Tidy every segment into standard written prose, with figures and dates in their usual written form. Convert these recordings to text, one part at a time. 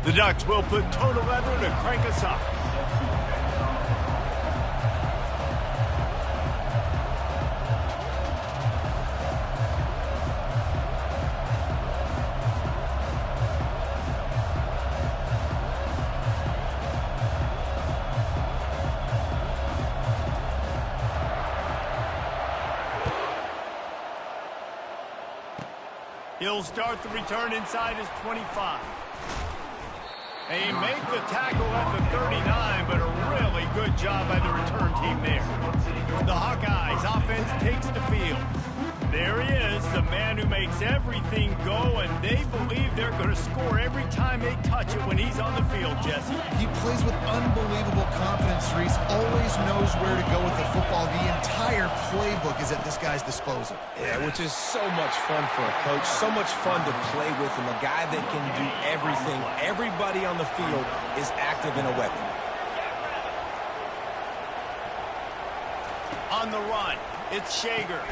The Ducks will put total leather to crank us up. He'll start the return inside his 25. They make the tackle at the 39, but a really good job by the return team there. The Hawkeyes offense takes the field. There he is, the man who makes everything go, and they believe they're going to score every time they touch it when he's on the field, Jesse. He plays with unbelievable confidence, Reese. Always knows where to go with the football. The entire playbook is at this guy's disposal. Yeah, which is so much fun for a coach. So much fun to play with him. A guy that can do everything. Everybody on the field is active in a weapon. On the run, it's Shager.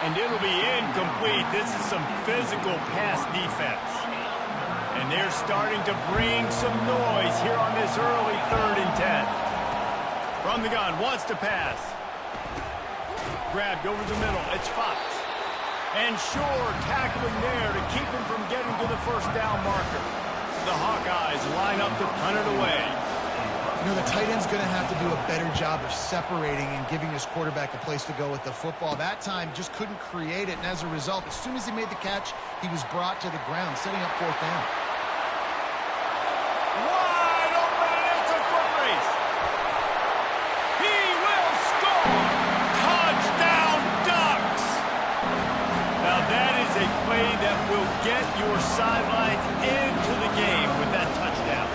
And it'll be incomplete. This is some physical pass defense. And they're starting to bring some noise here on this early 3rd and 10. From the gun, wants to pass. Grabbed over the middle. It's Fox. And Shore tackling there to keep him from getting to the first down marker. The Hawkeyes line up to punt it away. You know, the tight end's going to have to do a better job of separating and giving his quarterback a place to go with the football. That time just couldn't create it, and as a result, as soon as he made the catch, he was brought to the ground, setting up 4th down. Wide open, and it's a foot race. He will score. Touchdown, Ducks. Now that is a play that will get your sidelines into the game with that touchdown.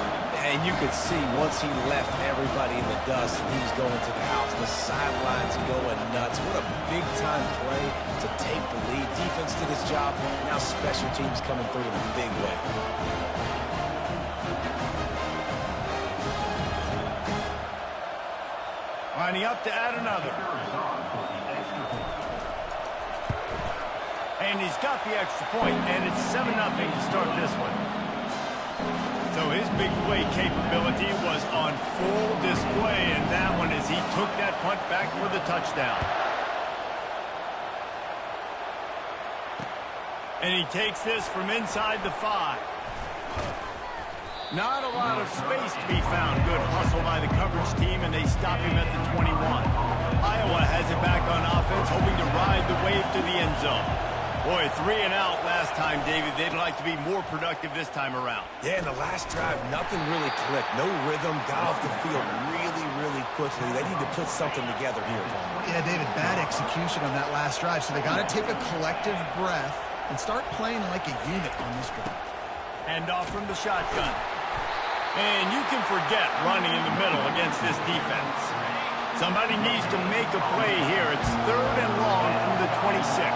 And you could see once he left everybody in the dust and he was going to the house, the sidelines going nuts. What a big-time play to take the lead. Defense did his job. Now special teams coming through in a big way. Lining up to add another. And he's got the extra point, and it's 7-0 to start this one. So his big play capability was on full display in that one as he took that punt back for the touchdown. And he takes this from inside the 5. Not a lot of space to be found. Good hustle by the coverage team, and they stop him at the 21. Iowa has it back on offense, hoping to ride the wave to the end zone. Boy, 3 and out last time, David. They'd like to be more productive this time around. Yeah, in the last drive, nothing really clicked. No rhythm, got off the field really quickly. They need to put something together here. Yeah, David, bad execution on that last drive, so they got to take a collective breath and start playing like a unit on this drive. Hand off from the shotgun. And you can forget running in the middle against this defense. Somebody needs to make a play here. It's 3rd and long from the 26.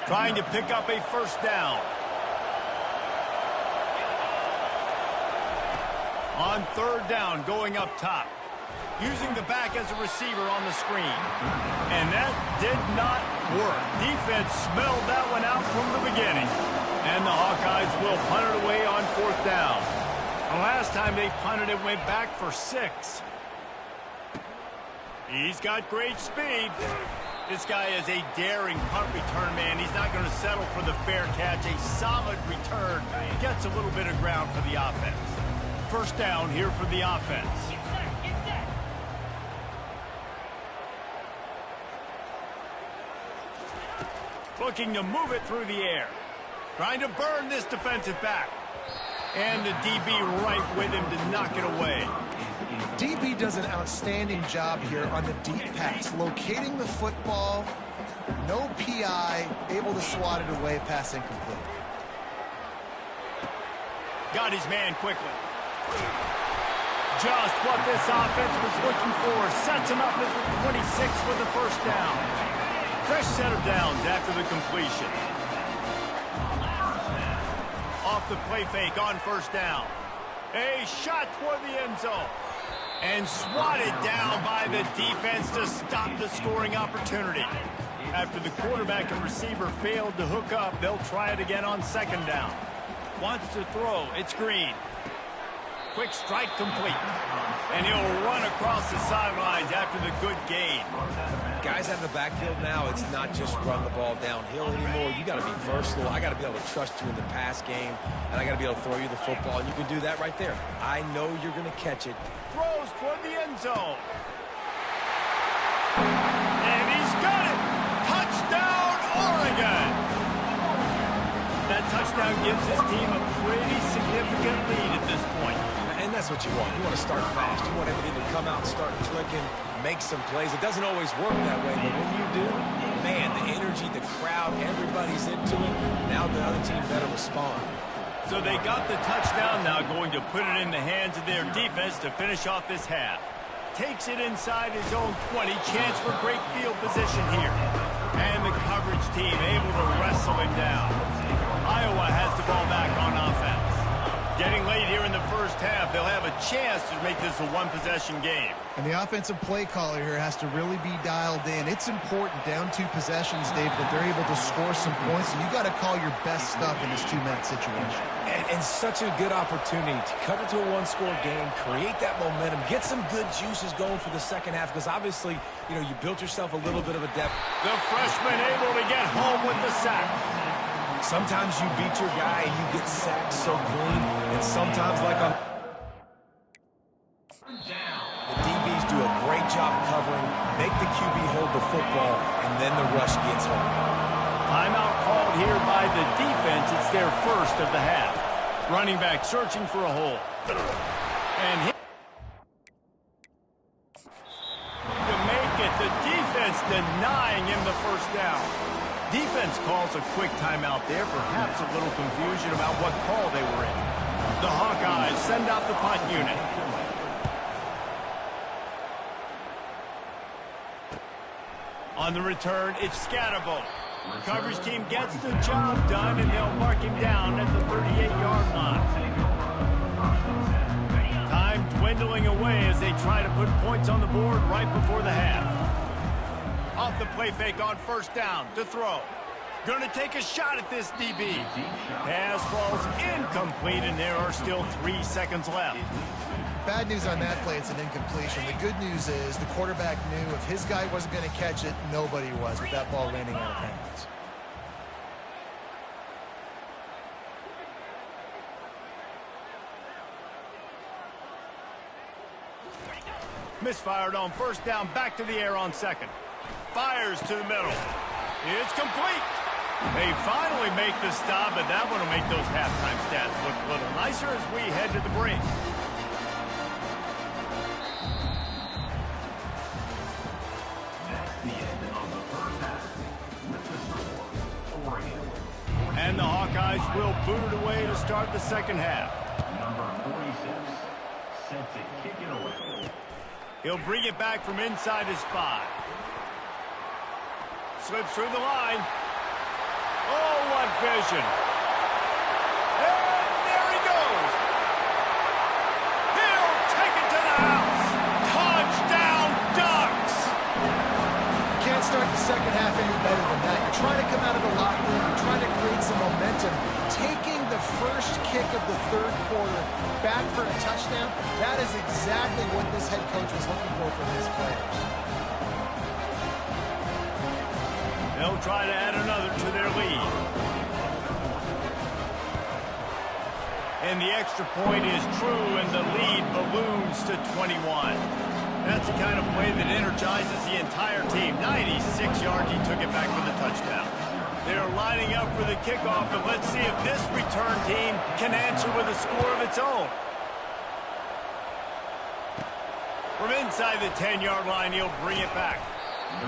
Trying to pick up a 1st down. On 3rd down, going up top. Using the back as a receiver on the screen. And that did not work. Defense smelled that one out from the beginning. And the Hawkeyes will punt it away on 4th down. The last time they punted it went back for 6. He's got great speed. This guy is a daring punt return man. He's not going to settle for the fair catch. A solid return. Gets a little bit of ground for the offense. 1st down here for the offense. Looking to move it through the air. Trying to burn this defensive back. And the DB right with him to knock it away. DB does an outstanding job here on the deep pass. Locating the football, no PI, able to swat it away, pass incomplete. Got his man quickly. Just what this offense was looking for. Sets him up at the 26 for the 1st down. Fresh set of downs after the completion. Off the play fake on 1st down. A shot toward the end zone. And swatted down by the defense to stop the scoring opportunity. After the quarterback and receiver failed to hook up, they'll try it again on second down. Wants to throw. It's Green. Quick strike complete. And he'll run across the sidelines after the good gain. Guys out of the backfield now, it's not just run the ball downhill anymore. You got to be versatile. I got to be able to trust you in the pass game, and I got to be able to throw you the football, and you can do that right there. I know you're going to catch it. Throws toward the end zone. And he's got it. Touchdown, Oregon. That touchdown gives his team a pretty significant lead at this point. And that's what you want. You want to start fast. You want everything to come out and start clicking, make some plays. It doesn't always work that way, but when you do, man, the energy, the crowd, everybody's into it. Now the other team better respond. So they got the touchdown, now going to put it in the hands of their defense to finish off this half. Takes it inside his own 20. Chance for great field position here. And the coverage team able to wrestle him down. Iowa has the ball back on offense. Getting late here in the first half, they'll have a chance to make this a one-possession game. And the offensive play caller here has to really be dialed in. It's important down 2 possessions, Dave, that they're able to score some points, and you got to call your best stuff in this 2-minute situation. And such a good opportunity to cut it to a one-score game, create that momentum, get some good juices going for the second half, because obviously, you know, you built yourself a little bit of a depth. The freshman able to get home with the sack. Sometimes you beat your guy and you get sacked so clean, and sometimes like on... The DBs do a great job covering, make the QB hold the football, and then the rush gets home. Timeout called here by the defense. It's their first of the half. Running back searching for a hole. And to make it, the defense denying him the first down. Defense calls a quick timeout there, perhaps a little confusion about what call they were in. The Hawkeyes send out the punt unit. On the return, it's Scatterbo. Coverage team gets the job done, and they'll mark him down at the 38-yard line. Time dwindling away as they try to put points on the board right before the half. Off the play fake on first down to throw. Going to take a shot at this DB. Pass falls incomplete, and there are still 3 seconds left. Bad news on that play, it's an incompletion. The good news is the quarterback knew if his guy wasn't going to catch it, nobody was with that ball landing out of bounds. Misfired on first down, back to the air on second. Fires to the middle. It's complete. They finally make the stop, but that one will make those halftime stats look a little nicer as we head to the break. And the Hawkeyes will boot it away to start the second half. Number 46, set to kick it away. He'll bring it back from inside his 5. Slips through the line. Oh, what vision. And there he goes. He'll take it to the house. Touchdown, Ducks. You can't start the second half any better than that. You're trying to come out of the locker room. You're trying to create some momentum. Taking the first kick of the third quarter back for a touchdown, that is exactly what this head coach was looking for from his players. They'll try to add another to their lead. And the extra point is true, and the lead balloons to 21. That's the kind of play that energizes the entire team. 96 yards, he took it back for the touchdown. They're lining up for the kickoff, and let's see if this return team can answer with a score of its own. From inside the 10-yard line, he'll bring it back.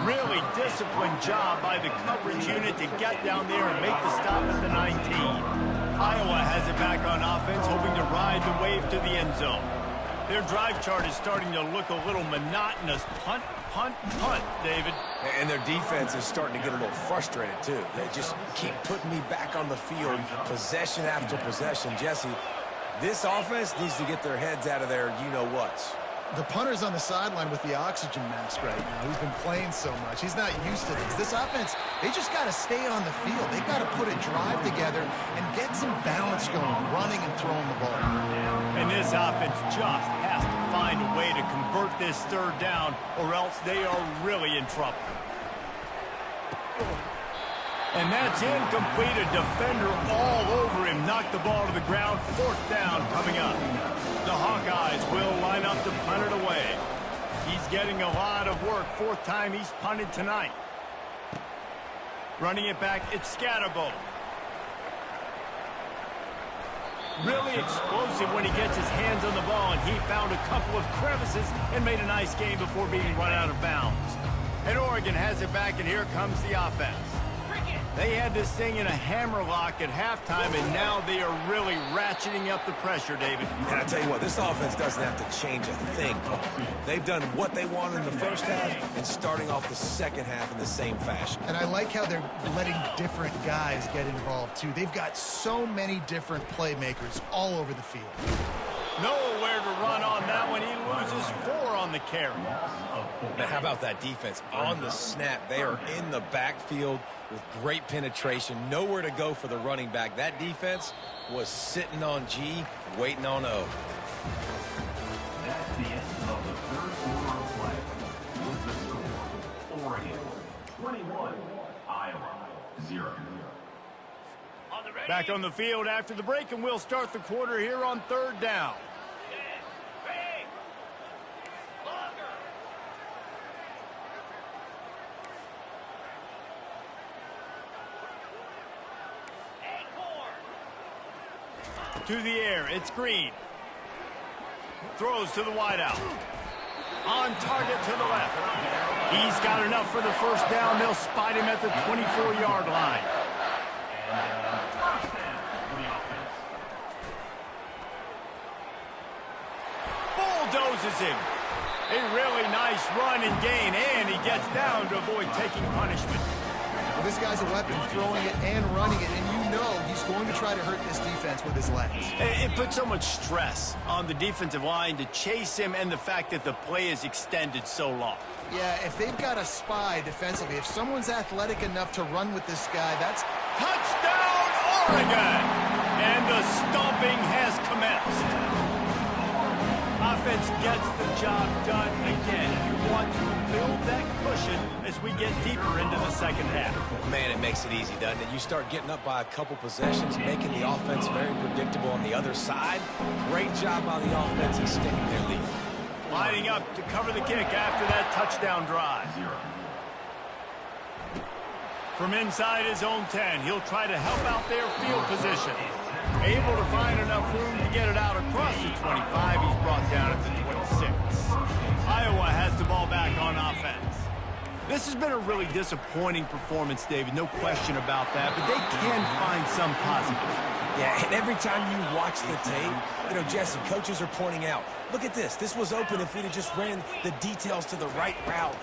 Really disciplined job by the coverage unit to get down there and make the stop at the 19. Iowa has it back on offense, hoping to ride the wave to the end zone. Their drive chart is starting to look a little monotonous. Punt, punt, punt, David. And their defense is starting to get a little frustrated, too. They just keep putting me back on the field, possession after possession. Jesse, This offense needs to get their heads out of their you-know-whats. The punter's on the sideline with the oxygen mask right now. He's been playing so much. He's not used to this. This offense, they just got to stay on the field. They've got to put a drive together and get some balance going, running and throwing the ball. And this offense just has to find a way to convert this third down, or else they are really in trouble. And that's incomplete. A defender all over him. Knocked the ball to the ground. Fourth down coming up. The Hawkeyes will line up to punt it away. He's getting a lot of work. Fourth time he's punted tonight. Running it back, it's Scatterbo. Really explosive when he gets his hands on the ball, and he found a couple of crevices and made a nice game before being run out of bounds. And Oregon has it back, and here comes the offense. They had this thing in a hammerlock at halftime, and now they are really ratcheting up the pressure, David. And I tell you what, this offense doesn't have to change a thing. They've done what they wanted in the first half and starting off the second half in the same fashion. And I like how they're letting different guys get involved, too. They've got so many different playmakers all over the field. Nowhere to run on that one. He loses 4 on the carry. Now, how about that defense? On the snap, they are in the backfield with great penetration. Nowhere to go for the running back. That defense was sitting on G, waiting on O. That's the end of the third quarter of play. With the score, Oregon 21, Iowa 0. Back on the field after the break, and we'll start the quarter here on third down. To the air, it's Green. Throws to the wideout. On target to the left. He's got enough for the first down. They'll spot him at the 24-yard line. Bulldozes him. A really nice run and gain, and he gets down to avoid taking punishment. Well, this guy's a weapon, throwing it and running it, and you know he's going to try to hurt this defense with his legs. It puts so much stress on the defensive line to chase him, and the fact that the play is extended so long. Yeah, if they've got a spy defensively, if someone's athletic enough to run with this guy, that's... Touchdown, Oregon! And the stomping has commenced. Offense gets the job done again. You want to build that cushion as we get deeper into the second half. Man, it makes it easy, doesn't it? You start getting up by a couple possessions, making the offense very predictable on the other side. Great job by the offense in sticking their lead. Lining up to cover the kick after that touchdown drive. From inside his own 10, he'll try to help out their field position. Able to find enough room to get it out across the 25. He's brought down at the 26. Iowa has the ball back on offense. This has been a really disappointing performance, David. No question about that, but they can find some positives. Yeah, and every time you watch the tape, you know, Jesse, coaches are pointing out, look at this. This was open if we'd have just ran the details to the right route,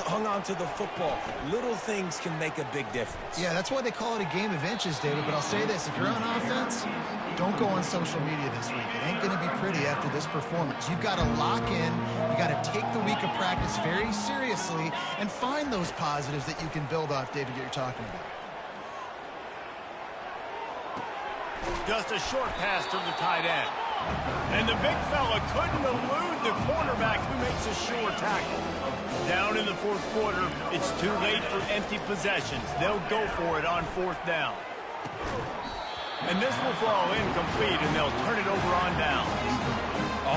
hung on to the football. Little things can make a big difference. Yeah, that's why they call it a game of inches, David. But I'll say this, if you're on offense, don't go on social media this week. It ain't going to be pretty after this performance. You've got to lock in. You got to take the week of practice very seriously and find those positives that you can build off, David, that you're talking about. Just a short pass to the tight end. And the big fella couldn't elude the cornerback who makes a sure tackle. Down in the fourth quarter, it's too late for empty possessions. They'll go for it on fourth down. And this will fall incomplete, and they'll turn it over on down.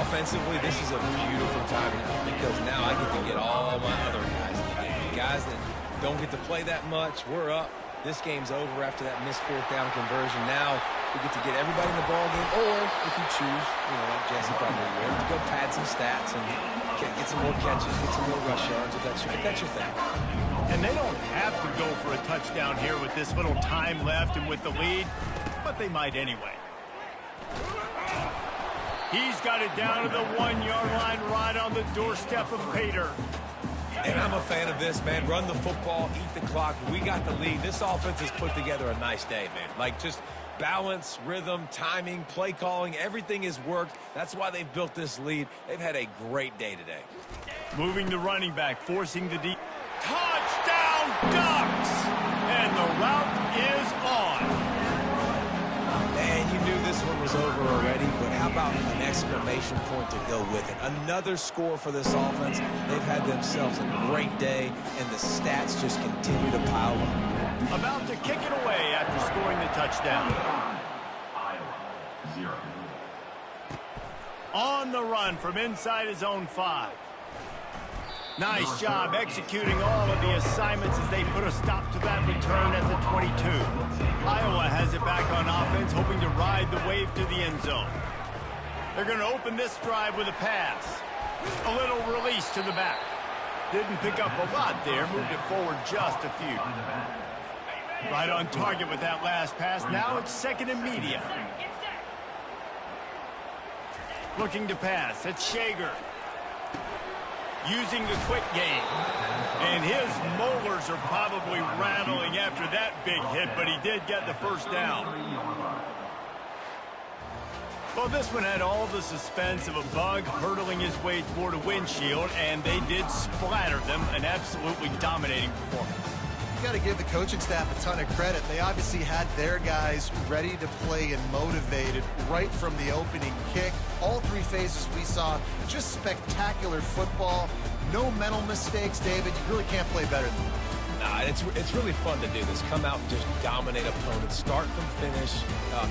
Offensively, this is a beautiful time because now I get to get all my other guys in the game. Guys that don't get to play that much, we're up. This game's over after that missed fourth down conversion. Now we get to get everybody in the ball game, or if you choose, you know, like Jesse probably would, to go pad some stats and get some more catches, get some more rush yards if that's your thing. And they don't have to go for a touchdown here with this little time left and with the lead, but they might anyway. He's got it down to the 1-yard line right on the doorstep of Pater. And I'm a fan of this, man. Run the football, eat the clock. We got the lead. This offense has put together a nice day, man. Like, just Balance, rhythm, timing, play calling, everything has worked. That's why they've built this lead. They've had a great day today. Moving the running back, forcing the deep. Touchdown Ducks! And the route is on. And you knew this one was over already, but how about an exclamation point to go with it? Another score for this offense. They've had themselves a great day, and the stats just continue to pile up. About to kick it away after scoring the touchdown. Iowa, 0. On the run from inside his own 5. Nice job executing all of the assignments as they put a stop to that return at the 22. Iowa has it back on offense, hoping to ride the wave to the end zone. They're going to open this drive with a pass. A little release to the back. Didn't pick up a lot there, moved it forward just a few. Right on target with that last pass. Now it's second and medium. Looking to pass. It's Shager. Using the quick game. And his molars are probably rattling after that big hit, but he did get the first down. Well, this one had all the suspense of a bug hurtling his way toward a windshield, and they did splatter them. An absolutely dominating performance. You got to give the coaching staff a ton of credit. They obviously had their guys ready to play and motivated right from the opening kick. All 3 phases we saw, just spectacular football. No mental mistakes, David. You really can't play better than that. Nah, it's really fun to do this. Come out and just dominate opponents. Start from finish.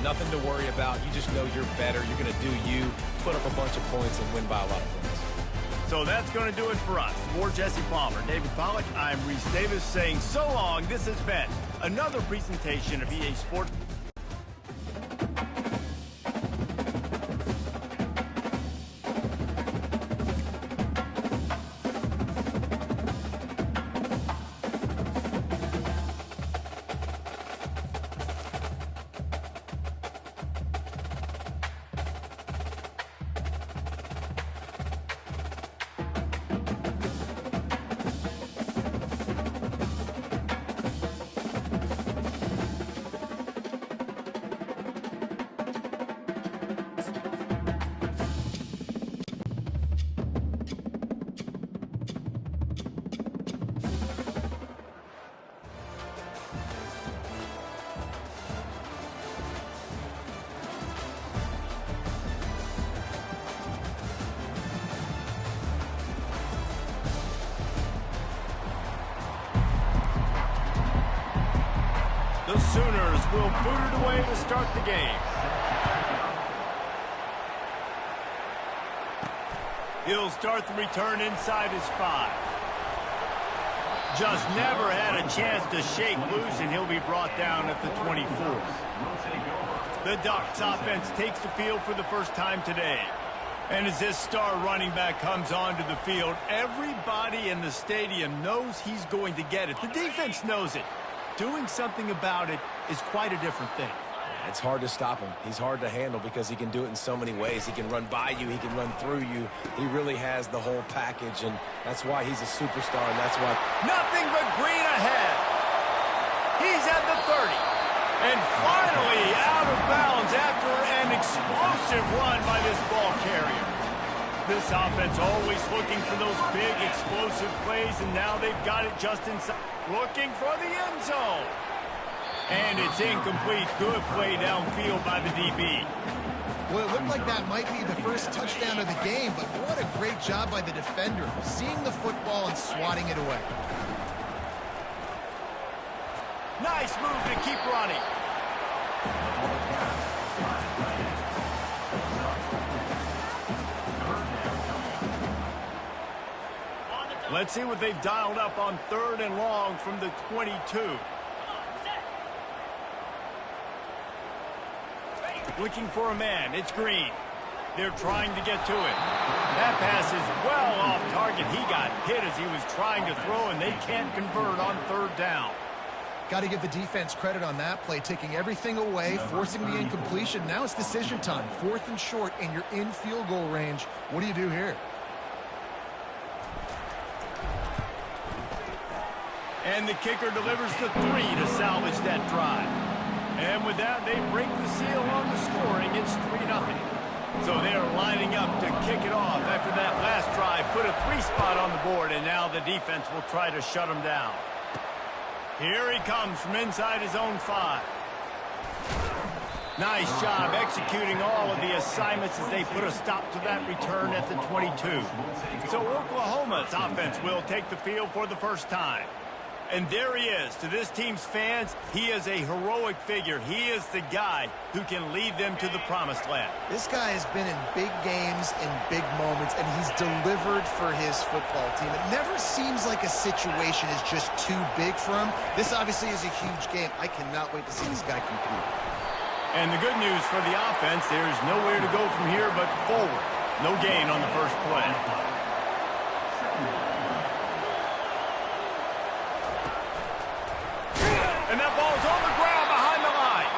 Nothing to worry about. You just know you're better. You're going to do you, put up a bunch of points, and win by a lot of points. So that's going to do it for us. For Jesse Palmer, David Pollack, I'm Reese Davis saying so long. This has been another presentation of EA Sports. The Sooners will boot it away to start the game. He'll start the return inside his 5. Just never had a chance to shake loose, and he'll be brought down at the 24. The Ducks offense takes the field for the first time today. And as this star running back comes onto the field, everybody in the stadium knows he's going to get it. The defense knows it. Doing something about it is quite a different thing. It's hard to stop him. He's hard to handle because he can do it in so many ways. He can run by you. He can run through you. He really has the whole package, and that's why he's a superstar, and that's why... Nothing but green ahead. He's at the 30. And finally out of bounds after an explosive run by this ball carrier. This offense always looking for those big explosive plays, and now they've got it just inside. Looking for the end zone. And it's incomplete. Good play downfield by the DB. Well, it looked like that might be the first touchdown of the game, but what a great job by the defender, seeing the football and swatting it away. Nice move to keep running. Let's see what they've dialed up on 3rd and long from the 22. Looking for a man. It's Green. They're trying to get to it. That pass is well off target. He got hit as he was trying to throw, and they can't convert on 3rd down. Got to give the defense credit on that play, taking everything away, forcing the incompletion. Now it's decision time. 4th and short, and you're in field goal range. What do you do here? And the kicker delivers the 3 to salvage that drive. And with that, they break the seal on the scoring. It's 3-0. So they are lining up to kick it off after that last drive. Put a 3 spot on the board, and now the defense will try to shut them down. Here he comes from inside his own 5. Nice job executing all of the assignments as they put a stop to that return at the 22. So Oklahoma's offense will take the field for the first time. And there he is. To this team's fans, he is a heroic figure. He is the guy who can lead them to the promised land. This guy has been in big games in big moments, and he's delivered for his football team. It never seems like a situation is just too big for him. This obviously is a huge game. I cannot wait to see this guy compete. And the good news for the offense, there's nowhere to go from here but forward. No gain on the first play. And that ball's on the ground behind the line.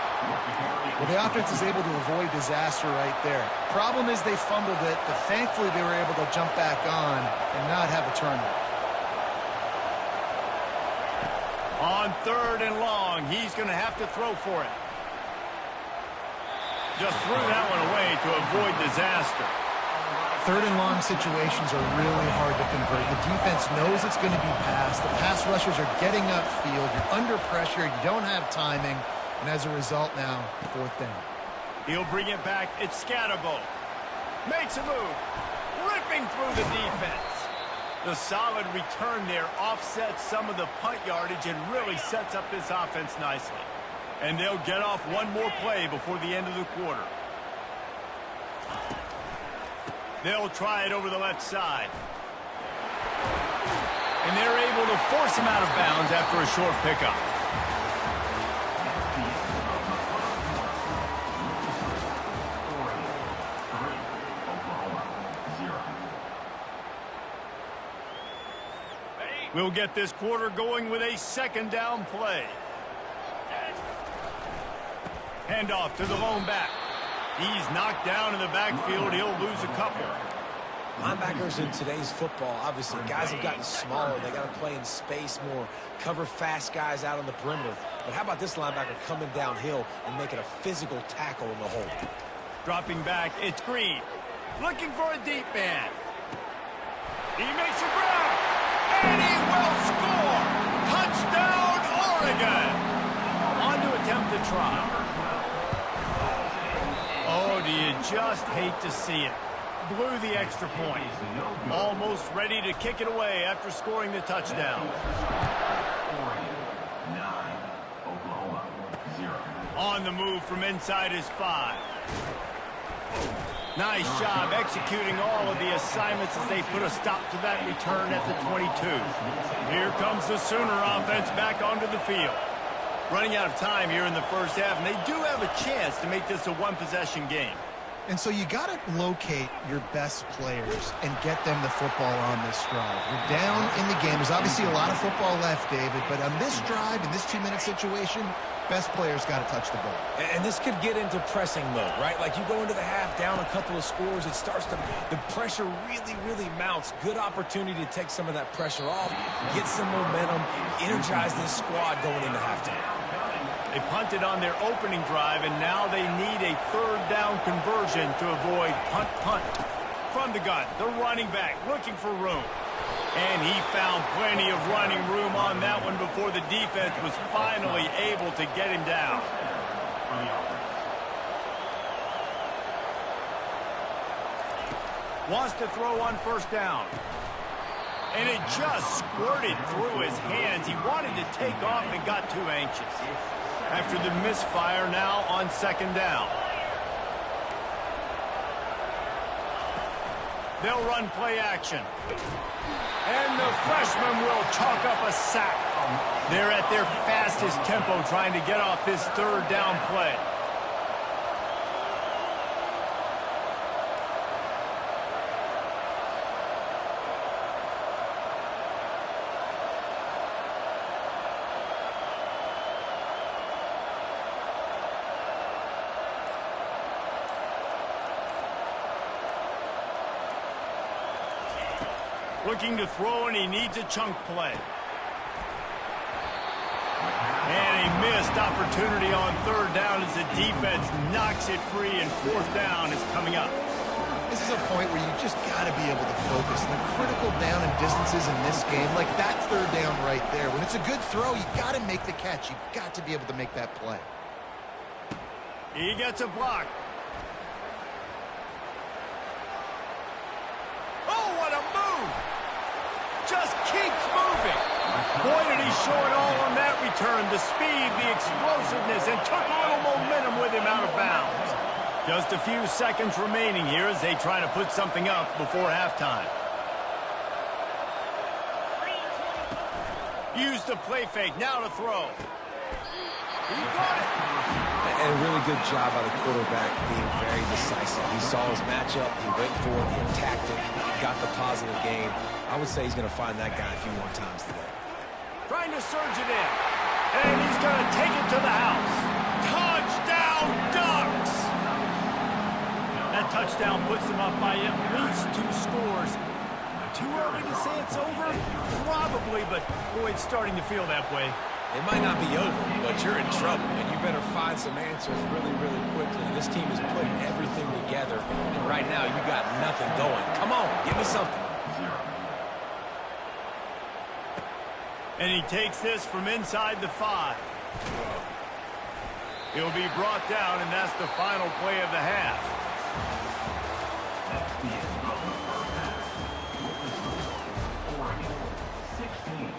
Well, the offense is able to avoid disaster right there. Problem is they fumbled it, but thankfully they were able to jump back on and not have a turnover. On 3rd and long, he's going to have to throw for it. Just threw that one away to avoid disaster. 3rd and long situations are really hard to convert. The defense knows it's going to be passed. The pass rushers are getting upfield. You're under pressure. You don't have timing. And as a result now, 4th down. He'll bring it back. It's Scatterbo. Makes a move. Ripping through the defense. The solid return there offsets some of the punt yardage and really sets up this offense nicely. And they'll get off one more play before the end of the quarter. They'll try it over the left side. And they're able to force him out of bounds after a short pickup. We'll get this quarter going with a 2nd down play. Handoff to the lone back. He's knocked down in the backfield. He'll lose a couple. Linebackers in today's football, obviously, guys have gotten smaller. They got to play in space more, cover fast guys out on the perimeter. But how about this linebacker coming downhill and making a physical tackle in the hole? Dropping back, it's Green. Looking for a deep man. He makes a grab. And he will score. Touchdown, Oregon. On to attempt the try. Oh, do you just hate to see it? Blew the extra point. Almost ready to kick it away after scoring the touchdown. On the move from inside his 5. Nice job executing all of the assignments as they put a stop to that return at the 22. Here comes the Sooner offense back onto the field. Running out of time here in the first half, and they do have a chance to make this a one-possession game. And so you got to locate your best players and get them the football on this drive. You're down in the game. There's obviously a lot of football left, David, but on this drive, in this 2-minute situation, best players got to touch the ball. And this could get into pressing mode, right? Like you go into the half down a couple of scores, it starts to, the pressure really mounts. Good opportunity to take some of that pressure off, get some momentum, energize this squad going into halftime. They punted on their opening drive, and now they need a 3rd down conversion to avoid punt. From the gun, the running back looking for room. And he found plenty of running room on that one before the defense was finally able to get him down. Wants to throw on 1st down. And it just squirted through his hands. He wanted to take off and got too anxious. After the misfire, now on 2nd down. They'll run play action. And the freshman will chalk up a sack. They're at their fastest tempo trying to get off this 3rd down play. Looking to throw, and he needs a chunk play. And A missed opportunity on third down as the defense knocks it free, and fourth down is coming up. This is a point where you just got to be able to focus. And the critical down and distances in this game, like that third down right there, when it's a good throw, you got to make the catch. You got to be able to make that play. He gets a block. Oh, what a move! Just keeps moving. Boy, did he show it all on that return. The speed, the explosiveness, and took a little momentum with him out of bounds. Just a few seconds remaining here as they try to put something up before halftime. Use the play fake. Now to throw. He got it. And a really good job by the quarterback being very decisive. He saw his matchup. He went for it. He attacked it. He got the positive gain. I would say he's going to find that guy a few more times today. Trying to surge it in. And he's going to take it to the house. Touchdown, Ducks! That touchdown puts them up by at least 2 scores. Too early to say it's over? Probably, but boy, it's starting to feel that way. It might not be over, but you're in trouble, and you better find some answers really, really quickly. This team is putting everything together, and right now you got nothing going. Come on, give me something. And he takes this from inside the 5. He'll be brought down, and that's the final play of the half.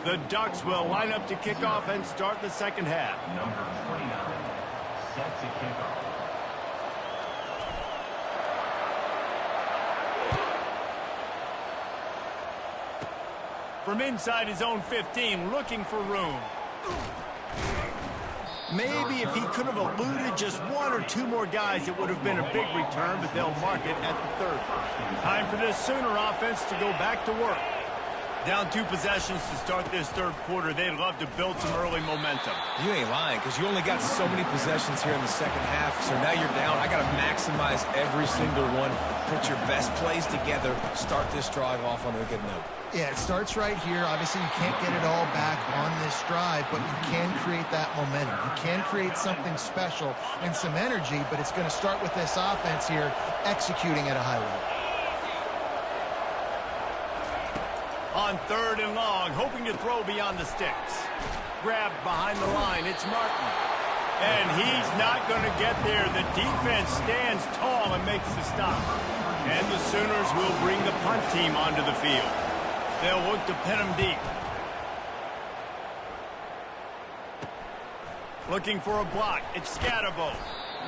The Ducks will line up to kick off and start the second half. Number 29, set to kick off. From inside his own 15, looking for room. Maybe if he could have eluded just 1 or 2 more guys, it would have been a big return, but they'll mark it at the 30. Time for this Sooner offense to go back to work. Down 2 possessions to start this third quarter. They'd love to build some early momentum. You ain't lying, because you only got so many possessions here in the second half, so now you're down. I got to maximize every single one, put your best plays together, start this drive off on a good note. Yeah, it starts right here. Obviously, you can't get it all back on this drive, but you can create that momentum. You can create something special and some energy, but it's going to start with this offense here executing at a high level. On third and long, hoping to throw beyond the sticks. Grabbed behind the line, it's Martin. And he's not going to get there. The defense stands tall and makes the stop. And the Sooners will bring the punt team onto the field. They'll look to pin him deep. Looking for a block, it's Scatterbo.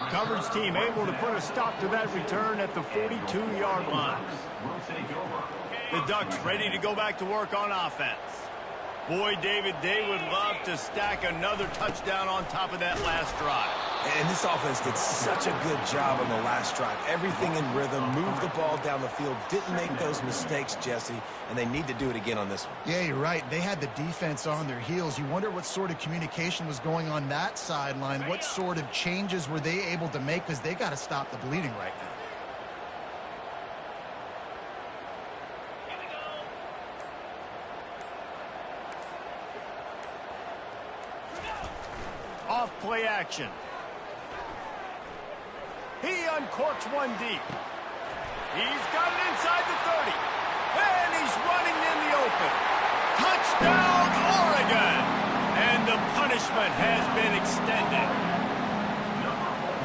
Coverage team able to put a stop to that return at the 42-yard line. The Ducks ready to go back to work on offense. Boy, David, they would love to stack another touchdown on top of that last drive. And this offense did such a good job on the last drive. Everything in rhythm, moved the ball down the field, didn't make those mistakes, Jesse, and they need to do it again on this one. Yeah, you're right. They had the defense on their heels. You wonder what sort of communication was going on that sideline. What sort of changes were they able to make, because they got to stop the bleeding right now. Off play action. He uncorks one deep. He's got it inside the 30. And he's running in the open. Touchdown, Oregon! And the punishment has been extended.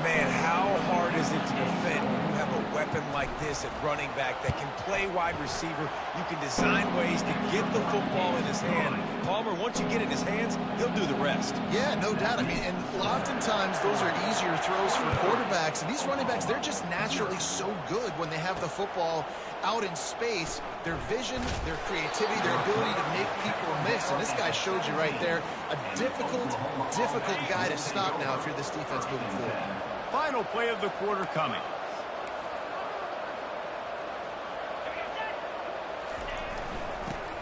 Man, how hard is it to defend when you have a weapon like this at running back that can play wide receiver? You can design ways to get the football in his hand. Palmer, once you get it in his hands, he'll do the rest. Yeah, no doubt. I mean, and oftentimes those are easier throws for quarterbacks. And these running backs, they're just naturally so good when they have the football out in space. Their vision, their creativity, their ability to make people miss. And this guy showed you right there, a difficult guy to stop now if you're this defense moving forward. Final play of the quarter coming.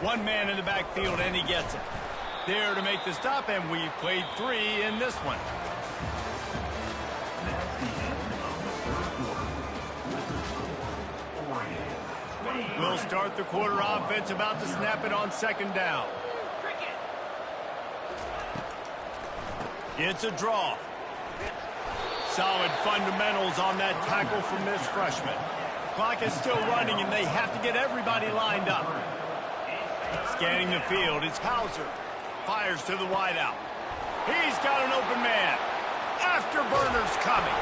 One man in the backfield, and he gets it. There to make the stop, and we've played 3 in this one. That's the end of the third quarter. We'll start the quarter offense, about to snap it on second down. It's a draw. Solid fundamentals on that tackle from this freshman. Clock is still running, and they have to get everybody lined up. Scanning the field, it's Hauser. Fires to the wideout. He's got an open man. Afterburner's coming.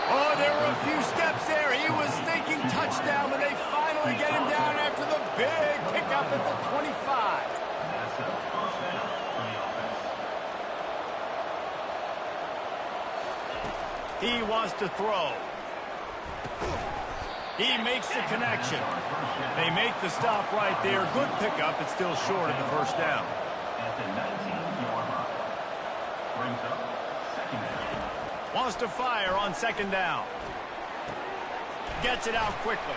Oh, there were a few steps there. He was thinking touchdown, but they finally get him down after the big pickup at the 25. That's a first down for the offense. He wants to throw. He makes the connection. They make the stop right there. Good pickup. It's still short of the first down. At the 19-yard line. Brings up second down. Wants to fire on second down. Gets it out quickly.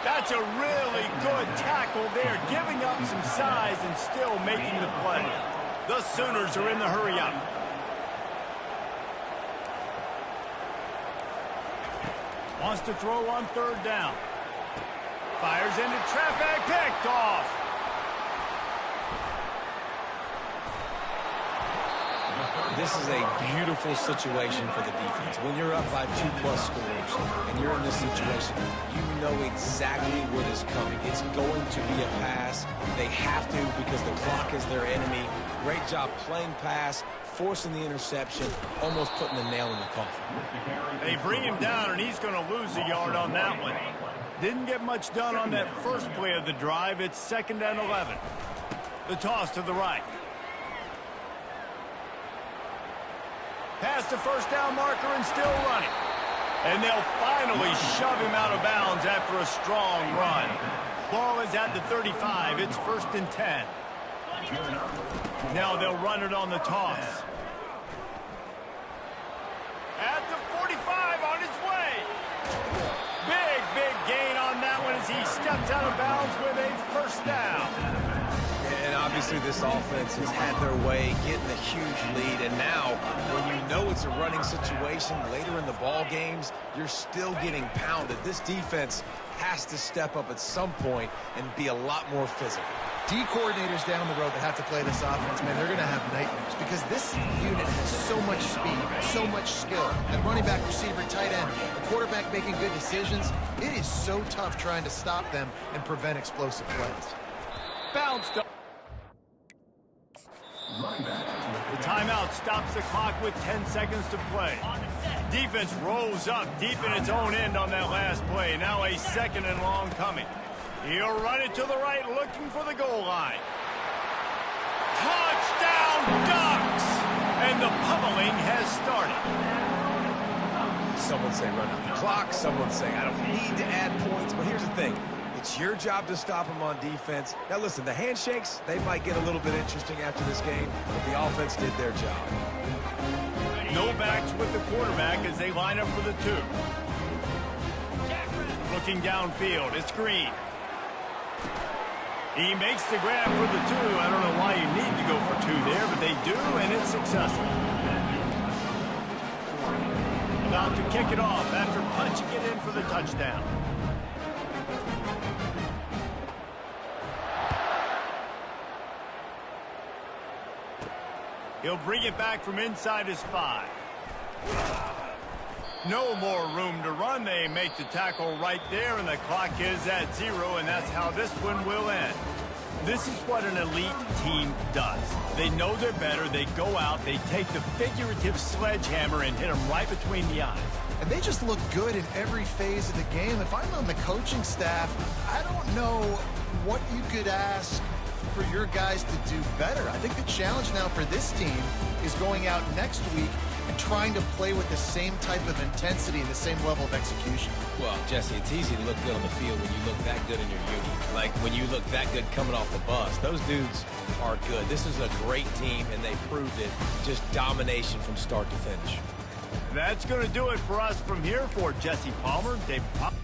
That's a really good tackle there, giving up some size and still making the play. The Sooners are in the hurry-up. Wants to throw on third down. Fires into traffic, picked off. This is a beautiful situation for the defense. When you're up by 2+ scores and you're in this situation, you know exactly what is coming. It's going to be a pass. They have to because the clock is their enemy. Great job playing pass, forcing the interception, almost putting the nail in the coffin. They bring him down, and he's going to lose a yard on that one. Didn't get much done on that first play of the drive. It's 2nd and 11. The toss to the right. Past the first down marker and still running. And they'll finally shove him out of bounds after a strong run. Ball is at the 35. It's 1st and 10. Now they'll run it on the toss. At the 45 on his way. Big gain on that one as he steps out of bounds with a first down. And obviously this offense has had their way, getting a huge lead. And now, when you know it's a running situation later in the ball games, you're still getting pounded. This defense has to step up at some point and be a lot more physical. D coordinators down the road that have to play this offense, man, they're going to have nightmares because this unit has so much speed, so much skill. At running back, receiver, tight end, the quarterback making good decisions. It is so tough trying to stop them and prevent explosive plays. Bounced up. The timeout stops the clock with 10 seconds to play. Defense rolls up deep in its own end on that last play. Now a 2nd and long coming. He'll run it to the right, looking for the goal line. Touchdown, Ducks! And the pummeling has started. Some would say run out the clock. Some would say I don't need to add points. But here's the thing. It's your job to stop them on defense. Now, listen, the handshakes, they might get a little bit interesting after this game, but the offense did their job. No backs with the quarterback as they line up for the 2. Looking downfield, it's Green. He makes the grab for the 2. I don't know why you need to go for 2 there, but they do, and it's successful. About to kick it off after punching it in for the touchdown. He'll bring it back from inside his 5. No more room to run. They make the tackle right there, and the clock is at 0, and that's how this one will end. This is what an elite team does. They know they're better. They go out. They take the figurative sledgehammer and hit them right between the eyes. And they just look good in every phase of the game. If I'm on the coaching staff, I don't know what you could ask for your guys to do better. I think the challenge now for this team is going out next week and trying to play with the same type of intensity and the same level of execution. Well, Jesse, it's easy to look good on the field when you look that good in your unit. Like when you look that good coming off the bus. Those dudes are good. This is a great team, and they proved it. Just domination from start to finish. That's going to do it for us from here. For Jesse Palmer, David Palmer.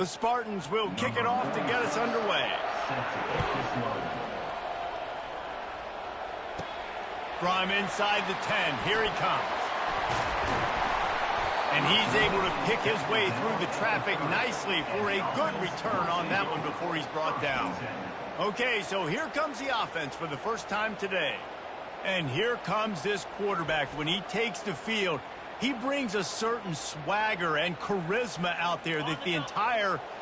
The Spartans will kick it off to get us underway. From inside the 10, here he comes. And he's able to pick his way through the traffic nicely for a good return on that one before he's brought down. Okay, so here comes the offense for the first time today. And here comes this quarterback. When he takes the field, he brings a certain swagger and charisma out there that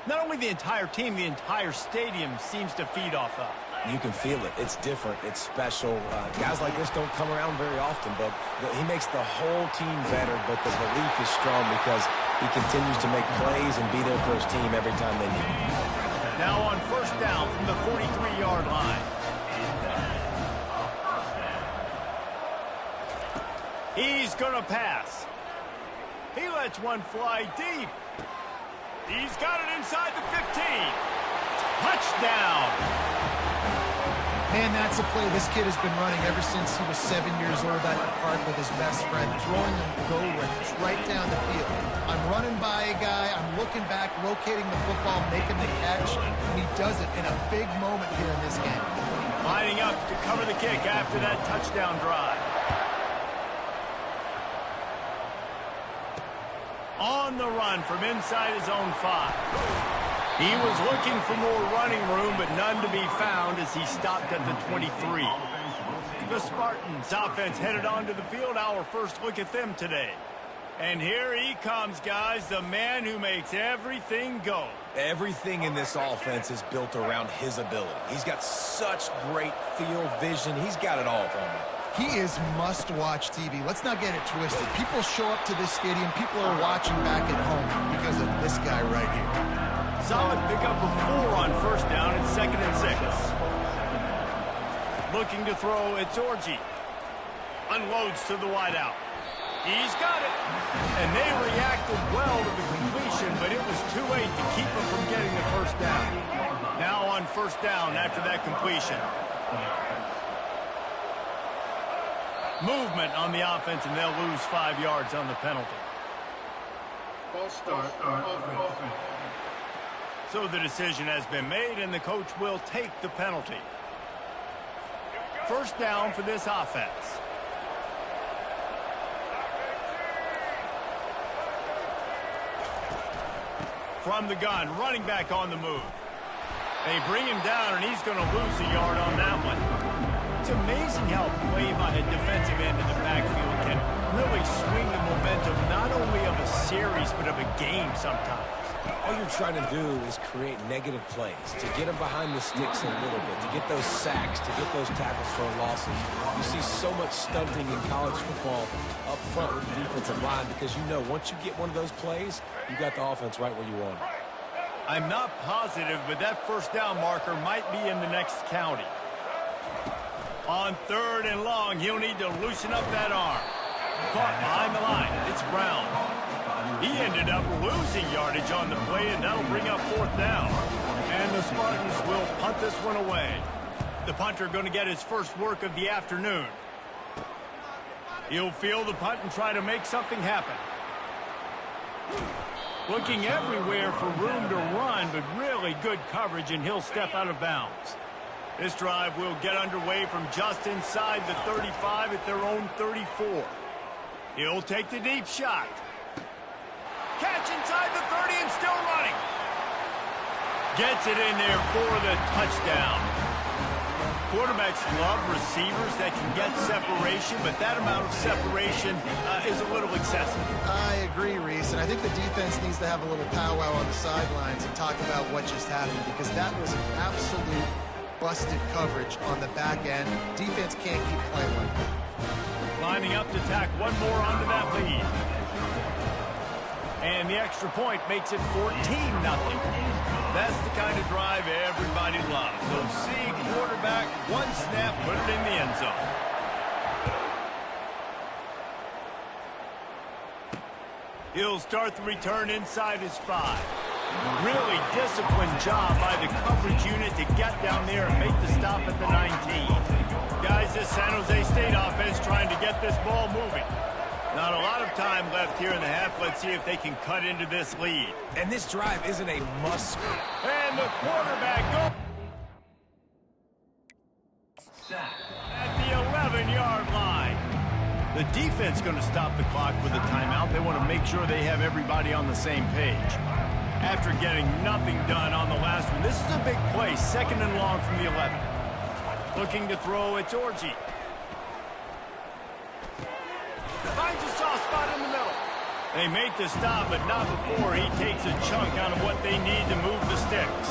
not only the entire team, the entire stadium seems to feed off of. You can feel it. It's different. It's special. Guys like this don't come around very often, but he makes the whole team better, but the belief is strong because he continues to make plays and be there for his team every time they need him. Now on first down from the 43-yard line. He's going to pass. He lets one fly deep. He's got it inside the 15. Touchdown. Man, that's a play this kid has been running ever since he was 7 years old at the park with his best friend, throwing them go-routes right down the field. I'm running by a guy, I'm looking back, locating the football, making the catch, and he does it in a big moment here in this game. Lining up to cover the kick after that touchdown drive. On the run from inside his own 5. He was looking for more running room, but none to be found as he stopped at the 23. The Spartans offense headed onto the field. Our first look at them today. And here he comes, guys, the man who makes everything go. Everything in this offense is built around his ability. He's got such great field vision. He's got it all for him. He is must-watch TV. Let's not get it twisted. People show up to this stadium. People are watching back at home because of this guy right here. Solid pickup of 4 on first down and 2nd and 6. Looking to throw, it's Orji. Unloads to the wideout. He's got it. And they reacted well to the completion, but it was too late to keep him from getting the first down. Now on first down after that completion. Movement on the offense, and they'll lose 5 yards on the penalty. False start. Offense. So the decision has been made, and the coach will take the penalty. First down for this offense. From the gun, running back on the move. They bring him down, and he's going to lose a yard on that one. It's amazing how play by a defensive end in the backfield can really swing the momentum not only of a series, but of a game sometimes. All you're trying to do is create negative plays, to get them behind the sticks a little bit, to get those sacks, to get those tackles for losses. You see so much stunting in college football up front with the defensive line because you know once you get one of those plays, you got the offense right where you want it. I'm not positive, but that first down marker might be in the next county. On 3rd and long, he'll need to loosen up that arm. Caught behind the line. It's Brown. He ended up losing yardage on the play, and that'll bring up 4th down. And the Spartans will punt this one away. The punter going to get his first work of the afternoon. He'll field the punt and try to make something happen. Looking everywhere for room to run, but really good coverage, and he'll step out of bounds. This drive will get underway from just inside the 35 at their own 34. He'll take the deep shot. Catch inside the 30 and still running. Gets it in there for the touchdown. Quarterbacks love receivers that can get separation, but that amount of separation is a little excessive. I agree, Reese, and I think the defense needs to have a little powwow on the sidelines and talk about what just happened because that was an absolute busted coverage on the back end. Defense can't keep playing like that. Lining up to tack one more onto that lead. And the extra point makes it 14-0. That's the kind of drive everybody loves. So see quarterback, one snap, put it in the end zone. He'll start the return inside his 5. Really disciplined job by the coverage unit to get down there and make the stop at the 19. Guys, this San Jose State offense trying to get this ball moving. Not a lot of time left here in the half. Let's see if they can cut into this lead. And this drive isn't a must. And the quarterback goes at the 11-yard line. The defense going to stop the clock with a timeout. They want to make sure they have everybody on the same page. After getting nothing done on the last one, this is a big play. 2nd and long from the 11. Looking to throw, it's Orji. Finds a soft spot in the middle. They make the stop, but not before he takes a chunk out of what they need to move the sticks.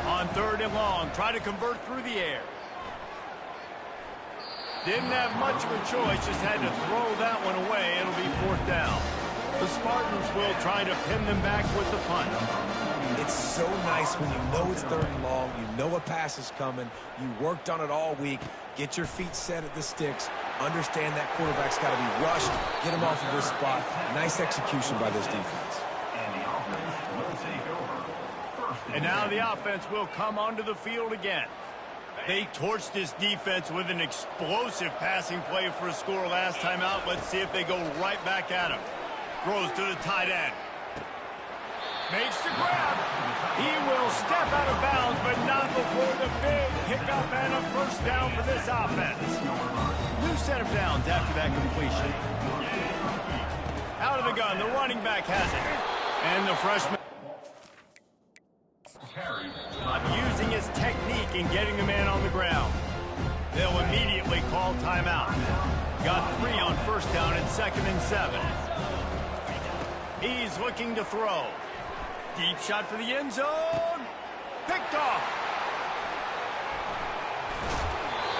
On 3rd and long, try to convert through the air. Didn't have much of a choice, just had to throw that one away. It'll be 4th down. The Spartans will try to pin them back with the punt. It's so nice when you know it's 3rd and long, you know a pass is coming, you worked on it all week, get your feet set at the sticks, understand that quarterback's got to be rushed, get him off of this spot. Nice execution by this defense. And now the offense will come onto the field again. They torched this defense with an explosive passing play for a score last time out. Let's see if they go right back at him. Throws to the tight end. Makes the grab. He will step out of bounds, but not before the big pickup and a 1st down for this offense. New set of downs after that completion. Out of the gun, the running back has it. And the freshman using his technique and getting the man on the ground. They'll immediately call timeout. Got 3 on 1st down and 2nd and 7. He's looking to throw. Deep shot for the end zone. Picked off.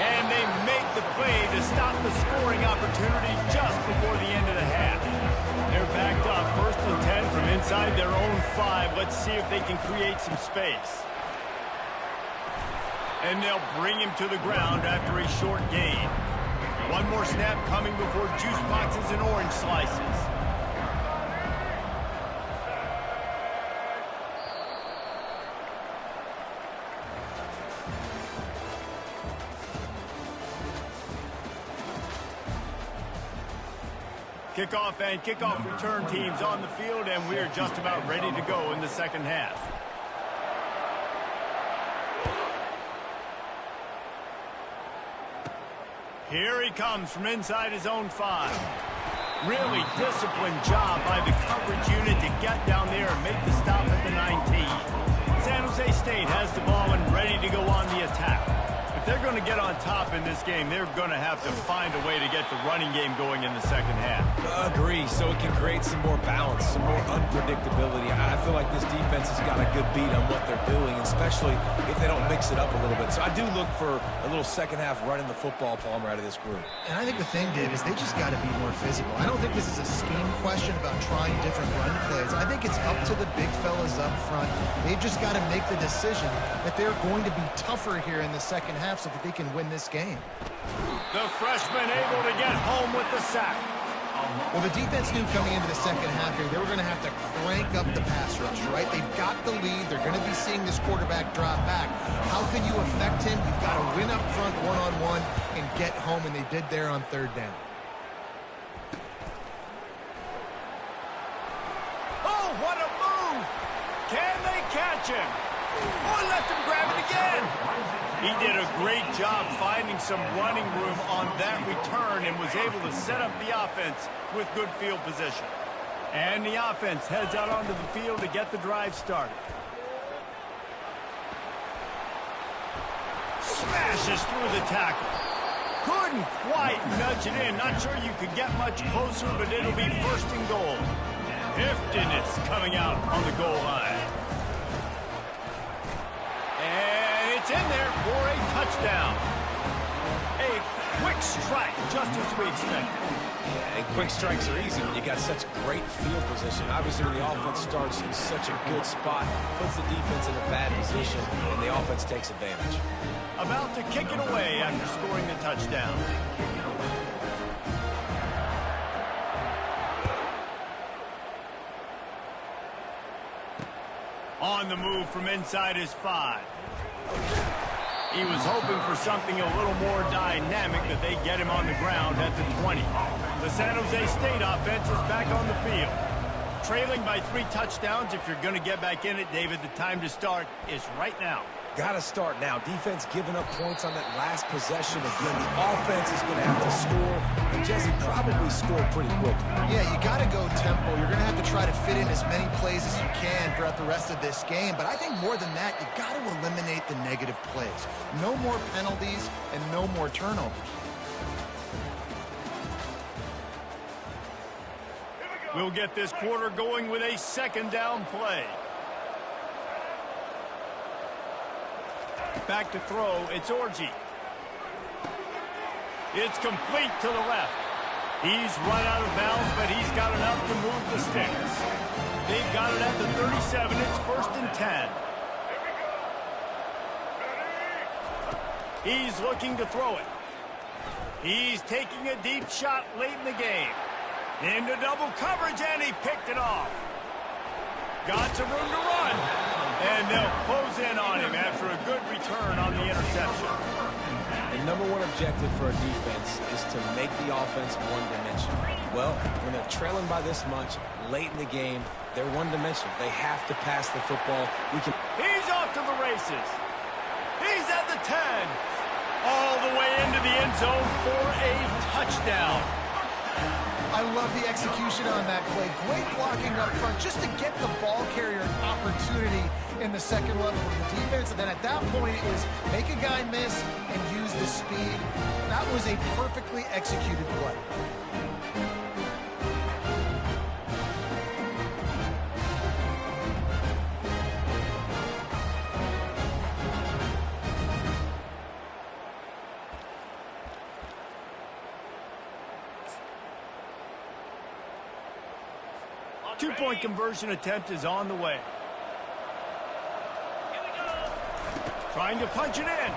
And they make the play to stop the scoring opportunity just before the end of the half. They're backed up 1st and 10 from inside their own 5. Let's see if they can create some space. And they'll bring him to the ground after a short gain. One more snap coming before juice boxes and orange slices. Kickoff and kickoff return teams on the field, and we're just about ready to go in the 2nd half. Here he comes from inside his own 5. Really disciplined job by the coverage unit to get down there and make the stop at the 19. San Jose State has the ball and ready to go on the attack. If they're going to get on top in this game, they're going to have to find a way to get the running game going in the 2nd half. Agree, so it can create some more balance, some more unpredictability. I feel like this defense has got a good beat on what they're doing, especially if they don't mix it up a little bit. So I do look for a little 2nd half running the football, Palmer, out of this group. And I think the thing, Dave, is they just got to be more physical. I don't think this is a scheme question about trying different run plays. I think it's up to the big fellas up front. They've just got to make the decision that they're going to be tougher here in the 2nd half so that they can win this game. The freshman able to get home with the sack. Well, the defense knew coming into the 2nd half here, they were going to have to crank up the pass rush, right? They've got the lead. They're going to be seeing this quarterback drop back. How can you affect him? You've got to win up front one-on-one and get home, and they did there on 3rd down. Oh, what a move! Can they catch him? Oh, left him grab it again! He did a great job finding some running room on that return and was able to set up the offense with good field position. And the offense heads out onto the field to get the drive started. Smashes through the tackle. Couldn't quite nudge it in. Not sure you could get much closer, but it'll be 1st and goal. Hifton is coming out on the goal line. And it's in there for a touchdown. A quick strike, just as we expected. Yeah, and quick strikes are easy when you got such great field position. Obviously, when the offense starts in such a good spot, puts the defense in a bad position, and the offense takes advantage. About to kick it away after scoring the touchdown. On the move from inside his 5. He was hoping for something a little more dynamic, that they get him on the ground at the 20. The San Jose State offense is back on the field. Trailing by 3 touchdowns. If you're going to get back in it, David, the time to start is right now. Got to start now. Defense giving up points on that last possession. Again, the offense is going to have to score. And Jesse, probably score pretty quick. Yeah, you got to go tempo. You're going to have to try to fit in as many plays as you can throughout the rest of this game. But I think more than that, you got to eliminate the negative plays. No more penalties and no more turnovers. We'll get this quarter going with a second down play. Back to throw, it's Orji. It's complete to the left. He's run out of bounds, but he's got enough to move the sticks. They've got it at the 37. It's 1st and 10. He's looking to throw it. He's taking a deep shot late in the game. Into double coverage, and he picked it off. Got some room to run. And they'll close in on him after a good return on the interception. The number one objective for a defense is to make the offense one-dimensional. Well, when they're trailing by this much late in the game, they're one-dimensional. They have to pass the football. He's off to the races. He's at the 10. All the way into the end zone for a touchdown. I love the execution on that play. Great blocking up front just to get the ball carrier an opportunity in the second level of the defense. And then at that point, it was make a guy miss and use the speed. That was a perfectly executed play. Two-point conversion attempt is on the way. Trying to punch it in.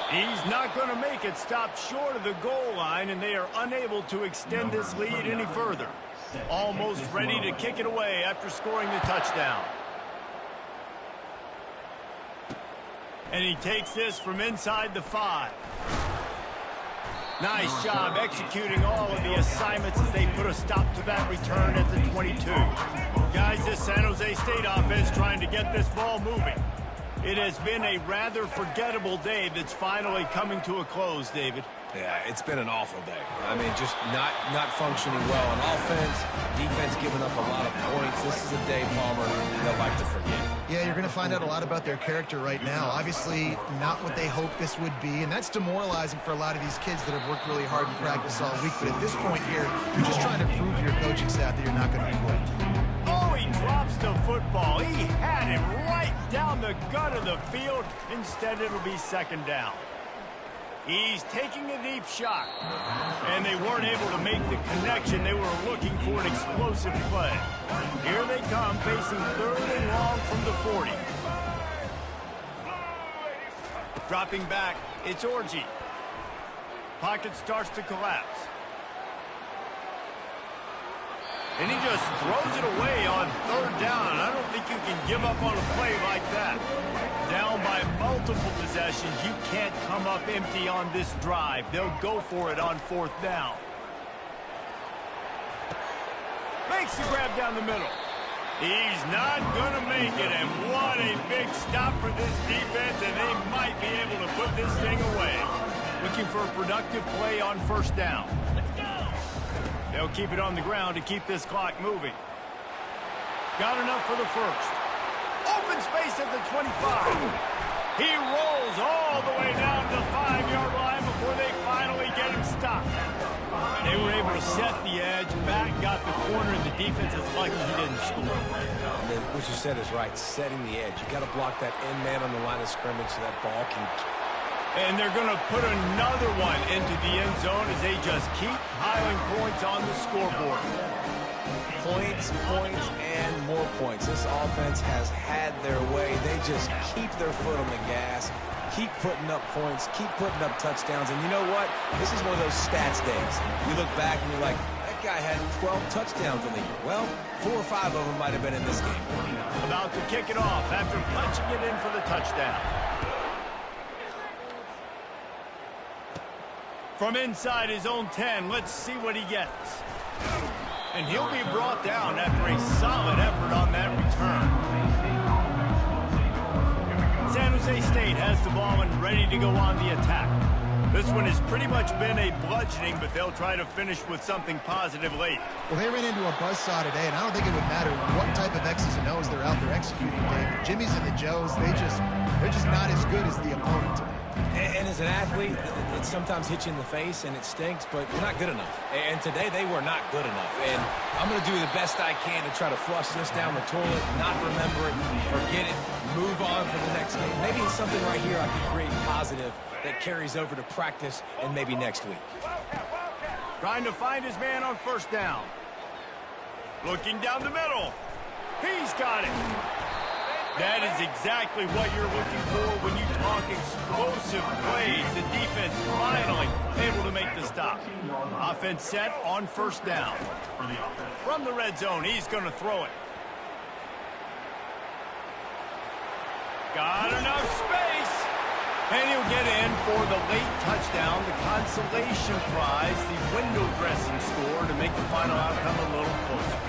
He's not going to make it. Stopped short of the goal line, and they are unable to extend this lead any further. Almost ready to kick it away after scoring the touchdown. And he takes this from inside the 5. Nice job executing all of the assignments as they put a stop to that return at the 22. Guys, this San Jose State offense trying to get this ball moving. It has been a rather forgettable day that's finally coming to a close, David. Yeah, it's been an awful day. I mean, just not functioning well on offense, defense giving up a lot of points. This is a day, Palmer, they'll like to forget. Yeah, you're going to find out a lot about their character right now. Obviously, not what they hoped this would be, and that's demoralizing for a lot of these kids that have worked really hard in practice all week. But at this point here, you're just trying to prove to your coaching staff that you're not going to quit. Oh, he drops the football. He had him right down the gut of the field. Instead, it'll be second down. He's taking a deep shot, and they weren't able to make the connection. They were looking for an explosive play. Here they come, facing 3rd and long from the 40. Dropping back, it's Orji. Pocket starts to collapse. And he just throws it away on 3rd down. I don't think you can give up on a play like that. Down by multiple possessions, you can't come up empty on this drive. They'll go for it on 4th down. Makes the grab down the middle. He's not going to make it, and what a big stop for this defense, and they might be able to put this thing away. Looking for a productive play on 1st down. They'll keep it on the ground to keep this clock moving. Got enough for the 1st. Open space at the 25. He rolls all the way down to the 5-yard line before they finally get him stopped. They were able to set the edge, back got the corner, and the defense is lucky he didn't score. What you said is right, setting the edge. You got to block that end man on the line of scrimmage so that ball can... And they're going to put another one into the end zone as they just keep piling points on the scoreboard. Points, points, and more points. This offense has had their way. They just keep their foot on the gas, keep putting up points, keep putting up touchdowns. And you know what? This is one of those stats days. You look back and you're like, that guy had 12 touchdowns in the year. Well, 4 or 5 of them might have been in this game. About to kick it off after punching it in for the touchdown. From inside his own 10, let's see what he gets. And he'll be brought down after a solid effort on that return. San Jose State has the ball and ready to go on the attack. This one has pretty much been a bludgeoning, but they'll try to finish with something positive late. Well, they ran into a buzzsaw today, and I don't think it would matter what type of X's and O's they're out there executing, Dave. The Jimmys and the Joes, they're just not as good as the opponent today. And as an athlete, it sometimes hits you in the face and it stinks, but you're not good enough. And today they were not good enough. And I'm going to do the best I can to try to flush this down the toilet, not remember it, forget it, move on for the next game. Maybe it's something right here I can create positive that carries over to practice and maybe next week. Trying to find his man on first down. Looking down the middle. He's got it. That is exactly what you're looking for when you talk explosive plays. The defense finally able to make the stop. Offense set on first down. From the red zone, he's going to throw it. Got enough space. And he'll get in for the late touchdown, the consolation prize, the window dressing score to make the final outcome a little closer.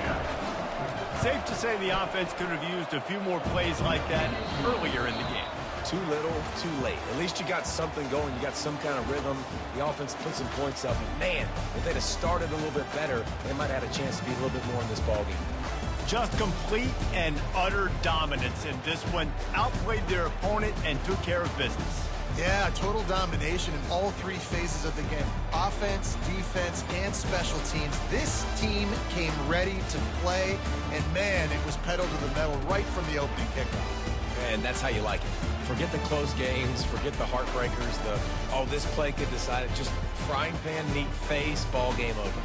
Safe to say the offense could have used a few more plays like that earlier in the game. Too little, too late. At least you got something going. You got some kind of rhythm. The offense put some points up. Man, if they'd have started a little bit better, they might have had a chance to be a little bit more in this ballgame. Just complete and utter dominance in this one. Outplayed their opponent and took care of business. Yeah, total domination in all three phases of the game. Offense, defense, and special teams. This team came ready to play, and man, it was pedal to the metal right from the opening kickoff. And that's how you like it. Forget the close games, forget the heartbreakers, this play could decide it. Just frying pan, neat face, ball game over.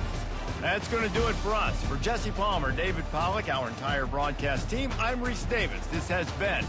That's going to do it for us. For Jesse Palmer, David Pollack, our entire broadcast team, I'm Reese Davis. This has been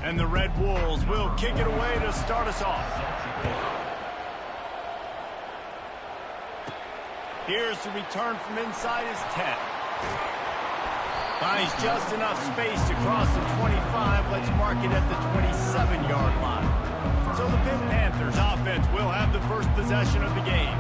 and the Red Wolves will kick it away to start us off. Here's the return from inside his 10. Finds just enough space to cross the 25. Let's mark it at the 27-yard line. So the Pitt Panthers offense will have the first possession of the game.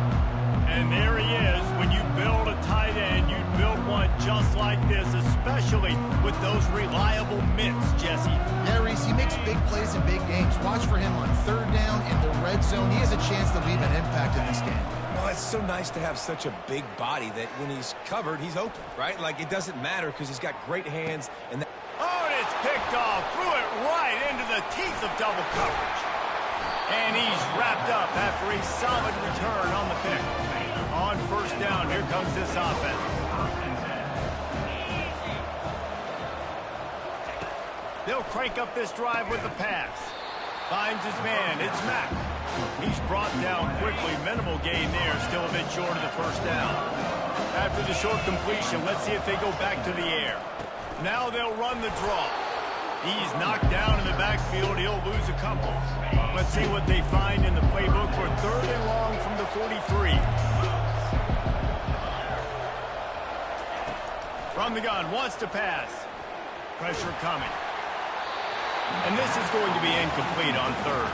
And there he is. When you build a tight end, you build one just like this, especially with those reliable mitts, Jesse. Yeah, Reese, he makes big plays in big games. Watch for him on third down in the red zone. He has a chance to leave an impact in this game. Well, it's so nice to have such a big body that when he's covered, he's open, right? Like, it doesn't matter because he's got great hands. And oh, and it's picked off. Threw it right into the teeth of double coverage. And he's wrapped up after a solid return on the pick. On first down, here comes this offense. They'll crank up this drive with the pass. Finds his man. It's Mack. He's brought down quickly. Minimal gain there. Still a bit short of the first down. After the short completion, let's see if they go back to the air. Now they'll run the draw. He's knocked down in the backfield. He'll lose a couple. Let's see what they find in the playbook for 3rd and long from the 43. From the gun, wants to pass. Pressure coming. And this is going to be incomplete on 3rd.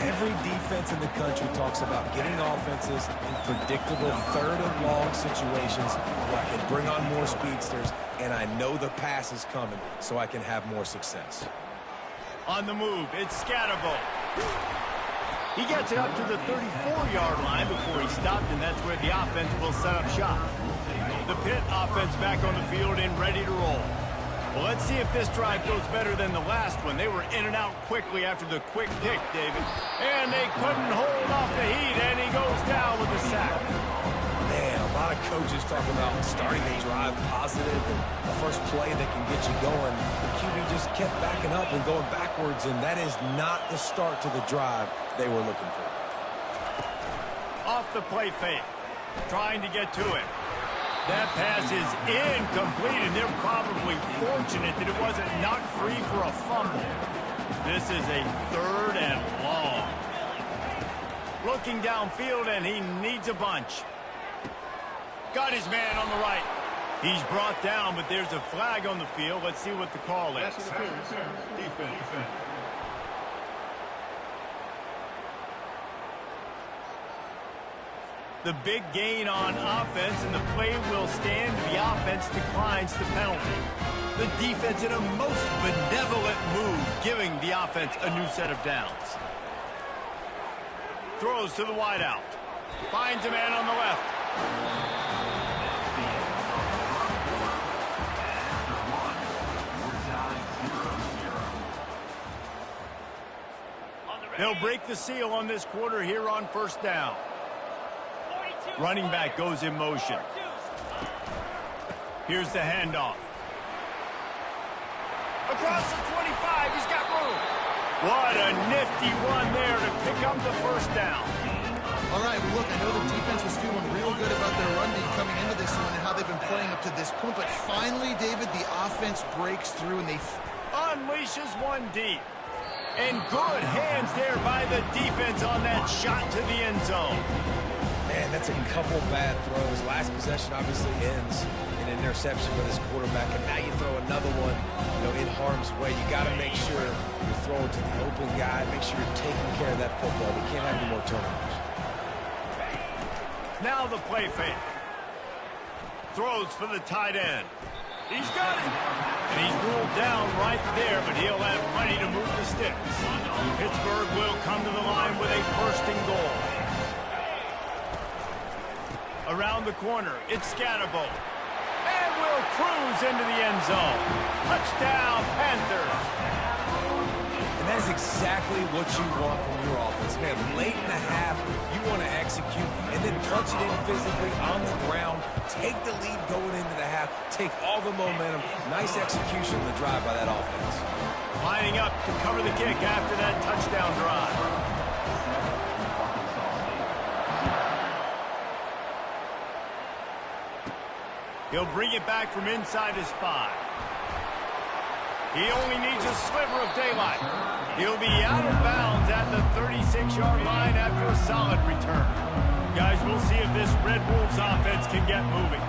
Every defense in the country talks about getting offenses in predictable 3rd and long situations where I can bring on more speedsters and I know the pass is coming so I can have more success. On the move, it's Scatterbo. He gets it up to the 34-yard line before he stopped, and that's where the offense will set up shop. The Pitt offense back on the field and ready to roll. Well, let's see if this drive goes better than the last one. They were in and out quickly after the quick pick, David. And they couldn't hold off the heat, and he goes down with a sack. Man, a lot of coaches talk about starting the drive positive and the first play that can get you going. The QB just kept backing up and going backwards, and that is not the start to the drive they were looking for. Off the play fake, trying to get to it. That pass is incomplete, and they're probably fortunate that it wasn't knocked free for a fumble. This is a 3rd and long. Looking downfield, and he needs a bunch. Got his man on the right. He's brought down, but there's a flag on the field. Let's see what the call is. Defense. The big gain on offense, and the play will stand. The offense declines the penalty. The defense in a most benevolent move, giving the offense a new set of downs. Throws to the wideout. Finds a man on the left. They'll break the seal on this quarter here on 1st down. Running back goes in motion. Here's the handoff. Across the 25, he's got room. What a nifty run there to pick up the 1st down. All right, well, look, I know the defense was feeling real good about their run being coming into this one and how they've been playing up to this point, but finally, David, the offense breaks through and they unleashes one deep. And good hands there by the defense on that shot to the end zone. Man, that's a couple bad throws. Last possession obviously ends in an interception for this quarterback, and now you throw another one, in harm's way. You got to make sure you're throwing to the open guy. Make sure you're taking care of that football. We can't have any more turnovers. Now the play fake. Throws for the tight end. He's got it. And he's ruled down right there, but he'll have plenty to move the sticks. Pittsburgh will come to the line with a 1st and goal. Around the corner, it's Scatterbo. And will cruise into the end zone. Touchdown, Panthers. And that is exactly what you want from your offense. Man, late in the half, you want to execute and then punch it in physically on the ground. Take the lead going into the half. Take all the momentum. Nice execution of the drive by that offense. Lining up to cover the kick after that touchdown drive. He'll bring it back from inside his 5. He only needs a sliver of daylight. He'll be out of bounds at the 36-yard line after a solid return. Guys, we'll see if this Red Wolves offense can get moving.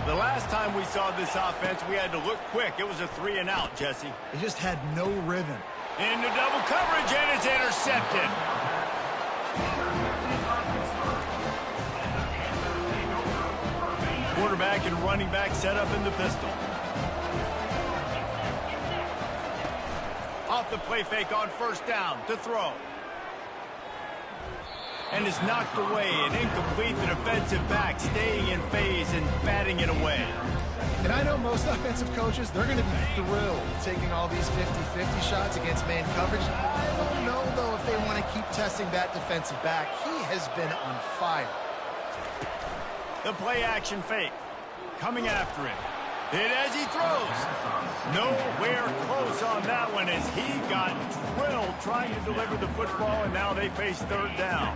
The last time we saw this offense, we had to look quick. It was a 3-and-out, Jesse. They just had no rhythm. Into double coverage, and it's intercepted. Quarterback and running back set up in the pistol. Off the play fake on 1st down to throw. And is knocked away and incomplete. The defensive back staying in phase and batting it away. And I know most offensive coaches, they're going to be thrilled taking all these 50-50 shots against man coverage. I don't know, though, if they want to keep testing that defensive back. He has been on fire. The play action fake. Coming after it. Hit as he throws. Nowhere close on that one as he got drilled trying to deliver the football, and now they face third down.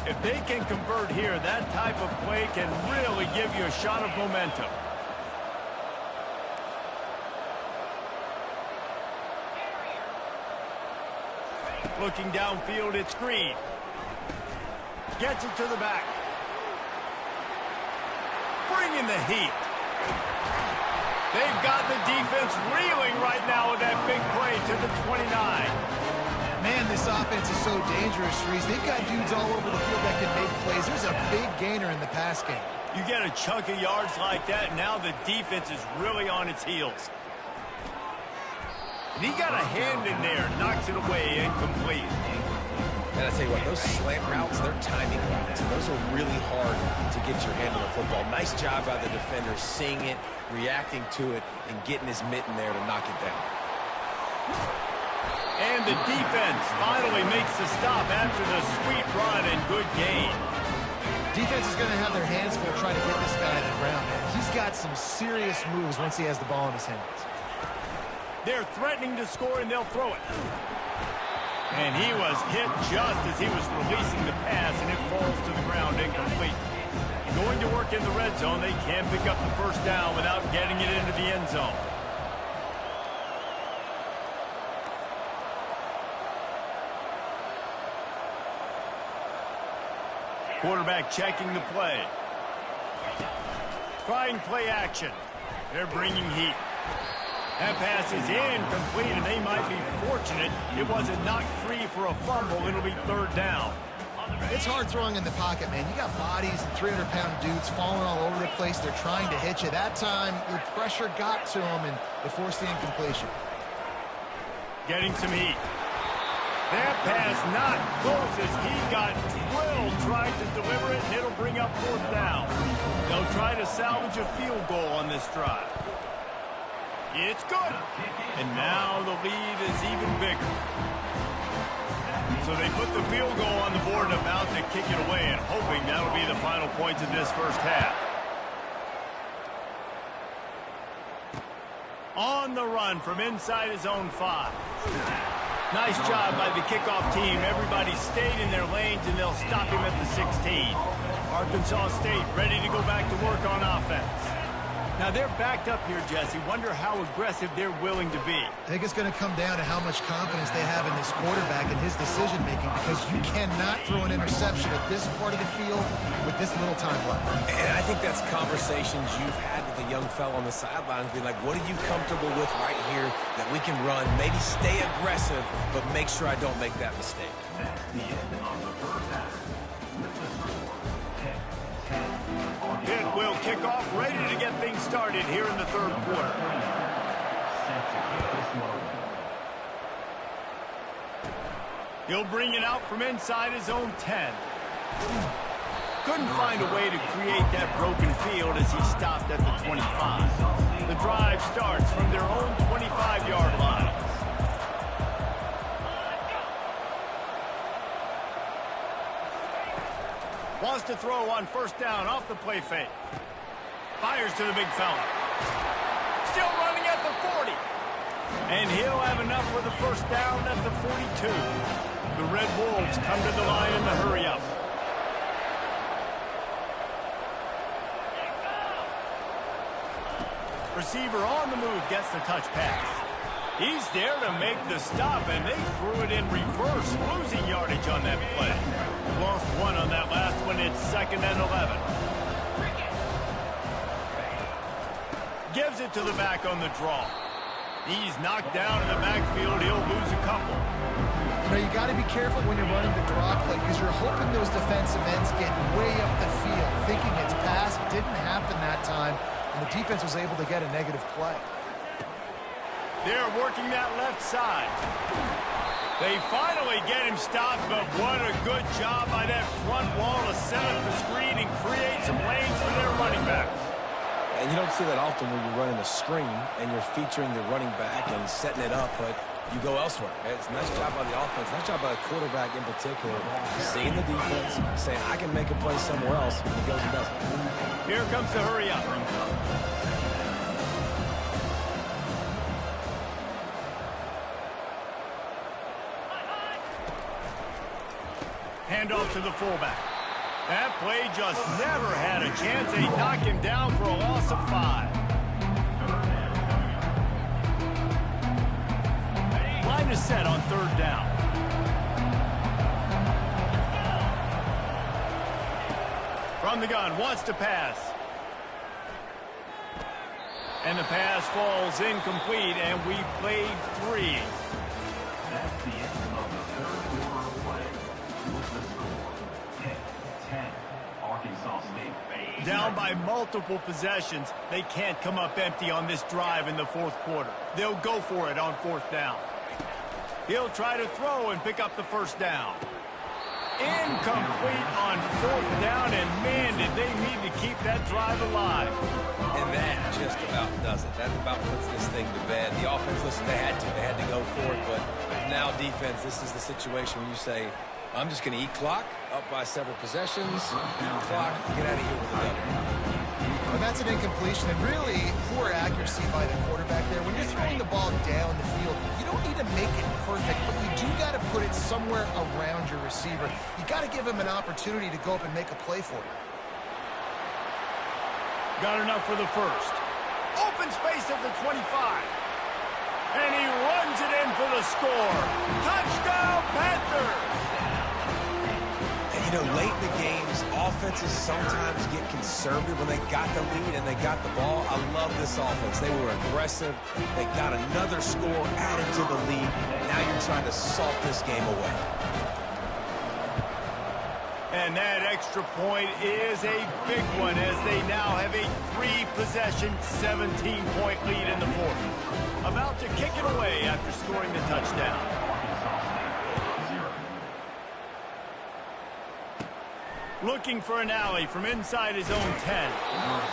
If they can convert here, that type of play can really give you a shot of momentum. Looking downfield, it's Green. Gets it to the back. Bringing the heat. They've got the defense reeling right now with that big play to the 29. Man, this offense is so dangerous, Reese. They've got dudes all over the field that can make plays. There's a big gainer in the pass game. You get a chunk of yards like that, and now the defense is really on its heels. And he got a hand in there, knocks it away, incomplete. And I tell you what, those slant routes, they're timing routes. And those are really hard to get your hand on the football. Nice job by the defender seeing it, reacting to it, and getting his mitten there to knock it down. And the defense finally makes the stop after the sweet run and good gain. Defense is going to have their hands full trying to get this guy to the ground, man. He's got some serious moves once he has the ball in his hands. They're threatening to score, and they'll throw it. And he was hit just as he was releasing the pass, and it falls to the ground incomplete. Going to work in the red zone, they can't pick up the first down without getting it into the end zone. Quarterback checking the play. Trying play action. They're bringing heat. That pass is incomplete, and they might be fortunate it wasn't knocked free for a fumble. It'll be third down. It's hard throwing in the pocket, man. You got bodies and 300-pound dudes falling all over the place. They're trying to hit you. That time, the pressure got to them, and it forced the incompletion. Getting some heat. That pass not close as he got drilled trying to deliver it, and it'll bring up fourth down. They'll try to salvage a field goal on this drive. It's good. And now the lead is even bigger. So they put the field goal on the board and about to kick it away, and hoping that'll be the final points of this first half. On the run from inside his own 5. Nice job by the kickoff team. Everybody stayed in their lanes, and they'll stop him at the 16. Arkansas State ready to go back to work on offense. Now, they're backed up here, Jesse. Wonder how aggressive they're willing to be. I think it's going to come down to how much confidence they have in this quarterback and his decision-making, because you cannot throw an interception at this part of the field with this little time left. And I think that's conversations you've had with the young fellow on the sidelines, being like, what are you comfortable with right here that we can run? Maybe stay aggressive, but make sure I don't make that mistake. That's the end of the first half. With the score, 10-10. Pitt will kick off, ready to get things started here in the third quarter. He'll bring it out from inside his own 10. Couldn't find a way to create that broken field as he stopped at the 25. The drive starts from their own 25-yard line. Wants to throw on first down off the play fake. Fires to the big fella. Still running at the 40. And he'll have enough for the first down at the 42. The Red Wolves come to the line in the hurry-up. Receiver on the move gets the touch pass. He's there to make the stop, and they threw it in reverse, losing yardage on that play. Lost one on that last one. It's 2nd and 11. Gives it to the back on the draw. He's knocked down in the backfield. He'll lose a couple. You know, you got to be careful when you're running the draw play, because you're hoping those defensive ends get way up the field, thinking it's pass. It didn't happen that time, and the defense was able to get a negative play. They're working that left side. They finally get him stopped, but what a good job by that front wall to set up the screen and create some lanes for their running back. And you don't see that often when you're running a screen and you're featuring the running back and setting it up, but you go elsewhere. It's a nice job by the offense, nice job by the quarterback in particular, seeing the defense, saying, I can make a play somewhere else, and he goes and does it. Here comes the hurry up. Handoff to the fullback. That play just never had a chance. They knock him down for a loss of 5. Line is set on 3rd down. From the gun, wants to pass. And the pass falls incomplete, and we've played 3. That's the end of the third quarter of play. With the score, 10-10. Arkansas State. Down by multiple possessions, they can't come up empty on this drive in the 4th quarter. They'll go for it on 4th down. He'll try to throw and pick up the 1st down. Incomplete on 4th down, and man, did they need to keep that drive alive. And that just about does it. That about puts this thing to bed. The offense, listen, they had to go for it, but now defense, this is the situation where you say, I'm just going to eat clock, up by several possessions, eat clock, get out of here with a W. Well, that's an incompletion, and really poor accuracy by the quarterback there. When you're throwing the ball down the field, you don't need to make it perfect, but you do got to put it somewhere around your receiver. You got to give him an opportunity to go up and make a play for you. Got enough for the 1st. Open space at the 25. And he runs it in for the score. Touchdown, Panthers! And, you know, late in the games, offenses sometimes get conservative when they got the lead and they got the ball. I love this offense. They were aggressive. They got another score added to the lead. Now you're trying to salt this game away. And that extra point is a big one as they now have a 3-possession, 17-point lead in the 4th. About to kick it away after scoring the touchdown. Looking for an alley from inside his own 10.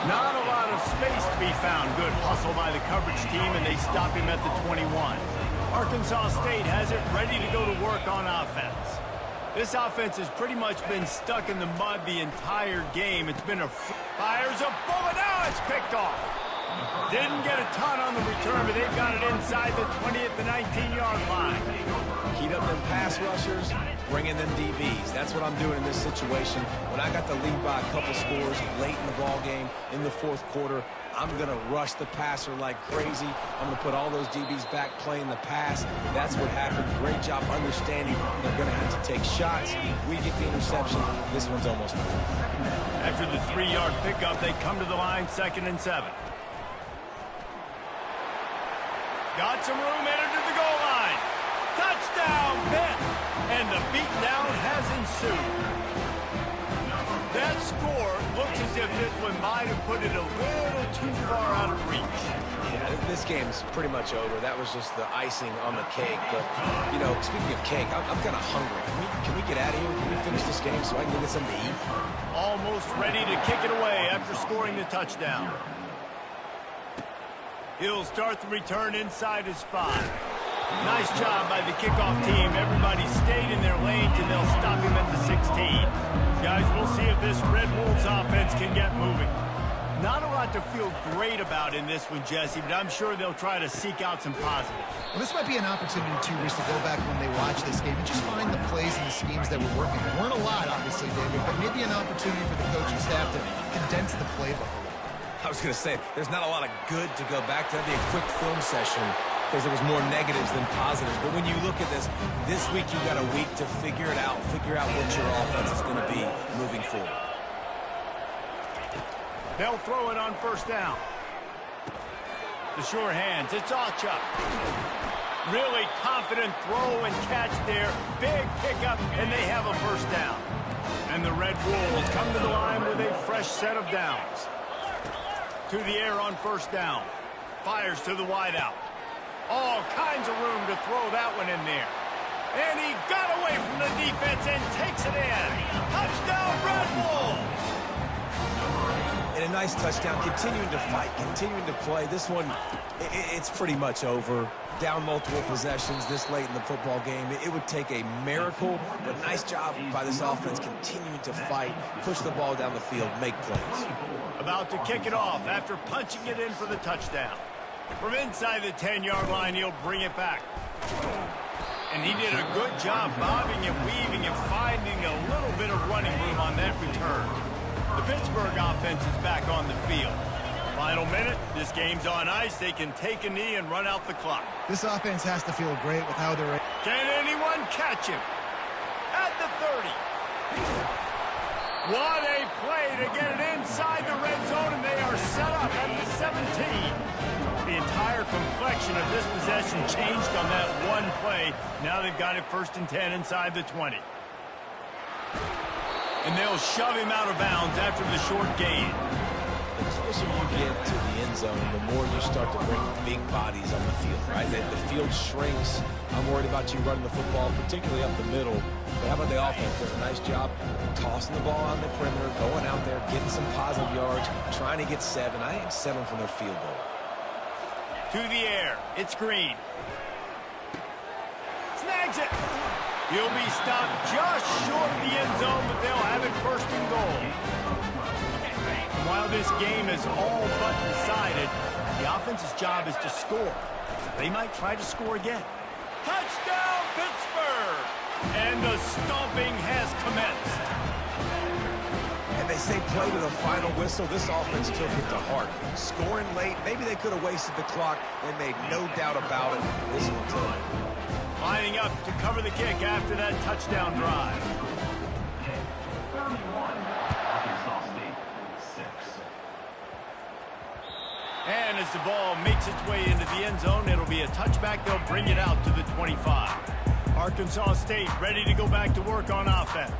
Not a lot of space to be found. Good hustle by the coverage team, and they stop him at the 21. Arkansas State has it ready to go to work on offense. This offense has pretty much been stuck in the mud the entire game. It's been fires a bullet. Now it's picked off. Didn't get a ton on the return, but they've got it inside the 20 at the 19-yard line. Heat up them pass rushers, bring in them DBs. That's what I'm doing in this situation. When I got the lead by a couple scores late in the ball game in the 4th quarter, I'm going to rush the passer like crazy. I'm going to put all those DBs back playing the pass. That's what happened. Great job understanding they're going to have to take shots. We get the interception. This one's almost over. After the 3-yard pickup, they come to the line 2nd and 7. Got some room, entered to the goal line. Touchdown, Pitt! And the beatdown has ensued. That score looks as if this one might have put it a little too far out of reach. Yeah, this game's pretty much over. That was just the icing on the cake. But, you know, speaking of cake, I'm kind of hungry. Can we get out of here? Can we finish this game so I can go get something to eat? Almost ready to kick it away after scoring the touchdown. He'll start the return inside his 5. Nice job by the kickoff team. Everybody stayed in their lanes, and they'll stop him at the 16. Guys, we'll see if this Red Wolves offense can get moving. Not a lot to feel great about in this one, Jesse, but I'm sure they'll try to seek out some positives. Well, this might be an opportunity, too, Rich, to go back when they watch this game and just find the plays and the schemes that were working. There weren't a lot, obviously, David, but maybe an opportunity for the coaching staff to condense the playbook a little. I was going to say, there's not a lot of good to go back to. That'd be a quick film session because there was more negatives than positives. But when you look at this week you've got a week to figure it out, figure out what your offense is going to be moving forward. They'll throw it on 1st down. The sure hands, it's Achuk. Really confident throw and catch there. Big pickup, and they have a 1st down. And the Red Wolves come to the line with a fresh set of downs. To the air on 1st down. Fires to the wideout. All kinds of room to throw that one in there. And he got away from the defense and takes it in. Touchdown, Red Wolves! And a nice touchdown, continuing to fight, continuing to play. This one, it's pretty much over. Down multiple possessions this late in the football game. It would take a miracle, but nice job by this offense continuing to fight, push the ball down the field, make plays. About to kick it off after punching it in for the touchdown. From inside the 10-yard line, he'll bring it back. And he did a good job bobbing and weaving and finding a little bit of running room on that return. The Pittsburgh offense is back on the field. Final minute, this game's on ice. They can take a knee and run out the clock. This offense has to feel great with how they're... Can anyone catch him? At the 30. What a play to get it inside the red zone, and they are set up at the 17. The entire complexion of this possession changed on that one play. Now they've got it 1st and 10 inside the 20. And they'll shove him out of bounds after the short gain. The closer you get to the end zone, the more you start to bring big bodies on the field, right? The field shrinks. I'm worried about you running the football, particularly up the middle. But how about the offense? Does a nice job tossing the ball on the perimeter, going out there, getting some positive yards, trying to get 7. I ain't settling for their field goal. To the air. It's Green. Snags it. He'll be stopped just short of the end zone, but they'll have it 1st and goal. And while this game is all but decided, the offense's job is to score. So they might try to score again. Touchdown, Pittsburgh! And the stomping has commenced. And they say play to the final whistle. This offense took it to heart. Scoring late, maybe they could have wasted the clock. They made no doubt about it. This one's on. Lining up to cover the kick after that touchdown drive. 31, Arkansas State, 6. And as the ball makes its way into the end zone, it'll be a touchback. They'll bring it out to the 25. Arkansas State ready to go back to work on offense.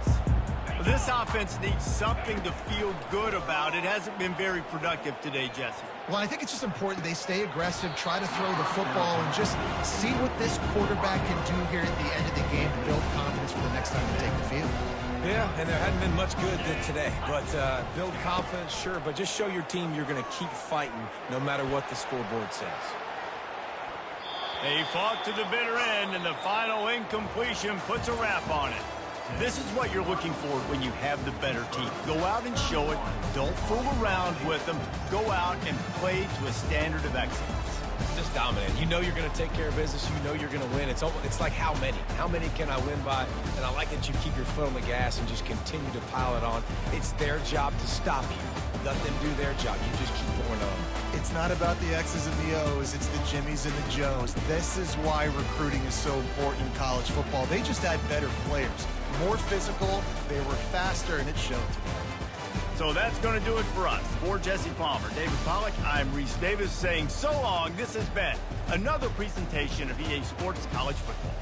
This offense needs something to feel good about. It hasn't been very productive today, Jesse. Well, I think it's just important they stay aggressive, try to throw the football, and just see what this quarterback can do here at the end of the game to build confidence for the next time they take the field. Yeah, and there hadn't been much good today. But build confidence, sure, but just show your team you're going to keep fighting no matter what the scoreboard says. They fought to the bitter end, and the final incompletion puts a wrap on it. This is what you're looking for when you have the better team. Go out and show it. Don't fool around with them. Go out and play to a standard of excellence. Just dominate. You know you're going to take care of business. You know you're going to win. It's like how many? How many can I win by? And I like that you keep your foot on the gas and just continue to pile it on. It's their job to stop you. Let them do their job. You just keep going on. It's not about the X's and the O's. It's the Jimmies and the Joes. This is why recruiting is so important in college football. They just had better players. More physical, they were faster, and it showed today. So that's going to do it for us. For Jesse Palmer, David Pollack, I'm Reese Davis saying so long. This has been another presentation of EA Sports College Football.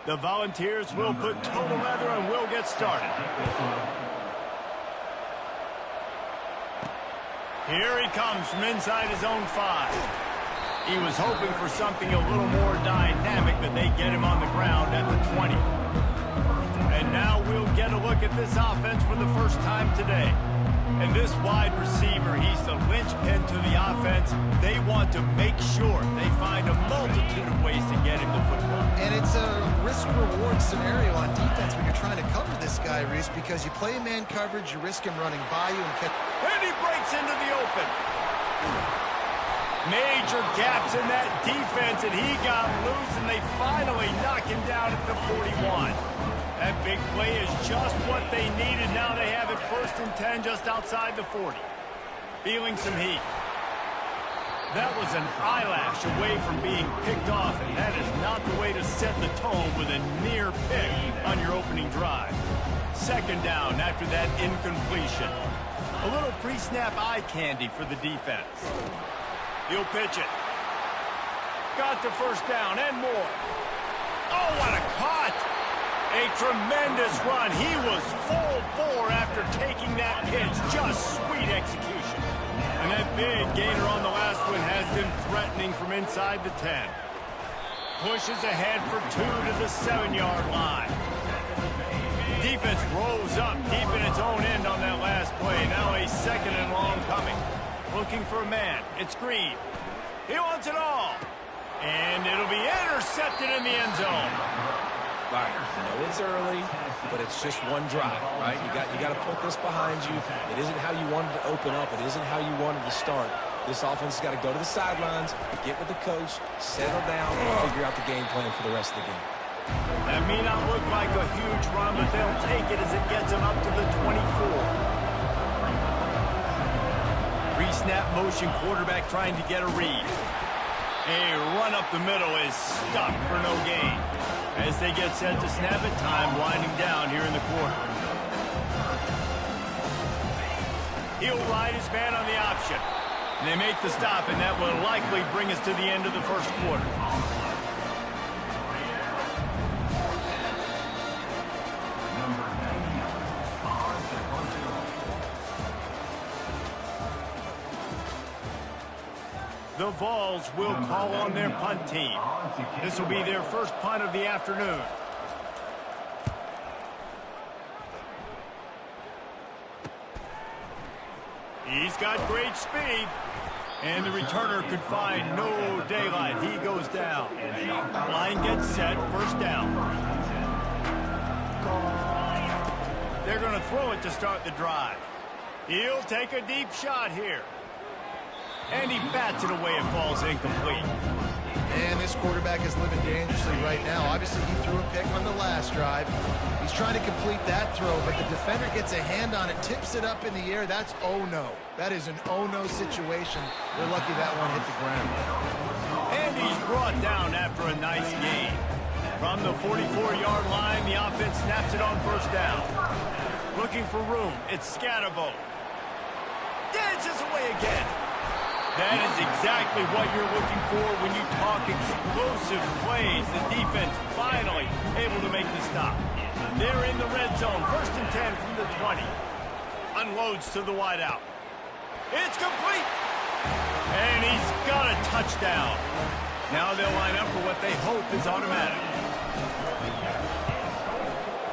The Volunteers will put total leather and will get started. Here he comes from inside his own 5. He was hoping for something a little more dynamic, but they get him on the ground at the 20. And now we'll get a look at this offense for the first time today. And this wide receiver, he's the linchpin to the offense. They want to make sure they find a multitude of ways to get him the football. And it's a risk-reward scenario on defense when you're trying to cover this guy, Reese, because you play man coverage, you risk him running by you and catch. And he breaks into the open. Major gaps in that defense, and he got loose, and they finally knock him down at the 41. That big play is just what they needed. Now they have it 1st and 10 just outside the 40. Feeling some heat. That was an eyelash away from being picked off, and that is not the way to set the tone with a near pick on your opening drive. 2nd down after that incompletion. A little pre-snap eye candy for the defense. He'll pitch it. Got the 1st down and more. Oh, what a caught! A tremendous run. He was full bore after taking that pitch. Just sweet execution. And that big gainer on the last one has been threatening from inside the 10. Pushes ahead for 2 to the 7-yard line. Defense rolls up deep in its own end on that last play. Now a 2nd and long coming. Looking for a man. It's Green. He wants it all. And it'll be intercepted in the end zone. Right, I know it's early, but it's just one drive, right? You got to put this behind you. It isn't how you wanted to open up. It isn't how you wanted to start. This offense has got to go to the sidelines, get with the coach, settle down, and figure out the game plan for the rest of the game. That may not look like a huge run, but they'll take it as it gets them up to the 24. Pre-snap motion quarterback trying to get a read. A run up the middle is stuck for no gain. As they get set to snap it, time winding down here in the quarter. He'll ride his man on the option. And they make the stop, and that will likely bring us to the end of the 1st quarter. The Vols will call on their punt team. This will be their first punt of the afternoon. He's got great speed. And the returner could find no daylight. He goes down. Line gets set. 1st down. They're going to throw it to start the drive. He'll take a deep shot here. And he bats it away. It falls incomplete. And this quarterback is living dangerously right now. Obviously, he threw a pick on the last drive. He's trying to complete that throw, but the defender gets a hand on it, tips it up in the air. That's oh-no. That is an oh-no situation. They're lucky that one hit the ground. And he's brought down after a nice gain. From the 44-yard line, the offense snaps it on 1st down. Looking for room. It's Scatterbo. Dances away again. That is exactly what you're looking for when you talk explosive plays. The defense finally able to make the stop. They're in the red zone. 1st and 10 from the 20. Unloads to the wideout. It's complete. And he's got a touchdown. Now they'll line up for what they hope is automatic.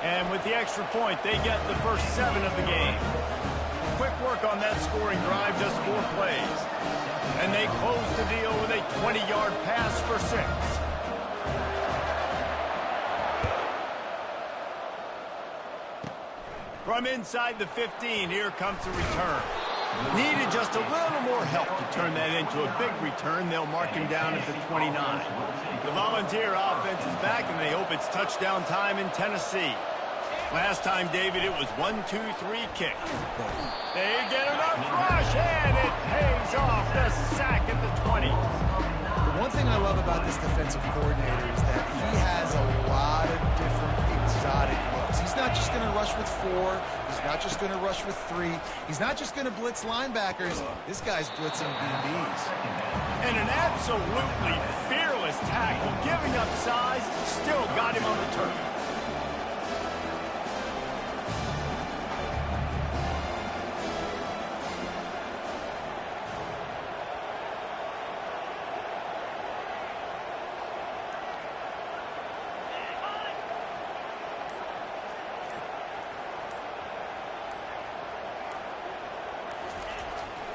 And with the extra point, they get the first 7 of the game. Quick work on that scoring drive, just 4 plays. And they close the deal with a 20-yard pass for 6. From inside the 15, here comes the return. Needed just a little more help to turn that into a big return. They'll mark him down at the 29. The Volunteer offense is back, and they hope it's touchdown time in Tennessee. Last time, David, it was 1-2-3 kick. They get enough rush, and it pays off. The sack at the 20. The one thing I love about this defensive coordinator is that he has a lot of different exotic looks. He's not just going to rush with 4. He's not just going to rush with 3. He's not just going to blitz linebackers. This guy's blitzing DBs. And an absolutely fearless tackle, giving up size, still got got him on the turf.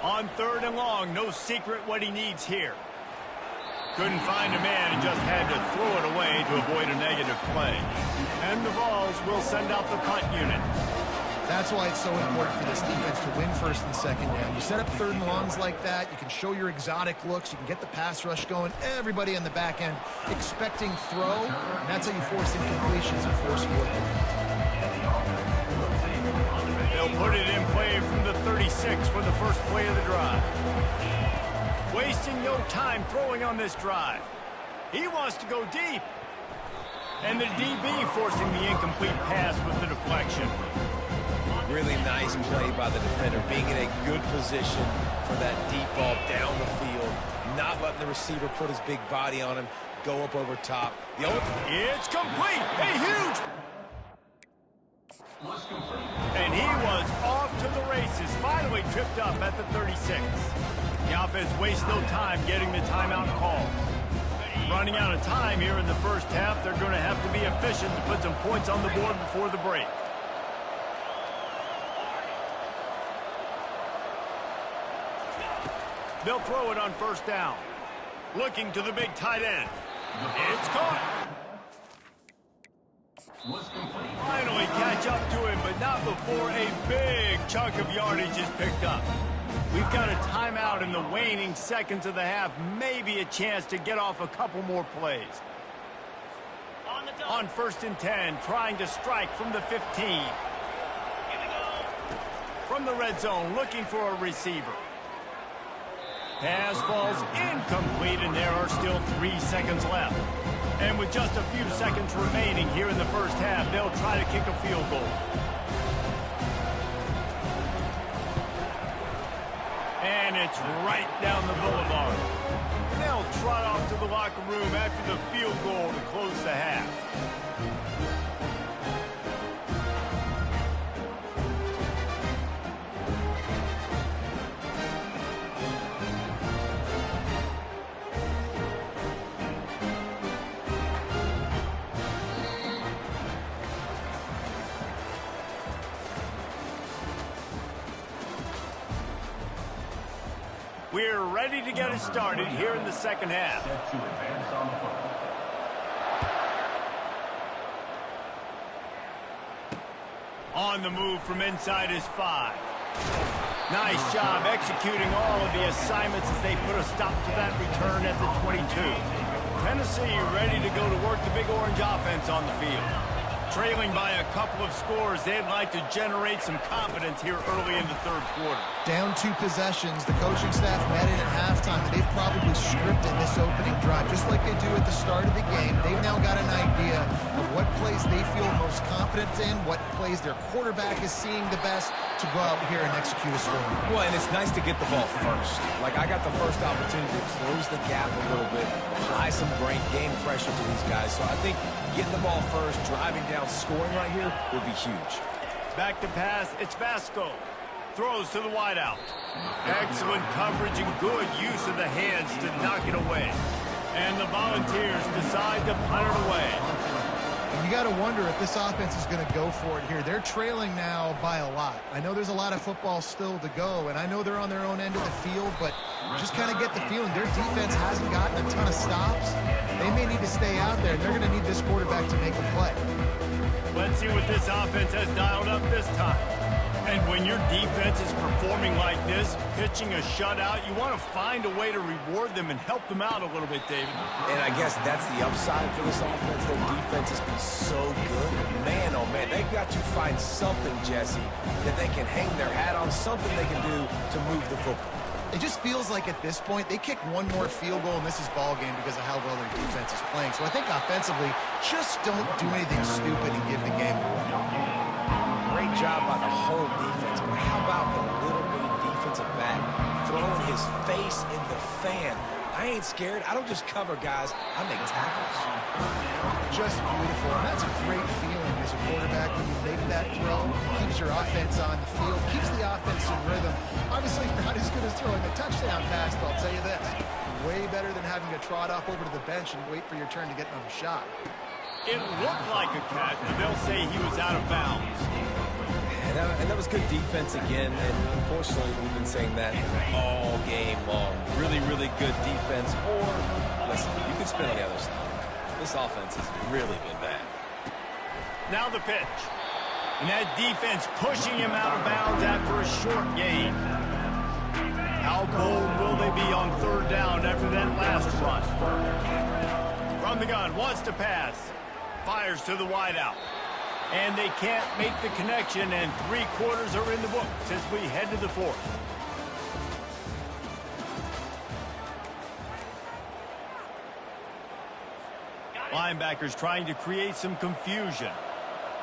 On 3rd and long, no secret what he needs here. Couldn't find a man and just had to throw it away to avoid a negative play. And the Vols will send out the punt unit. That's why it's so important for this defense to win 1st and 2nd down. You set up 3rd and longs like that, you can show your exotic looks, you can get the pass rush going, everybody on the back end expecting throw, and that's how you force incompletions and force 4th down. They'll put it in play from the 36 for the first play of the drive. Wasting no time throwing on this drive. He wants to go deep. And the DB forcing the incomplete pass with the deflection. Really nice play by the defender, being in a good position for that deep ball down the field, not letting the receiver put his big body on him, go up over top. It's complete. A huge... And he was off to the races, finally tripped up at the 36. The offense wastes no time getting the timeout call. Running out of time here in the first half, they're going to have to be efficient to put some points on the board before the break. They'll throw it on 1st down. Looking to the big tight end. It's caught. Finally catch up to him, but not before a big chunk of yardage is picked up. We've got a timeout in the waning seconds of the half, maybe a chance to get off a couple more plays. On 1st and 10, trying to strike from the 15. From the red zone, looking for a receiver. Pass falls incomplete, and there are still 3 seconds left. And with just a few seconds remaining here in the first half, they'll try to kick a field goal. And it's right down the boulevard. They'll trot off to the locker room after the field goal to close the half. We're ready to get it started here in the second half. On the move from inside his 5. Nice job executing all of the assignments as they put a stop to that return at the 22. Tennessee ready to go to work the Big Orange offense on the field. Trailing by a couple of scores, they'd like to generate some confidence here early in the 3rd quarter. Down 2 possessions, the coaching staff met in at halftime, and they've probably scripted this opening drive just like they do at the start of the game. They've now got an idea of what plays they feel most confident in, what plays their quarterback is seeing the best to go out here and execute a score. Well, and it's nice to get the ball first. Like, I got the first opportunity to close the gap a little bit, apply some great game pressure to these guys. So I think getting the ball first, driving down, scoring right here would be huge. Back to pass, it's Vasco. Throws to the wideout. Excellent coverage and good use of the hands to knock it away. And the Volunteers decide to punt it away. And you got to wonder if this offense is going to go for it here. They're trailing now by a lot. I know there's a lot of football still to go, and I know they're on their own end of the field, but just kind of get the feeling their defense hasn't gotten a ton of stops. They may need to stay out there, and they're going to need this quarterback to make a play. Let's see what this offense has dialed up this time. And when your defense is performing like this, pitching a shutout, you want to find a way to reward them and help them out a little bit, David. And I guess that's the upside for this offense. Their defense has been so good. Man, oh man, they've got to find something, Jesse, that they can hang their hat on, something they can do to move the football. It just feels like at this point, they kick one more field goal and this is ball game because of how well their defense is playing. So I think offensively, just don't do anything stupid and give the game away. Great job by the whole defense, but how about the little bitty defensive back throwing his face in the fan? I I ain't scared. I don't just cover guys. I make tackles. Just beautiful. And that's a great feeling as a quarterback when you make that throw. Keeps your offense on the field. Keeps the offense in rhythm. Obviously not as good as throwing a touchdown pass, but I'll tell you this. Way better than having to trot off over to the bench and wait for your turn to get another shot. It looked like a catch, but they'll say he was out of bounds. And that was good defense again, and unfortunately we've been saying that all game long. Really, really good defense, or, listen, you can spin on the other side. This offense has really been bad. Now the pitch. And that defense pushing him out of bounds after a short gain. How bold will they be on third down after that last run? From the gun, wants to pass. Fires to the wideout. And they can't make the connection, and 3 quarters are in the book as we head to the 4th. Linebackers trying to create some confusion.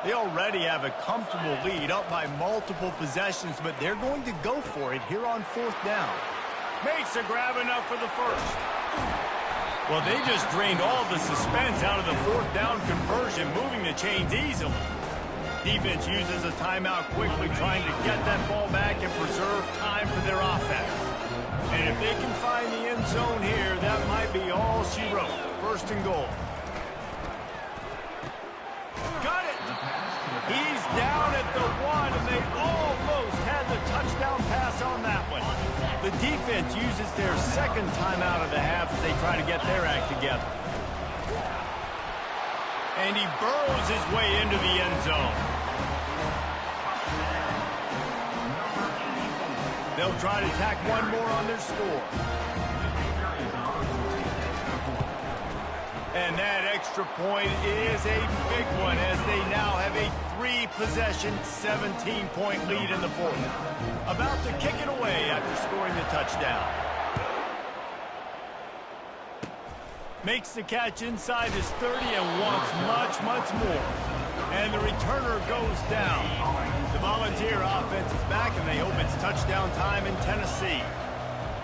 They already have a comfortable lead up by multiple possessions, but they're going to go for it here on 4th down. Makes a grab enough for the first. Well, they just drained all the suspense out of the 4th down conversion, moving the chains easily. Defense uses a timeout quickly, trying to get that ball back and preserve time for their offense. And if they can find the end zone here, that might be all she wrote. 1st and goal. Got it! He's down at the 1, and they almost had the touchdown pass on that one. The defense uses their 2nd timeout of the half as they try to get their act together. And he burrows his way into the end zone. They'll try to tack one more on their score. And that extra point is a big one as they now have a 3-possession, 17-point lead in the 4th. About to kick it away after scoring the touchdown. Makes the catch inside his 30 and wants much, much more. And the returner goes down. The Volunteer offense is back, and they hope it's touchdown time in Tennessee.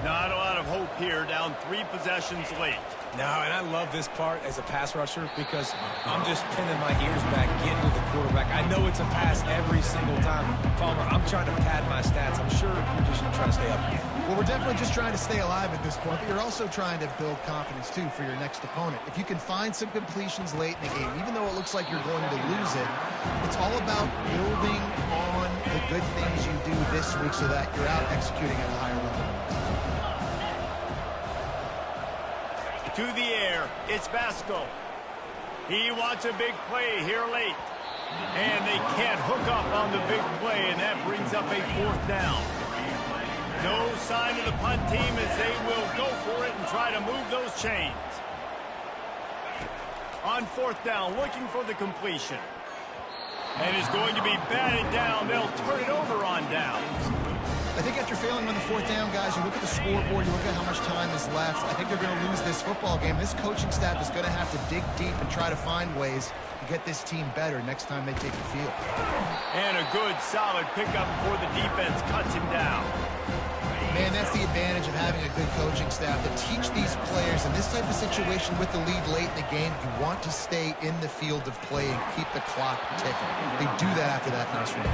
Not a lot of hope here, down 3 possessions late. No, and I love this part as a pass rusher because I'm just pinning my ears back, getting to the quarterback. I know it's a pass every single time. Palmer, I'm trying to pad my stats. I'm sure you're just trying to stay up here. Well, we're definitely just trying to stay alive at this point, but you're also trying to build confidence, too, for your next opponent. If you can find some completions late in the game, even though it looks like you're going to lose it, it's all about building on the good things you do this week so that you're out executing at a higher level. To the air, it's Basco. He wants a big play here late. And they can't hook up on the big play, and that brings up a 4th down. No sign of the punt team as they will go for it and try to move those chains. On 4th down, looking for the completion. And is going to be batted down. They'll turn it over on downs. I think after failing on the 4th down, guys, you look at the scoreboard, you look at how much time is left. I think they're going to lose this football game. This coaching staff is going to have to dig deep and try to find ways to get this team better next time they take the field. And a good, solid pickup before the defense cuts him down. Man, that's the advantage of having a good coaching staff to teach these players in this type of situation with the lead late in the game. You want to stay in the field of play and keep the clock ticking. They do that after that nice run.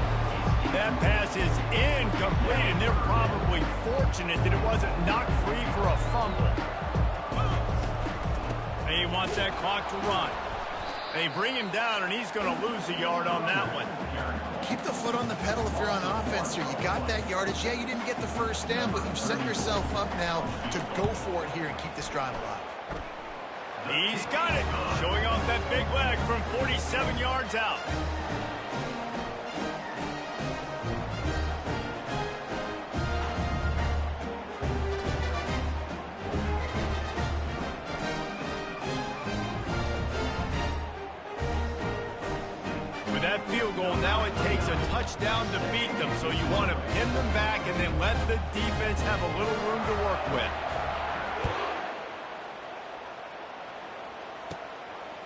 That pass is incomplete, and they're probably fortunate that it wasn't knocked free for a fumble. He wants that clock to run. They bring him down, and he's going to lose a yard on that one. Keep the foot on the pedal if you're on offense here. You got that yardage. Yeah, you didn't get the 1st down, but you've set yourself up now to go for it here and keep this drive alive. He's got it, showing off that big leg from 47 yards out. That field goal, now it takes a touchdown to beat them, so you want to pin them back and then let the defense have a little room to work with.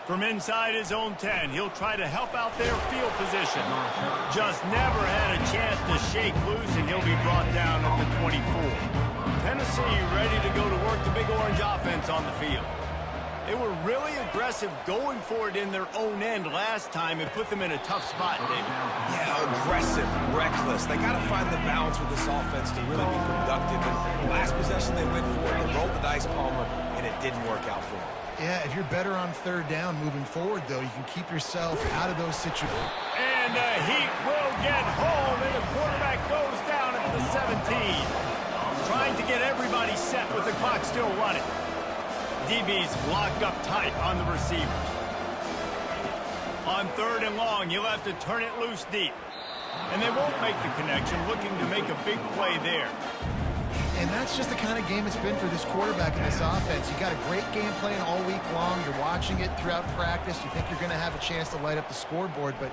From inside his own 10, he'll try to help out their field position. Just never had a chance to shake loose, and he'll be brought down at the 24. Tennessee ready to go to work the Big Orange offense on the field. They were really aggressive going for it in their own end last time and put them in a tough spot, David. Yeah, aggressive, reckless. They got to find the balance with this offense to really be productive. And last possession they went for it, they rolled the dice, Palmer, and it didn't work out for them. Yeah, if you're better on third down moving forward, though, you can keep yourself out of those situations. And the Heat will get home, and the quarterback goes down at the 17. Trying to get everybody set with the clock still running. DB's locked up tight on the receivers. On third and long, you'll have to turn it loose deep. And they won't make the connection, looking to make a big play there. And that's just the kind of game it's been for this quarterback in this offense. You got a great game plan all week long. You're watching it throughout practice. You think you're going to have a chance to light up the scoreboard, but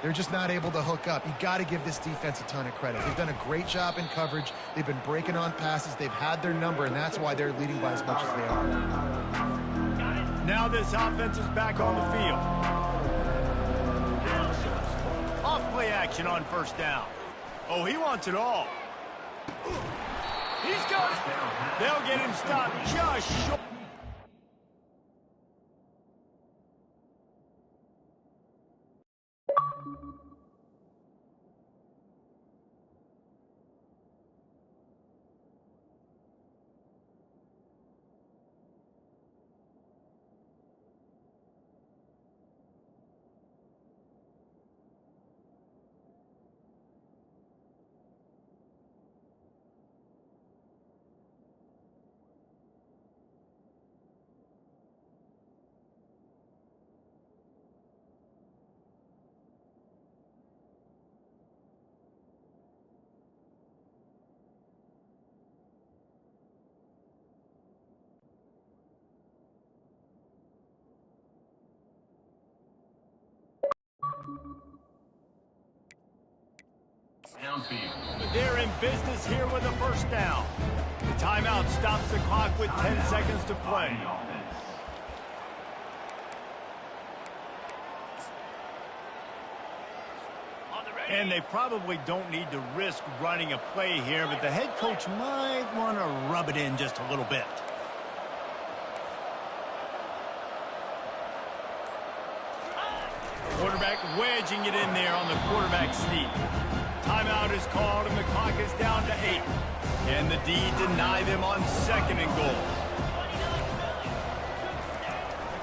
they're just not able to hook up. You got to give this defense a ton of credit. They've done a great job in coverage. They've been breaking on passes. They've had their number, and that's why they're leading by as much as they are. Now this offense is back on the field. Off play action on first down. Oh, he wants it all. He's got it. They'll get him stopped just short. They're in business here with a first down. The timeout stops the clock with 10 seconds to play. And they probably don't need to risk running a play here, but the head coach might want to rub it in just a little bit. Quarterback wedging it in there on the quarterback sneak. Timeout is called and the clock is down to 8. And the D deny them on second and goal.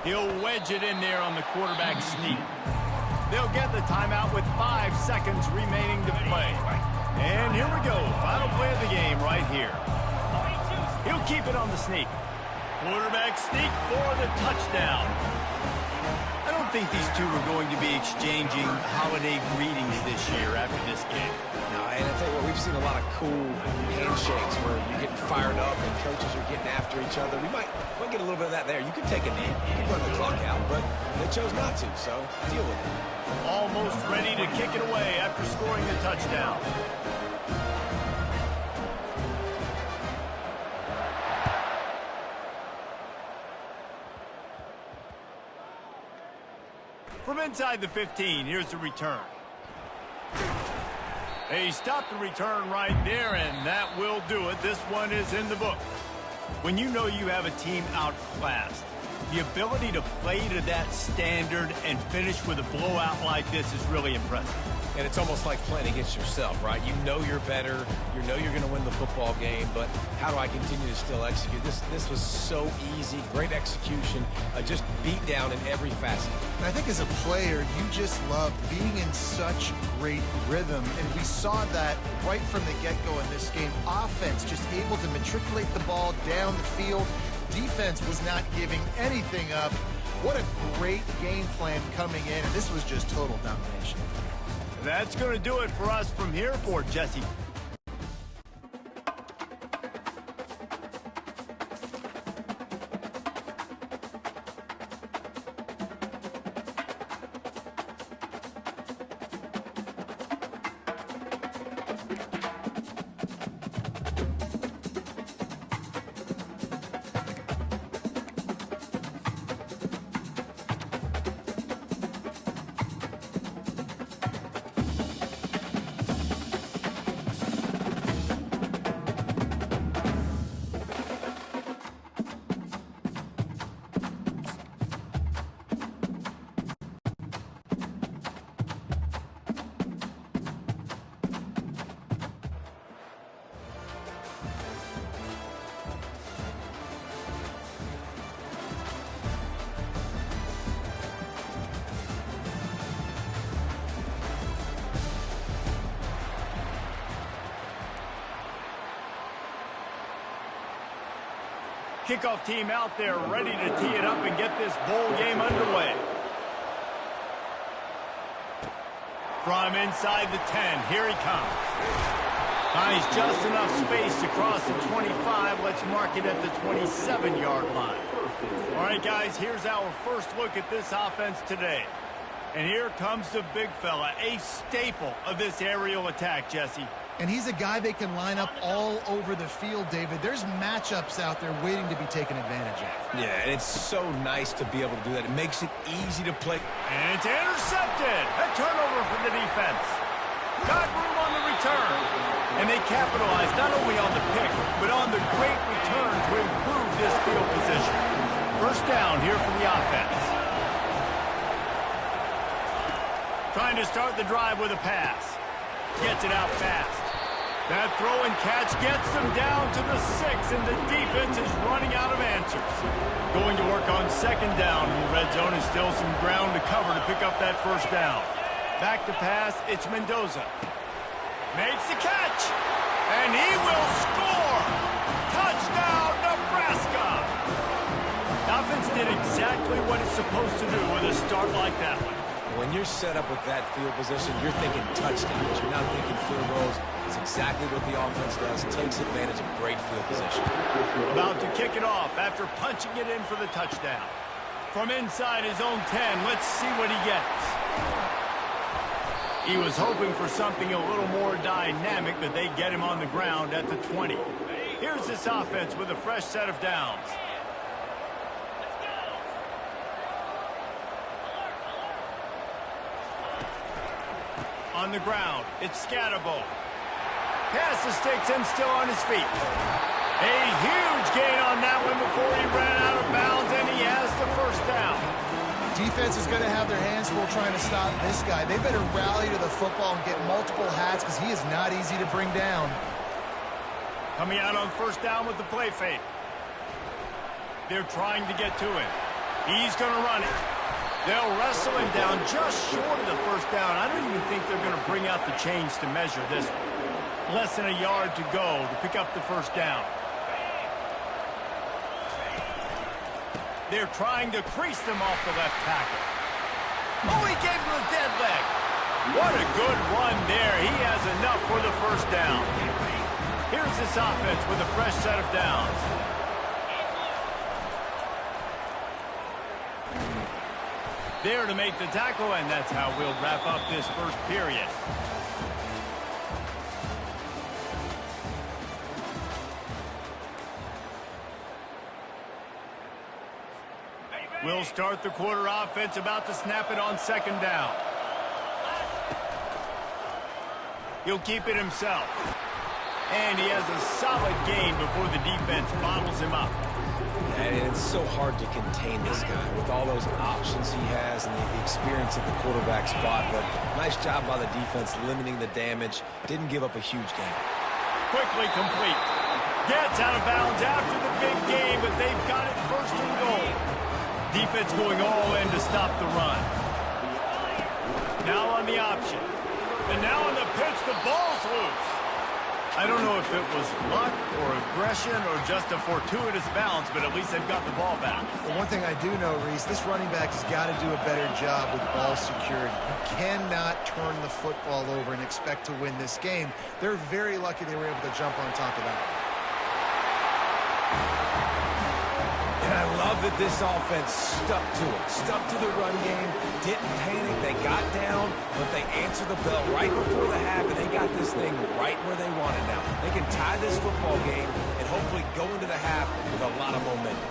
He'll wedge it in there on the quarterback sneak. They'll get the timeout with 5 seconds remaining to play. And here we go. Final play of the game right here. He'll keep it on the sneak. Quarterback sneak for the touchdown. I don't think these two are going to be exchanging holiday greetings this year after this game. No, and I tell you what, we've seen a lot of cool handshakes where you're getting fired up and coaches are getting after each other. We might get a little bit of that there. You could take a knee, you could run the clock out, but they chose not to, so deal with it. Almost ready to kick it away after scoring the touchdown. From inside the 15, here's the return. They stopped the return right there, and that will do it. This one is in the book. When you know you have a team outclassed, the ability to play to that standard and finish with a blowout like this is really impressive. And it's almost like playing against yourself, right? You know you're better. You know you're going to win the football game, but how do I continue to still execute? This was so easy. Great execution. Just beat down in every facet. And I think as a player, you just love being in such great rhythm. And we saw that right from the get-go in this game. Offense just able to matriculate the ball down the field. Defense was not giving anything up. What a great game plan coming in. And this was just total domination. That's going to do it for us from here for Jesse. Kickoff team out there ready to tee it up and get this bowl game underway. From inside the 10, here he comes. Finds just enough space to cross the 25. Let's mark it at the 27-yard line. All right, guys, here's our first look at this offense today. And here comes the big fella, a staple of this aerial attack, Jesse. And he's a guy they can line up all over the field, David. There's matchups out there waiting to be taken advantage of. Yeah, and it's so nice to be able to do that. It makes it easy to play. And it's intercepted. A turnover for the defense. Got room on the return. And they capitalize not only on the pick, but on the great return to improve this field position. First down here for the offense. Trying to start the drive with a pass. Gets it out fast. That throw and catch gets them down to the 6, and the defense is running out of answers. Going to work on second down, and the red zone is still some ground to cover to pick up that first down. Back to pass, it's Mendoza. Makes the catch, and he will score! Touchdown, Nebraska! The offense did exactly what it's supposed to do with a start like that one. When you're set up with that field position, you're thinking touchdowns. You're not thinking field goals. It's exactly what the offense does. Takes advantage of great field position. About to kick it off after punching it in for the touchdown. From inside his own 10, let's see what he gets. He was hoping for something a little more dynamic, but they get him on the ground at the 20. Here's this offense with a fresh set of downs. On the ground, it's Scatterbo. Pass the sticks and still on his feet. A huge gain on that one before he ran out of bounds, and he has the first down. Defense is going to have their hands full trying to stop this guy. They better rally to the football and get multiple hats because he is not easy to bring down. Coming out on first down with the play fake. They're trying to get to him. He's going to run it. They'll wrestle him down just short of the first down. I don't even think they're going to bring out the chains to measure this one. Less than a yard to go to pick up the first down. They're trying to crease them off the left tackle. Oh, he gave him a dead leg. What a good run there. He has enough for the first down. Here's this offense with a fresh set of downs. There to make the tackle, and that's how we'll wrap up this first period. We'll start the quarter offense, about to snap it on second down. He'll keep it himself. And he has a solid game before the defense bottles him up. And it's so hard to contain this guy with all those options he has and the experience at the quarterback spot. But nice job by the defense limiting the damage. Didn't give up a huge game. Quickly complete. Gets out of bounds after the big game, but they've got it first and goal. Defense going all in to stop the run. Now on the option. And now on the pitch, the ball's loose. I don't know if it was luck or aggression or just a fortuitous bounce, but at least they've got the ball back. Well, one thing I do know, Reese, this running back has got to do a better job with ball security. You cannot turn the football over and expect to win this game. They're very lucky they were able to jump on top of that. And I love that this offense stuck to it. Stuck to the run game. Didn't panic. They got down, but they answered the bell right before the half, and they got this thing right where they want it now. They can tie this football game and hopefully go into the half with a lot of momentum.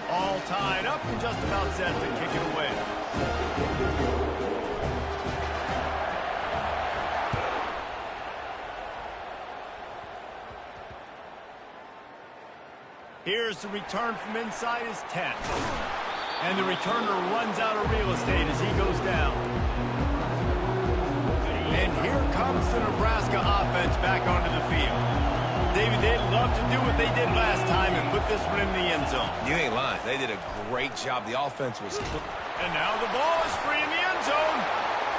All tied up and just about set to kick it away. Here's the return from inside his 10. And the returner runs out of real estate as he goes down. And here comes the Nebraska offense back onto the field. David, they'd love to do what they did last time and put this one in the end zone. You ain't lying. They did a great job. The offense was... And now the ball is free in the end zone.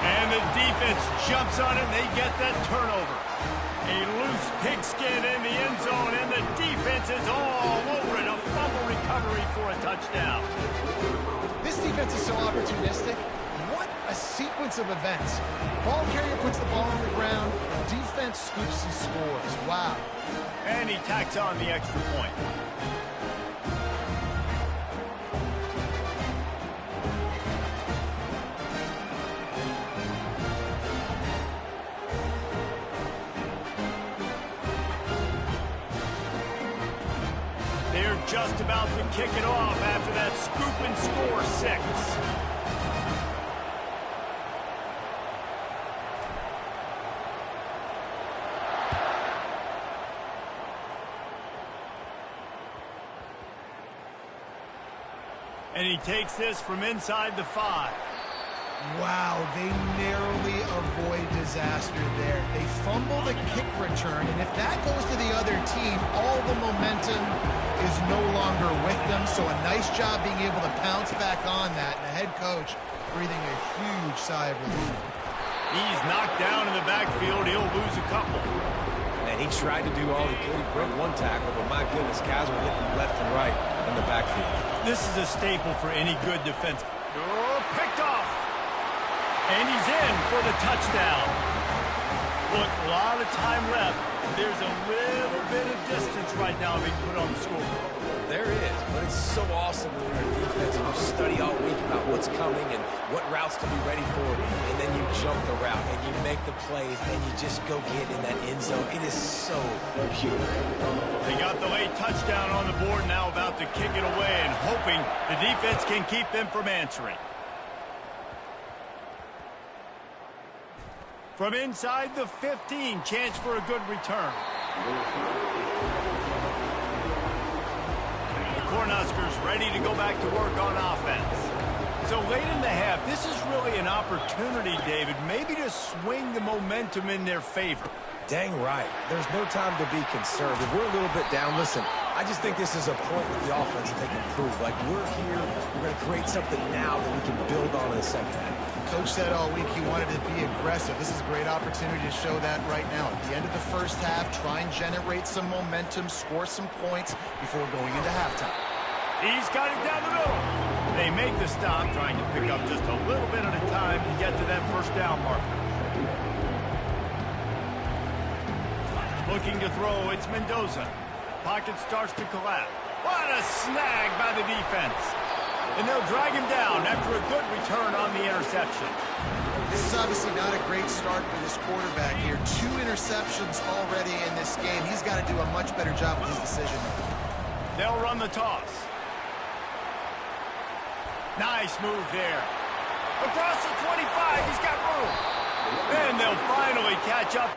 And the defense jumps on it and they get that turnover. A loose pigskin in the end zone, and the defense is all over it. A fumble recovery. artery for a touchdown. This defense is so opportunistic. What a sequence of events. Ball carrier puts the ball on the ground. Defense scoops and scores. Wow. And he tacks on the extra point. They're just about to kick it off after that scoop and score 6. And he takes this from inside the 5. Wow, they narrowly avoid disaster there. They fumble the kick return, and if that goes to the other team, all the momentum is no longer with them. So a nice job being able to pounce back on that, and the head coach breathing a huge sigh of relief. He's knocked down in the backfield. He'll lose a couple. And he tried to do all he could. He broke one tackle, but my goodness, guys were hitting left and right in the backfield. This is a staple for any good defense. Oh, picked off. And he's in for the touchdown. Look, a lot of time left. There's a little bit of distance right now being put on the scoreboard. There is, but it's so awesome when you're a defense and you study all week about what's coming and what routes to be ready for, and then you jump the route and you make the plays and you just go get in that end zone. It is so beautiful. They got the late touchdown on the board, now about to kick it away and hoping the defense can keep them from answering. From inside the 15, chance for a good return. The Cornhuskers ready to go back to work on offense. So late in the half, this is really an opportunity, David, maybe to swing the momentum in their favor. Dang right. There's no time to be concerned. If we're a little bit down, listen, I just think this is a point with the offense that they can prove. Like, we're here, we're going to create something now that we can build on in the second half. Coach said all week he wanted to be aggressive. This is a great opportunity to show that right now. At the end of the first half, try and generate some momentum, score some points before going into halftime. He's got it down the middle. They make the stop, trying to pick up just a little bit at a time to get to that first down marker. Looking to throw, it's Mendoza. Pocket starts to collapse. What a snag by the defense. And they'll drag him down after a good return on the interception. This is obviously not a great start for this quarterback here. 2 interceptions already in this game. He's got to do a much better job with his decision. They'll run the toss. Nice move there. Across the 25, he's got room. And they'll finally catch up.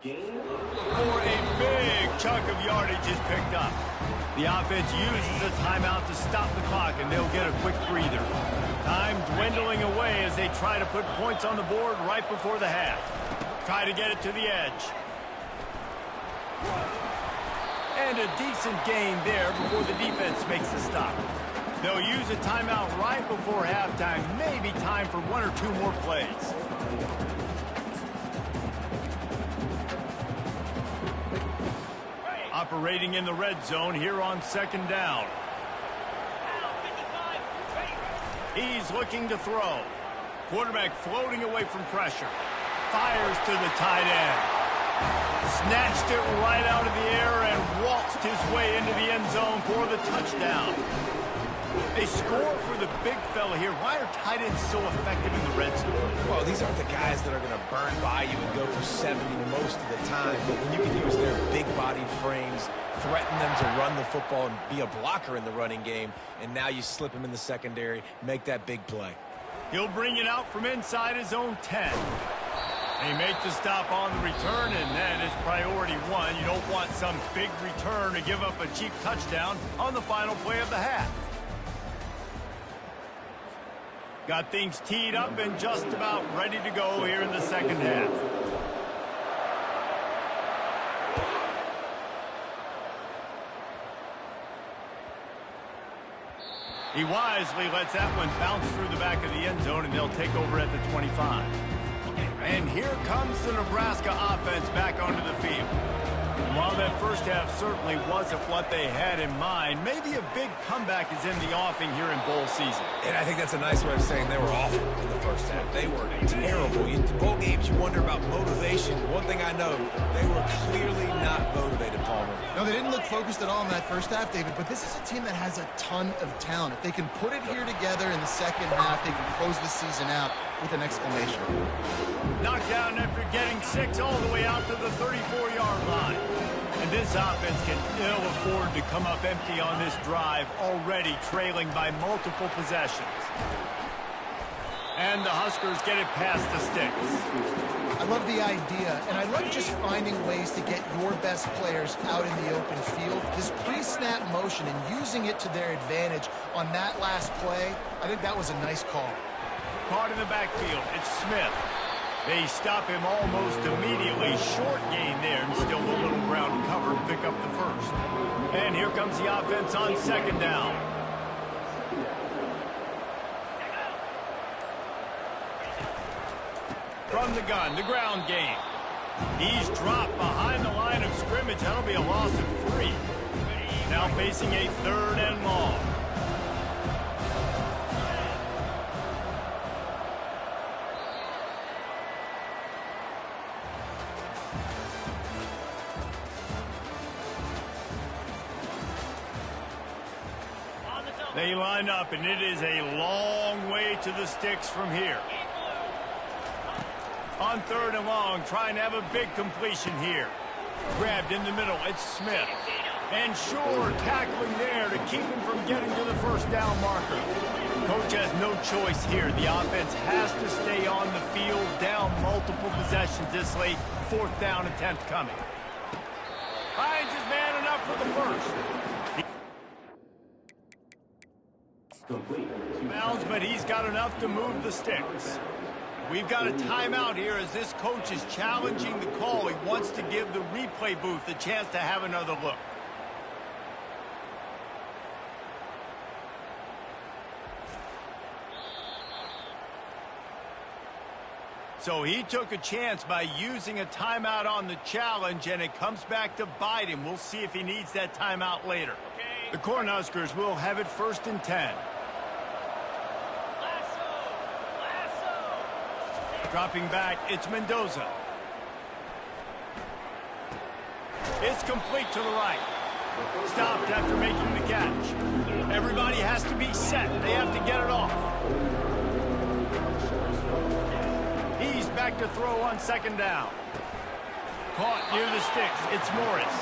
For a big chunk of yardage is picked up. The offense uses a timeout to stop the clock, and they'll get a quick breather. Time dwindling away as they try to put points on the board right before the half. Try to get it to the edge. And a decent gain there before the defense makes the stop. They'll use a timeout right before halftime. Maybe time for 1 or 2 more plays. Operating in the red zone here on second down. He's looking to throw. Quarterback floating away from pressure. Fires to the tight end. Snatched it right out of the air and waltzed his way into the end zone for the touchdown. They score for the big fella here. Why are tight ends so effective in the red zone? Well, these aren't the guys that are going to burn by you and go for 70 most of the time. But when you can use their big-bodied frames, threaten them to run the football and be a blocker in the running game, and now you slip them in the secondary, make that big play. He'll bring it out from inside his own 10. They make the stop on the return, and that is priority 1. You don't want some big return to give up a cheap touchdown on the final play of the half. Got things teed up and just about ready to go here in the second half. He wisely lets that one bounce through the back of the end zone, and they'll take over at the 25. And here comes the Nebraska offense back onto the field. While that first half certainly wasn't what they had in mind, maybe a big comeback is in the offing here in bowl season. And I think that's a nice way of saying they were awful in the first half. They were terrible. Bowl games, you wonder about motivation. One thing I know, they were clearly not motivated, Palmer. No, they didn't look focused at all in that first half, David, but this is a team that has a ton of talent. If they can put it here together in the second half, they can close the season out with an exclamation. Knocked down after getting 6 all the way out to the 34-yard line. And this offense can ill afford to come up empty on this drive, already trailing by multiple possessions. And the Huskers get it past the sticks. I love the idea, and I love just finding ways to get your best players out in the open field. This pre-snap motion and using it to their advantage on that last play, I think that was a nice call. Caught in the backfield, it's Smith. They stop him almost immediately. Short gain there, and still a little ground to cover to pick up the first. And here comes the offense on second down. From the gun, the ground game. He's dropped behind the line of scrimmage. That'll be a loss of 3. Now facing a 3rd and long. They line up, and it is a long way to the sticks from here. On 3rd and long, trying to have a big completion here. Grabbed in the middle, it's Smith. And Shore tackling there to keep him from getting to the first down marker. Coach has no choice here. The offense has to stay on the field, down multiple possessions this late. 4th down attempt coming. Finds his man enough for the first. Bounds, but he's got enough to move the sticks. We've got a timeout here as this coach is challenging the call. He wants to give the replay booth a chance to have another look. So he took a chance by using a timeout on the challenge, and it comes back to bite him. We'll see if he needs that timeout later. The Cornhuskers will have it 1st and 10. Dropping back, it's Mendoza. It's complete to the right. Stopped after making the catch. Everybody has to be set. They have to get it off. He's back to throw on 2nd down. Caught near the sticks. It's Morris.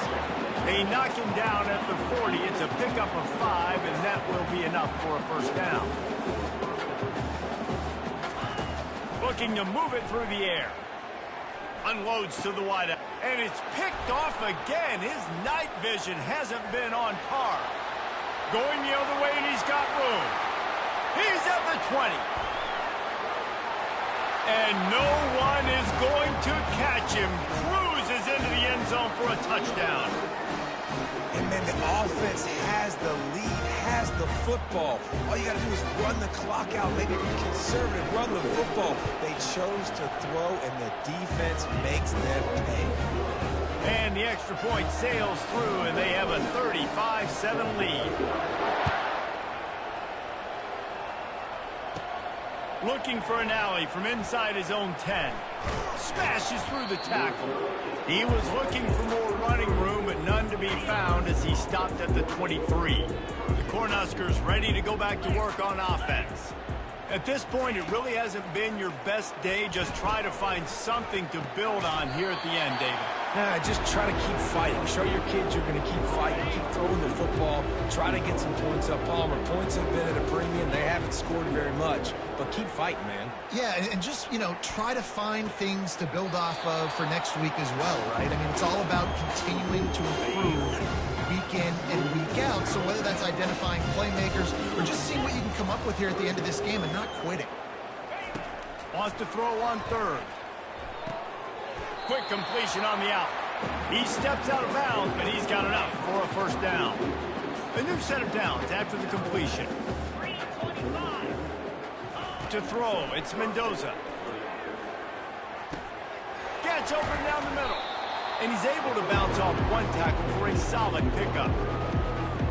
They knock him down at the 40. It's a pickup of 5, and that will be enough for a 1st down. Looking to move it through the air. Unloads to the wideout. And it's picked off again. His night vision hasn't been on par. Going the other way, and he's got room. He's at the 20. And no one is going to catch him. Cruises into the end zone for a touchdown. And man, the offense has the lead, has the football. All you got to do is run the clock out, maybe be conservative, run the football. They chose to throw, and the defense makes them pay. And the extra point sails through, and they have a 35-7 lead. Looking for an alley from inside his own 10. Smashes through the tackle. He was looking for more running room, but none to be found as he stopped at the 23. The Cornhuskers ready to go back to work on offense. At this point, it really hasn't been your best day. Just try to find something to build on here at the end, David. Just try to keep fighting. Show your kids you're going to keep fighting, keep throwing the football, try to get some points up. Palmer, points have been at a premium. They haven't scored very much, but keep fighting, man. Yeah, and just, try to find things to build off of for next week as well, right? I mean, it's all about continuing to improve week in and week out. So whether that's identifying playmakers or just seeing what you can come up with here at the end of this game and not quitting. Wants to throw on 3rd. Quick completion on the out. He steps out of bounds, but he's got enough for a 1st down. A new set of downs after the completion. To throw, it's Mendoza. Gets open down the middle. and he's able to bounce off one tackle for a solid pickup.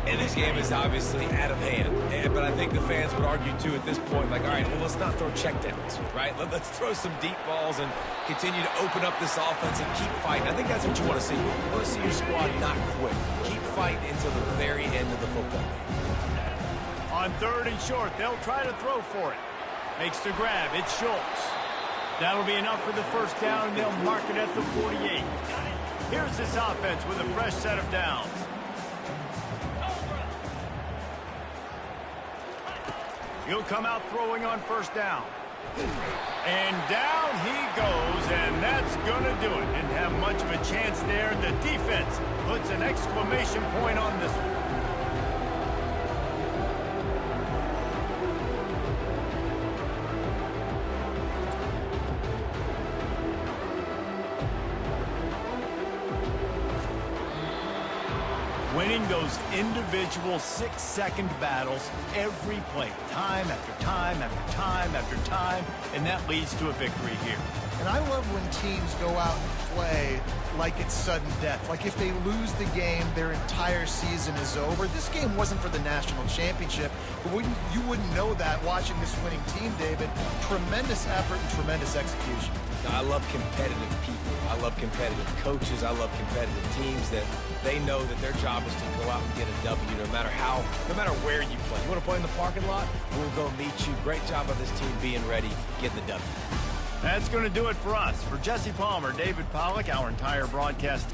And this game is obviously out of hand. But I think the fans would argue, too, at this point, like, all right, well, let's not throw checkdowns, right? Let's throw some deep balls and continue to open up this offense and keep fighting. I think that's what you want to see. You want to see your squad not quit. Keep fighting until the very end of the football game. On 3rd and short, they'll try to throw for it. Makes the grab. It's Schultz. That'll be enough for the first down, and they'll mark it at the 48. Here's this offense with a fresh set of downs. He'll come out throwing on first down. And down he goes, and that's going to do it. Didn't have much of a chance there. The defense puts an exclamation point on this one. Winning those individual 6-second battles every play, time after time after time after time, and that leads to a victory here. And I love when teams go out and play like it's sudden death. Like if they lose the game, their entire season is over. This game wasn't for the national championship, but you wouldn't know that watching this winning team, David. Tremendous effort and tremendous execution. I love competitive people. I love competitive coaches. I love competitive teams that they know that their job is to go out and get a W no matter where you play. You want to play in the parking lot? We'll go meet you. Great job by this team being ready, getting the W. That's going to do it for us. For Jesse Palmer, David Pollack, our entire broadcast.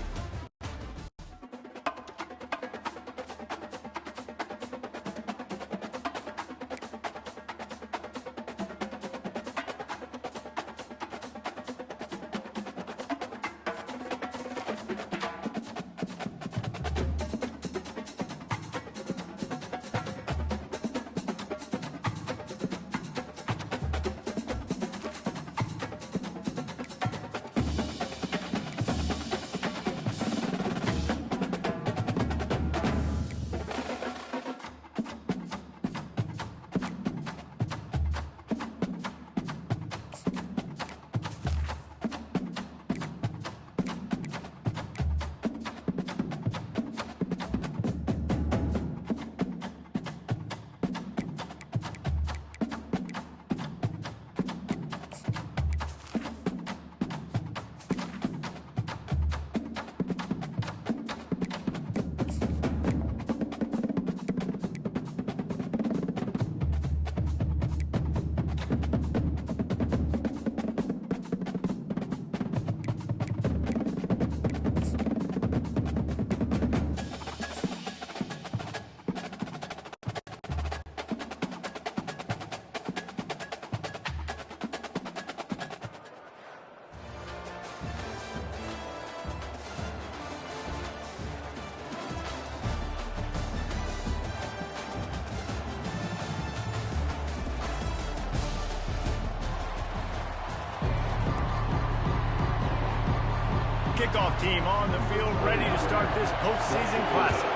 Kickoff team on the field, ready to start this postseason classic.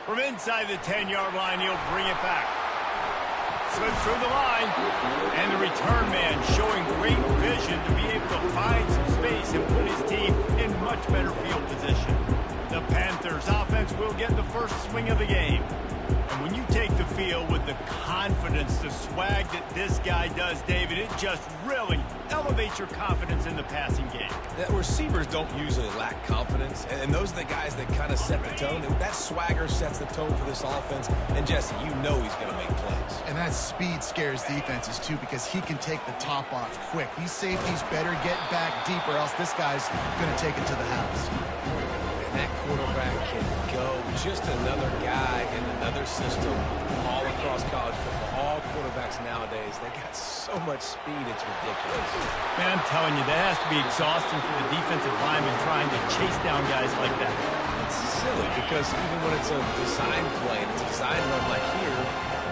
From inside the 10-yard line, he'll bring it back. Slips through the line, and the return man showing great vision to be able to find some space and put his team in much better field position. The Panthers offense will get the first swing of the game. And when you take the field with the confidence, the swag that this guy does, David, it just really elevates your confidence in the passing game. The receivers don't usually lack confidence, and those are the guys that kind of set the tone. That swagger sets the tone for this offense. And Jesse, you know he's going to make plays. And that speed scares defenses, too, because he can take the top off quick. These safeties better get back deep, or else this guy's going to take it to the house. And that quarterback can go. Just another guy in another system all across college football. All quarterbacks nowadays, they got so much speed, it's ridiculous. Man, I'm telling you, that has to be exhausting for the defensive lineman trying to chase down guys like that. It's silly because even when it's a design play and it's a design run like here,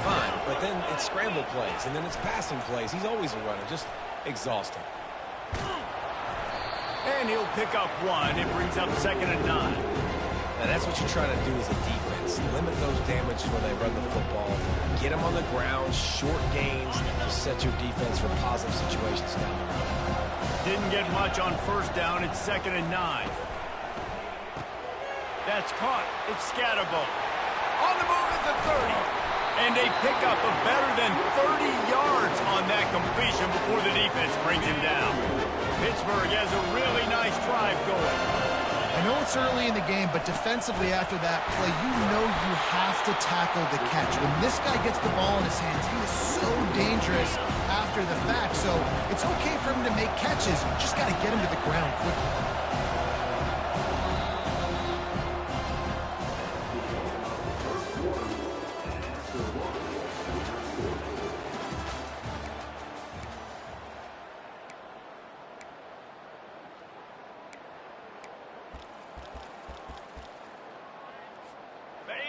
fine. But then it's scramble plays and then it's passing plays. He's always a runner, just exhausting. And he'll pick up one. It brings up 2nd and 9. And that's what you're trying to do as a defense. Limit those damages when they run the football. Get them on the ground, short gains to set your defense for positive situations down the road. didn't get much on first down. It's 2nd and 9. That's caught. It's Scatterbo. On the move at the 30. And they pick up a better than 30 yards on that completion before the defense brings him down. Pittsburgh has a really nice drive going. I know it's early in the game, but defensively after that play, you know you have to tackle the catch. When this guy gets the ball in his hands, he is so dangerous after the fact. So it's okay for him to make catches. You just got to get him to the ground quickly.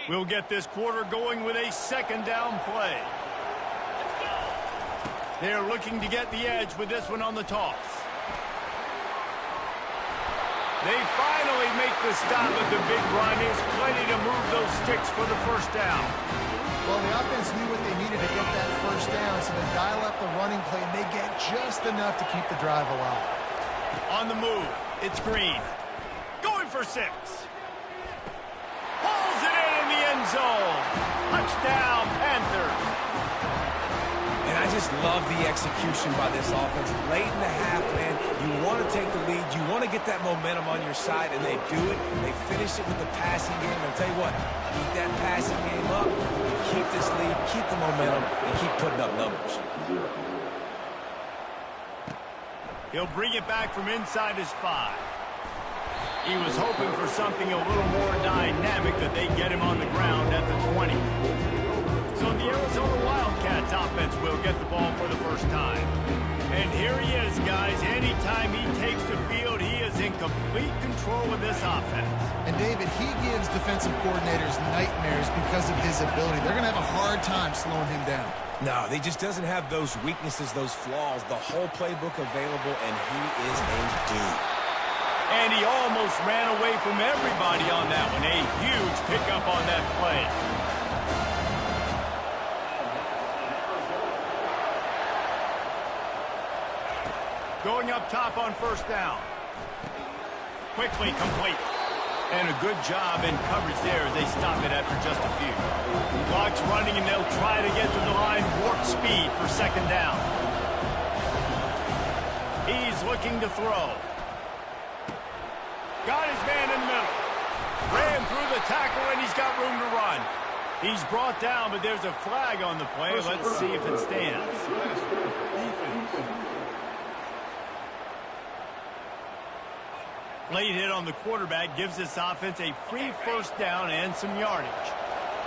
We'll get this quarter going with a 2nd down play. They're looking to get the edge with this one on the toss. They finally make the stop at the big run. It's plenty to move those sticks for the first down. Well, the offense knew what they needed to get that first down, so they dial up the running play, and they get just enough to keep the drive alive. On the move, it's Green. Going for 6. Pulls it in the end zone. Touchdown, Panthers. And I just love the execution by this offense. Late in the half, man, you want to take the lead. You want to get that momentum on your side, and they do it. They finish it with the passing game. I'll tell you what, keep that passing game up, keep this lead, keep the momentum, and keep putting up numbers. He'll bring it back from inside his 5. He was hoping for something a little more dynamic, that they get him on the ground at the 20. So the Arizona Wildcats offense will get the ball for the first time. And here he is, guys. Anytime he takes the field, he is in complete control of this offense. And David, he gives defensive coordinators nightmares because of his ability. They're going to have a hard time slowing him down. No, he just doesn't have those weaknesses, those flaws, the whole playbook available, and he is a dude. And he almost ran away from everybody on that one. A huge pickup on that play. Going up top on first down. Quickly complete. And a good job in coverage there as they stop it after just a few. Clock's running, and they'll try to get to the line warp speed for 2nd down. He's looking to throw. Got his man in the middle. Ran through the tackle, and he's got room to run. He's brought down, but there's a flag on the play. Let's see if it stands. Late hit on the quarterback gives this offense a free first down and some yardage.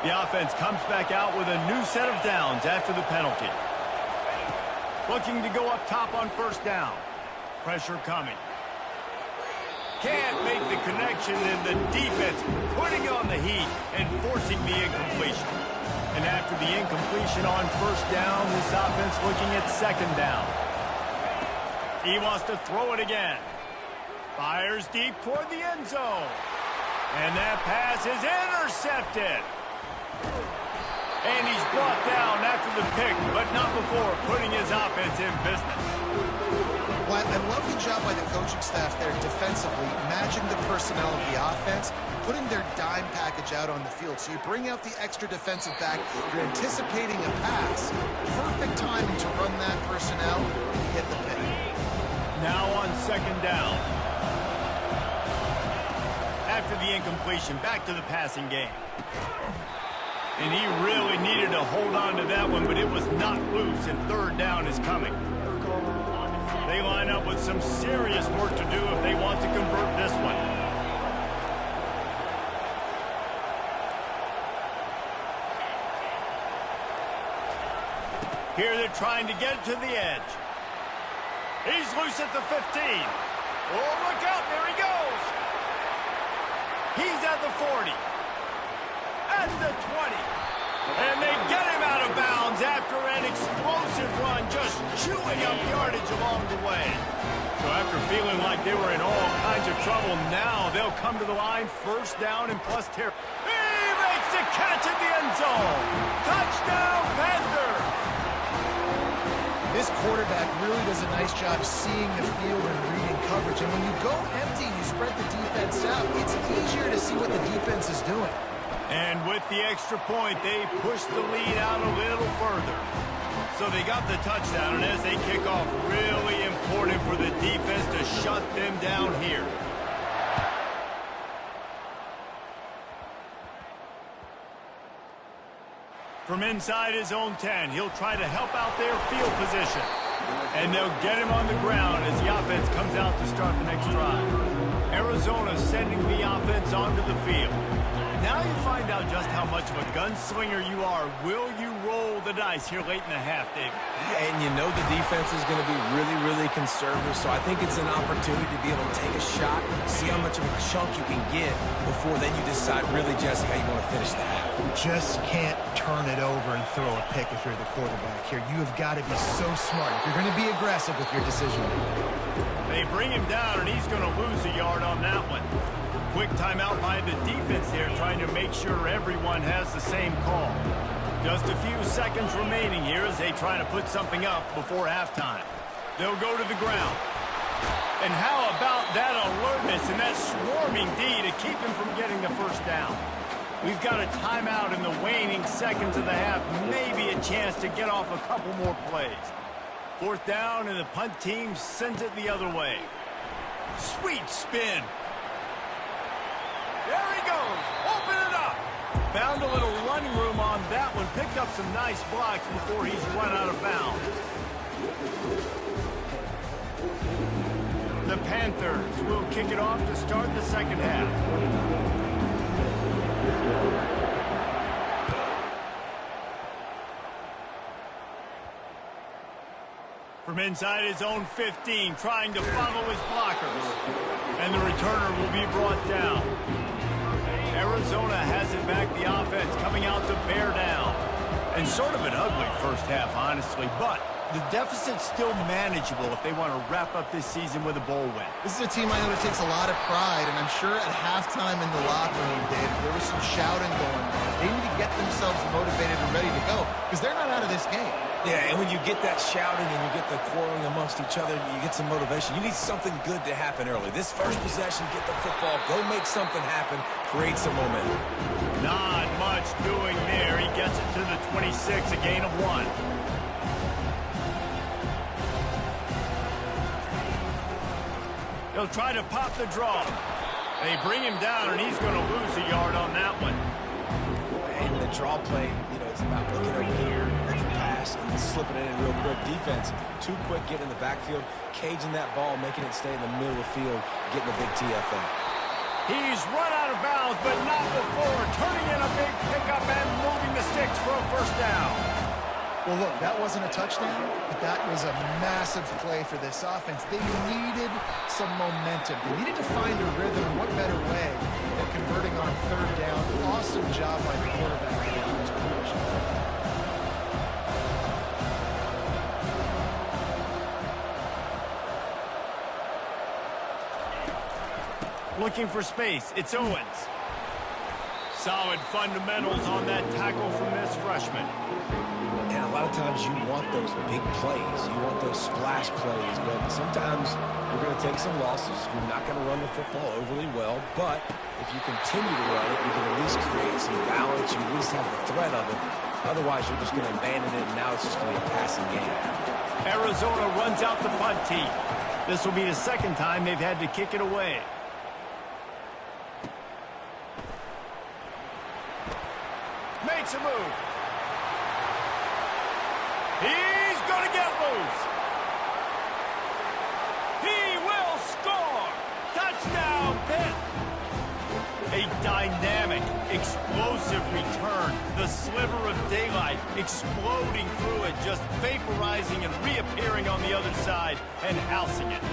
The offense comes back out with a new set of downs after the penalty. Looking to go up top on first down. Pressure coming. Can't make the connection, and the defense putting on the heat and forcing the incompletion. And after the incompletion on first down, this offense looking at 2nd down. He wants to throw it again. Fires deep toward the end zone. And that pass is intercepted. And he's brought down after the pick, but not before putting his offense in business. Well, I love the job by the coaching staff there defensively, matching the personnel of the offense, putting their dime package out on the field. So you bring out the extra defensive back, you're anticipating a pass. Perfect timing to run that personnel and hit the pick. Now on 2nd down. After the incompletion, back to the passing game. And he really needed to hold on to that one, but it was not loose, and 3rd down is coming. They line up with some serious work to do if they want to convert this one. Here they're trying to get to the edge. He's loose at the 15. Oh, look out, there he goes. He's at the 40. At the 20. And they get him out of bounds after an explosive run, just chewing up yardage along the way. So after feeling like they were in all kinds of trouble, now they'll come to the line, 1st down and plus territory. He makes the catch in the end zone. Touchdown, Panthers! This quarterback really does a nice job seeing the field and reading coverage. And when you go empty and you spread the defense out, it's easier to see what the defense is doing. And with the extra point, they push the lead out a little further. So they got the touchdown, and as they kick off, really important for the defense to shut them down here. From inside his own 10, he'll try to help out their field position. And they'll get him on the ground as the offense comes out to start the next drive. Arizona sending the offense onto the field. Now you find out just how much of a gunslinger you are. Will you roll the dice here late in the half, David? Yeah, and you know the defense is going to be really, really conservative, so I think it's an opportunity to be able to take a shot, see how much of a chunk you can get before then you decide really, Jesse, how you want to finish the half. Just can't turn it over and throw a pick if you're the quarterback here. You have got to be so smart. You're going to be aggressive with your decision. They bring him down, and he's going to lose a yard on that one. Quick timeout by the defense there, trying to make sure everyone has the same call. Just a few seconds remaining here as they try to put something up before halftime. They'll go to the ground. And how about that alertness and that swarming D to keep him from getting the first down? We've got a timeout in the waning seconds of the half, maybe a chance to get off a couple more plays. Fourth down, and the punt team sends it the other way. Sweet spin. There he goes. Open it up. Found a little running room on that one. Picked up some nice blocks before he's run out of bounds. The Panthers will kick it off to start the second half. From inside his own 15, trying to follow his blockers. And the returner will be brought down. Arizona has it back, the offense coming out to bear down. And sort of an ugly first half, honestly, but the deficit's still manageable if they want to wrap up this season with a bowl win. This is a team I know that takes a lot of pride, and I'm sure at halftime in the locker room, David, there was some shouting going on. They need to get themselves motivated and ready to go, because they're not out of this game. Yeah, and when you get that shouting and you get the quarreling amongst each other, you get some motivation. You need something good to happen early. This first possession, get the football, go make something happen, create some momentum. Not much doing there. He gets it to the 26, a gain of 1. They'll try to pop the draw. They bring him down, and he's going to lose a yard on that one. And the draw play, you know, it's about looking over here, looking pass, and then slipping it in real quick. Defense, too quick, getting in the backfield, caging that ball, making it stay in the middle of the field, getting a big TFL. He's run out of bounds, but not before. Turning in a big pickup and moving the sticks for a first down. Well, look, that wasn't a touchdown, but that was a massive play for this offense. They needed some momentum. They needed to find a rhythm. What better way than converting on third down? Awesome job by the quarterback on this position. Looking for space. It's Owens. Solid fundamentals on that tackle from this freshman. And a lot of times you want those big plays. You want those splash plays. But sometimes you're going to take some losses. You're not going to run the football overly well. But if you continue to run it, you can at least create some balance. You at least have the threat of it. Otherwise, you're just going to abandon it, and now it's just going to be a passing game. Arizona runs out the punt team. This will be the second time they've had to kick it away. Makes a move. He's going to get loose. He will score. Touchdown, Pitt. A dynamic, explosive return. The sliver of daylight exploding through it, just vaporizing and reappearing on the other side and housing it.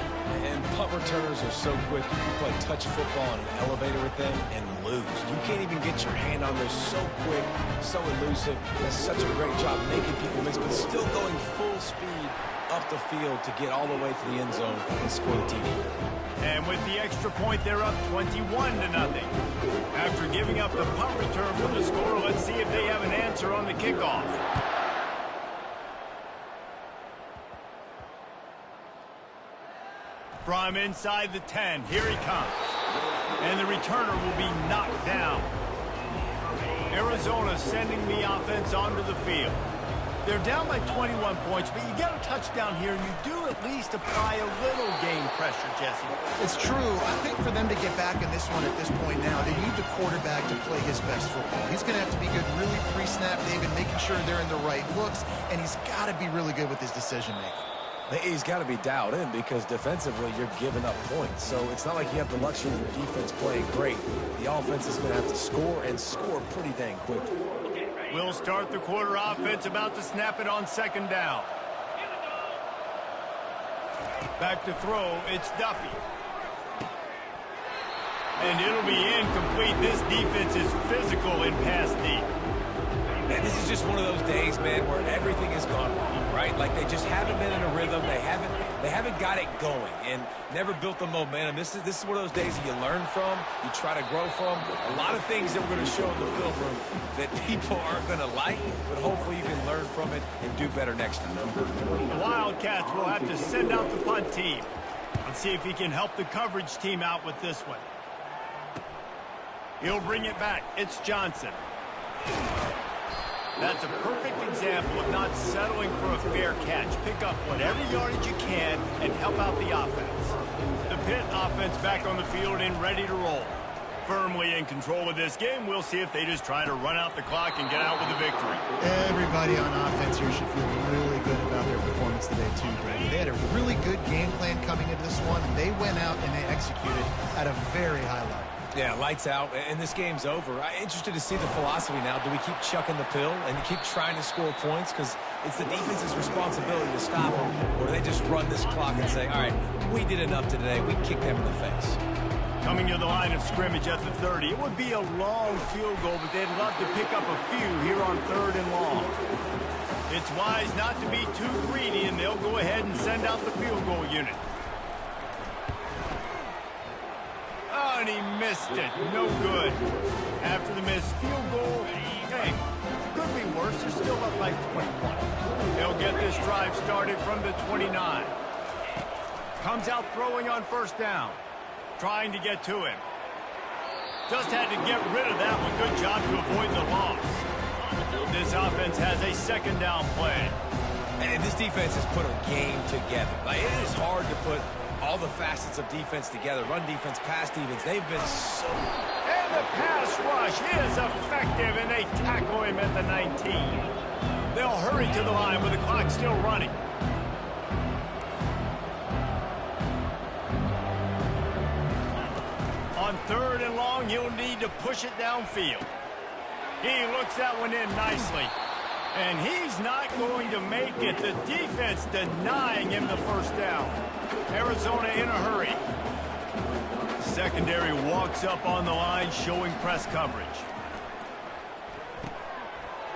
And punt returners are so quick. You can play touch football in an elevator with them and lose. You can't even get your hand on those. So quick, so elusive. That's such a great job making people miss, but still going full speed up the field to get all the way to the end zone and score the TD. And with the extra point, they're up 21-0. After giving up the punt return for the score, let's see if they have an answer on the kickoff. From inside the 10, here he comes. And the returner will be knocked down. Arizona sending the offense onto the field. They're down by 21 points, but you get a touchdown here, and you do at least apply a little game pressure, Jesse. It's true. I think for them to get back in this one at this point now, they need the quarterback to play his best football. He's going to have to be good really pre-snap, David, making sure they're in the right looks, and he's got to be really good with his decision-making. He's got to be dialed in because defensively you're giving up points. So it's not like you have the luxury of your defense playing great. The offense is going to have to score and score pretty dang quickly. We'll start the quarter offense, about to snap it on second down. Back to throw, it's Duffy. And it'll be incomplete. This defense is physical in pass deep. And this is just one of those days, man, where everything has gone wrong, right? Like they just haven't been in a rhythm. They haven't got it going and never built the momentum. This is one of those days that you learn from, you try to grow from. A lot of things that we're going to show in the film room that people aren't going to like, but hopefully you can learn from it and do better next time. The Wildcats will have to send out the punt team and see if he can help the coverage team out with this one. He'll bring it back. It's Johnson. That's a perfect example of not settling for a fair catch. Pick up whatever yardage you can and help out the offense. The Pitt offense back on the field and ready to roll. Firmly in control of this game. We'll see if they just try to run out the clock and get out with a victory. Everybody on offense here should feel really good about their performance today, too, Brady. They had a really good game plan coming into this one, and they went out and they executed at a very high level. Yeah, lights out, and this game's over. I'm interested to see the philosophy now. Do we keep chucking the pill and keep trying to score points? Because it's the defense's responsibility to stop them. Or do they just run this clock and say, all right, we did enough today. We kicked them in the face. Coming to the line of scrimmage at the 30. It would be a long field goal, but they'd love to pick up a few here on 3rd and long. It's wise not to be too greedy, and they'll go ahead and send out the field goal unit. Oh, and he missed it. No good. After the missed field goal, hey, could be worse. They're still up by 21. They'll get this drive started from the 29. Comes out throwing on 1st down. Trying to get to him. Just had to get rid of that one. Good job to avoid the loss. This offense has a 2nd down play. And this defense has put a game together. Like, it is hard to put all the facets of defense together. Run defense, pass defense. They've been so... And the pass rush is effective, and they tackle him at the 19. They'll hurry to the line with the clock still running. On 3rd and long, he'll need to push it downfield. He looks that one in nicely. And he's not going to make it. The defense denying him the 1st down. Arizona in a hurry. Secondary walks up on the line, showing press coverage.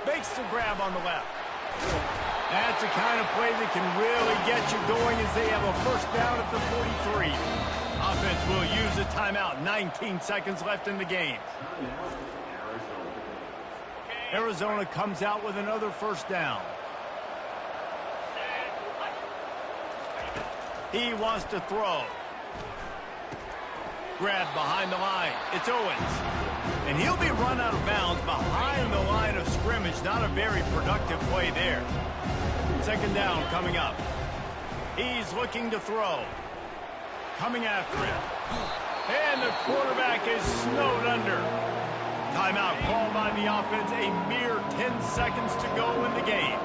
Makes the grab on the left. That's the kind of play that can really get you going as they have a 1st down at the 43. Offense will use a timeout. 19 seconds left in the game. Arizona comes out with another 1st down. He wants to throw. Grab behind the line. It's Owens. And he'll be run out of bounds behind the line of scrimmage. Not a very productive play there. 2nd down coming up. He's looking to throw. Coming after him. And the quarterback is snowed under. Timeout called by the offense. A mere 10 seconds to go in the game.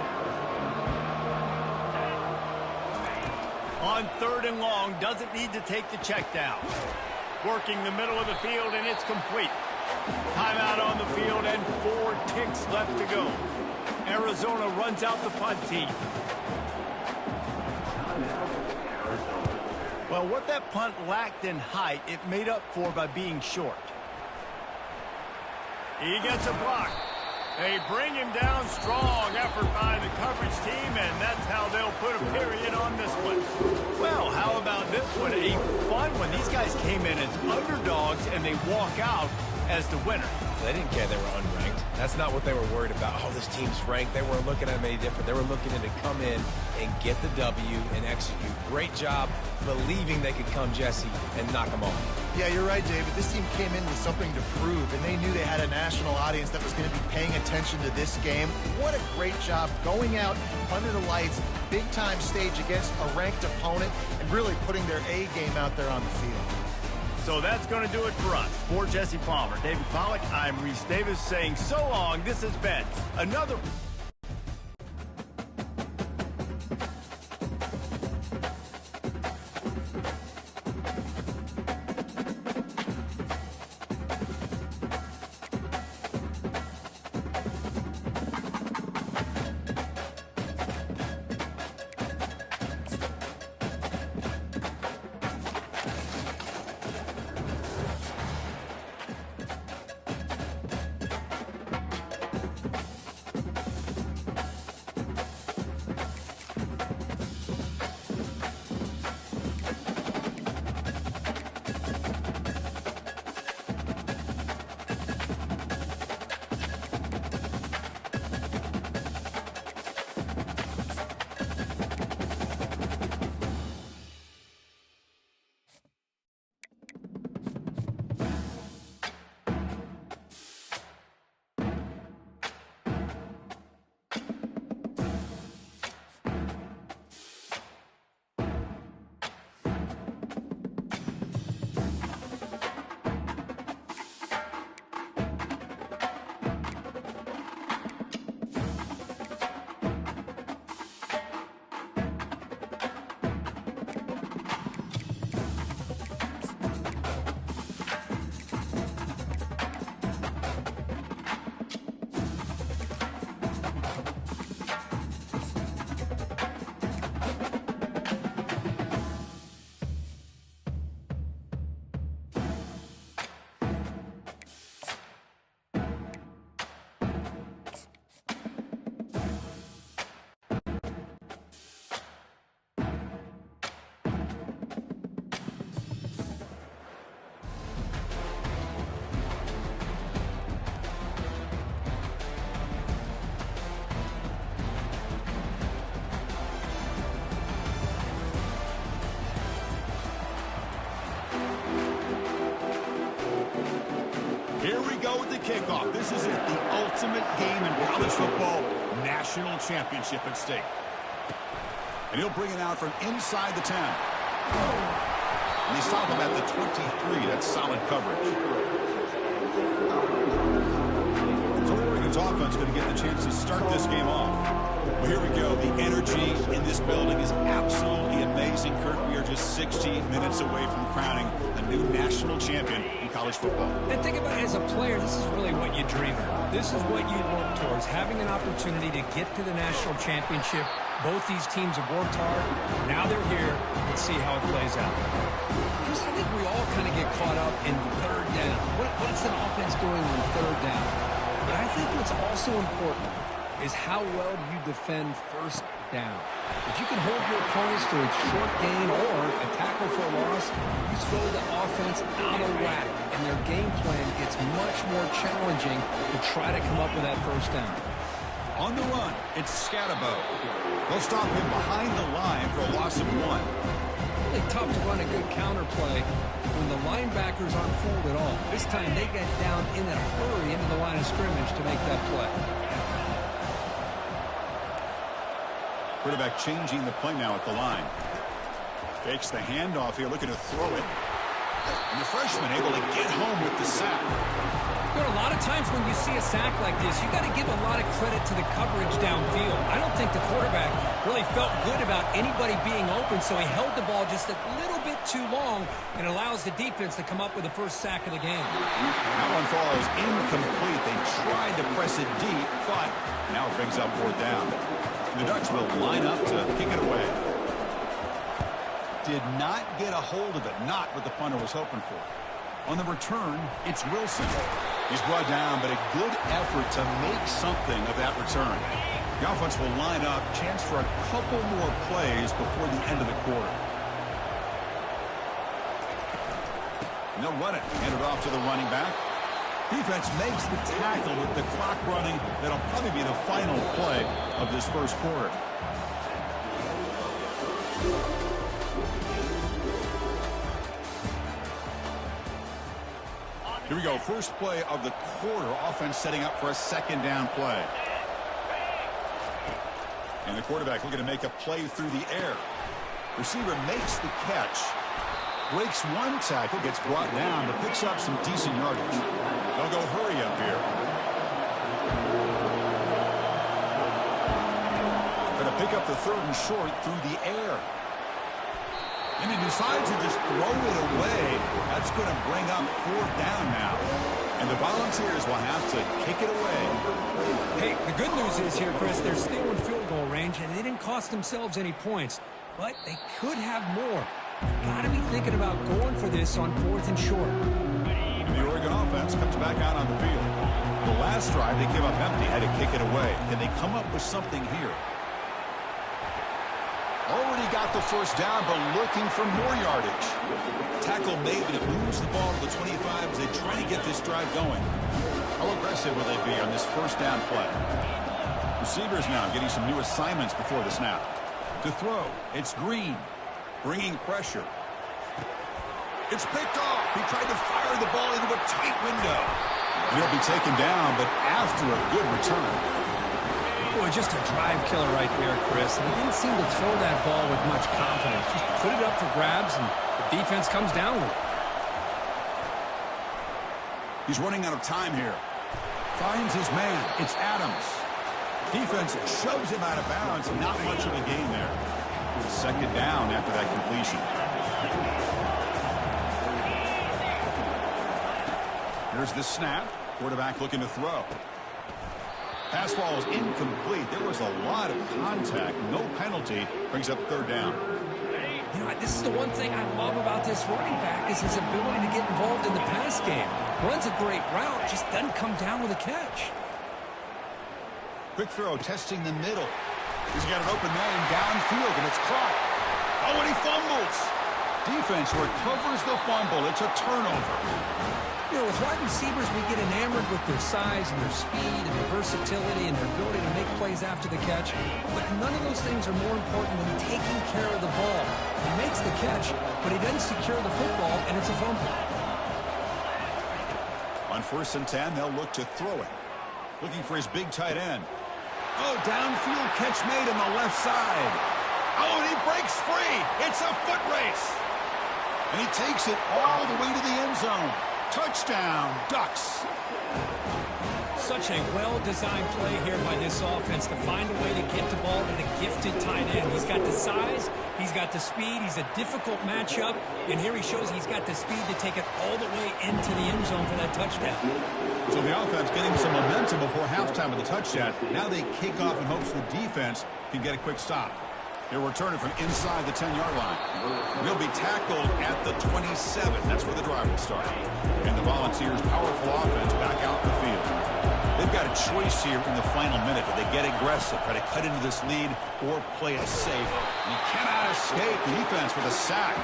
On 3rd and long, doesn't need to take the check down. Working the middle of the field, and it's complete. Timeout on the field, and 4 ticks left to go. Arizona runs out the punt team. Well, what that punt lacked in height, it made up for by being short. He gets a block. They bring him down. Strong effort by the coverage team, and that's how they'll put a period on this one. Well, how about this one? A fun one. These guys came in as underdogs, and they walk out as the winner. They didn't care they were unranked. That's not what they were worried about. Oh, this team's ranked. They weren't looking at them any different. They were looking at to come in and get the W and execute. Great job believing they could come, Jesse, and knock them off. Yeah, you're right, David. This team came in with something to prove, and they knew they had a national audience that was going to be paying attention to this game. What a great job going out under the lights, big-time stage against a ranked opponent, and really putting their A game out there on the field. So that's going to do it for us. For Jesse Palmer, David Pollack, I'm Reese Davis saying so long. This has been another... Here we go with the kickoff. This is it, the ultimate game in college football, national championship at stake. And he'll bring it out from inside the 10. And they stop him at the 23. That's solid coverage. So Oregon's offense going to get the chance to start this game off. Well, here we go. The energy in this building is absolutely amazing, Kirk. We are just 60 minutes away from crowning a new national champion in college football. And think about it, as a player, this is really what you dream of. This is what you work towards, having an opportunity to get to the national championship. Both these teams have worked hard. Now they're here. Let's see how it plays out. Chris, I think we all kind of get caught up in third down. What's an offense doing on third down? But I think what's also important is how well do you defend first down. If you can hold your opponents to a short gain or a tackle for a loss, you throw the offense out of whack, and their game plan gets much more challenging to try to come up with that first down. On the run, it's Scatabo. They'll stop him behind the line for a loss of 1. Really tough to run a good counter play when the linebackers aren't fooled at all. This time they get down in a hurry into the line of scrimmage to make that play. Quarterback changing the play now at the line. Fakes the handoff here, looking to throw it. And the freshman able to get home with the sack. You know, a lot of times when you see a sack like this, you got to give a lot of credit to the coverage downfield. I don't think the quarterback really felt good about anybody being open, so he held the ball just a little bit too long and allows the defense to come up with the first sack of the game. That one falls incomplete. They tried to press it deep, but now it brings up 4th down. The Ducks will line up to kick it away. Did not get a hold of it, not what the punter was hoping for. On the return, it's Wilson. He's brought down, but a good effort to make something of that return. The offense will line up, chance for a couple more plays before the end of the quarter. And they'll run it. Hand it off to the running back. Defense makes the tackle with the clock running. That'll probably be the final play of this first quarter. Here we go. First play of the quarter. Offense setting up for a second down play. And the quarterback looking to make a play through the air. Receiver makes the catch. Breaks one tackle, gets brought down, but picks up some decent yardage. They'll go hurry up here. Going to pick up the third and short through the air. And he decides to just throw it away. That's going to bring up fourth down now. And the Volunteers will have to kick it away. Hey, the good news is here, Chris, they're still in field goal range, and they didn't cost themselves any points. But they could have more. Got to be thinking about going for this on fourth and short. And the Oregon offense comes back out on the field. The last drive, they came up empty, had to kick it away. Can they come up with something here? Already got the first down, but looking for more yardage. Tackle made, but it moves the ball to the 25 as they try to get this drive going. How aggressive will they be on this first down play? Receivers now getting some new assignments before the snap. To throw, it's Green, bringing pressure. It's picked off. He tried to fire the ball into a tight window. And he'll be taken down, but after a good return. Boy, just a drive killer right there, Chris. And he didn't seem to throw that ball with much confidence. Just put it up for grabs, and the defense comes down with it. He's running out of time here. Finds his man. It's Adams. Defense shoves him out of bounds. Not much of a gain there. Second down after that completion. Here's the snap. Quarterback looking to throw. Pass ball is incomplete. There was a lot of contact. No penalty. Brings up third down. You know, this is the one thing I love about this running back is his ability to get involved in the pass game. Runs a great route, just doesn't come down with a catch. Quick throw, testing the middle. He's got an open man downfield, and it's caught. Oh, and he fumbles. Defense recovers the fumble. It's a turnover. You know, with wide receivers, we get enamored with their size and their speed and their versatility and their ability to make plays after the catch. But none of those things are more important than taking care of the ball. He makes the catch, but he doesn't secure the football, and it's a fumble. On 1st and 10, they'll look to throw it. Looking for his big tight end. Oh, downfield catch made on the left side. Oh, and he breaks free. It's a foot race. And he takes it all the way to the end zone. Touchdown, Ducks. Such a well-designed play here by this offense to find a way to get the ball to the gifted tight end. He's got the size, he's got the speed, he's a difficult matchup, and here he shows he's got the speed to take it all the way into the end zone for that touchdown. So the offense getting some momentum before halftime with the touchdown. Now they kick off in hopes the defense can get a quick stop. They'll return it from inside the 10-yard line. They'll be tackled at the 27. That's where the drive will start. And the Volunteers' powerful offense back out in the field. They've got a choice here in the final minute. Do they get aggressive, try to cut into this lead, or play it safe? And he cannot escape. The defense with a sack.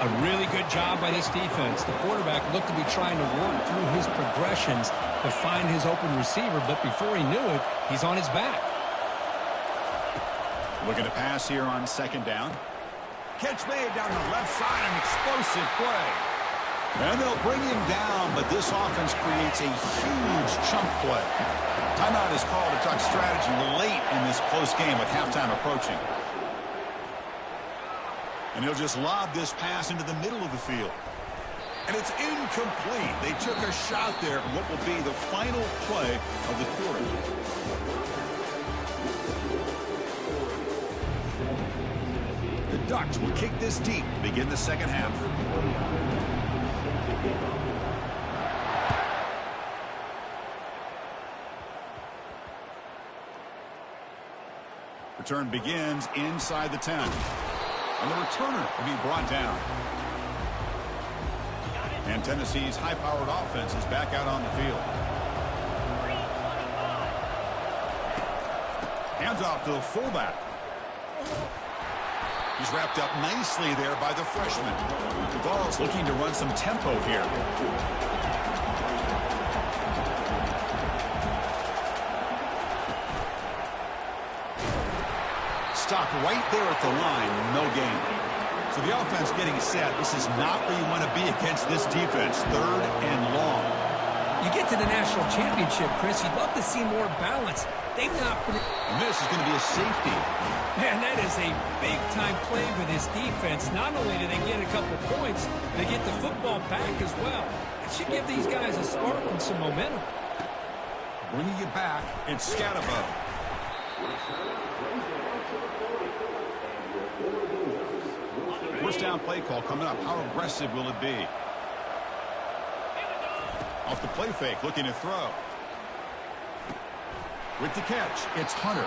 A really good job by this defense. The quarterback looked to be trying to work through his progressions to find his open receiver, but before he knew it, he's on his back. Looking to pass here on second down. Catch made down the left side, an explosive play. And they'll bring him down, but this offense creates a huge chunk play. Timeout is called to talk strategy late in this close game with halftime approaching. And he'll just lob this pass into the middle of the field. And it's incomplete. They took a shot there in what will be the final play of the quarter. The Ducks will kick this deep to begin the second half. Return begins inside the 10. And the returner will be brought down. And Tennessee's high-powered offense is back out on the field. Hands off to the fullback. He's wrapped up nicely there by the freshman. The Vols looking to run some tempo here. stopped right there at the line. No gain. So the offense getting set. This is not where you want to be against this defense. 3rd and long. You get to the national championship, Chris, you'd love to see more balance. They've not... And this is going to be a safety. Man, that is a big-time play for this defense. Not only do they get a couple points, they get the football back as well. It should give these guys a spark and some momentum. Bringing it back, it's Scatabo. First down play call coming up. How aggressive will it be? Off the play fake, looking to throw. With the catch, it's Hunter.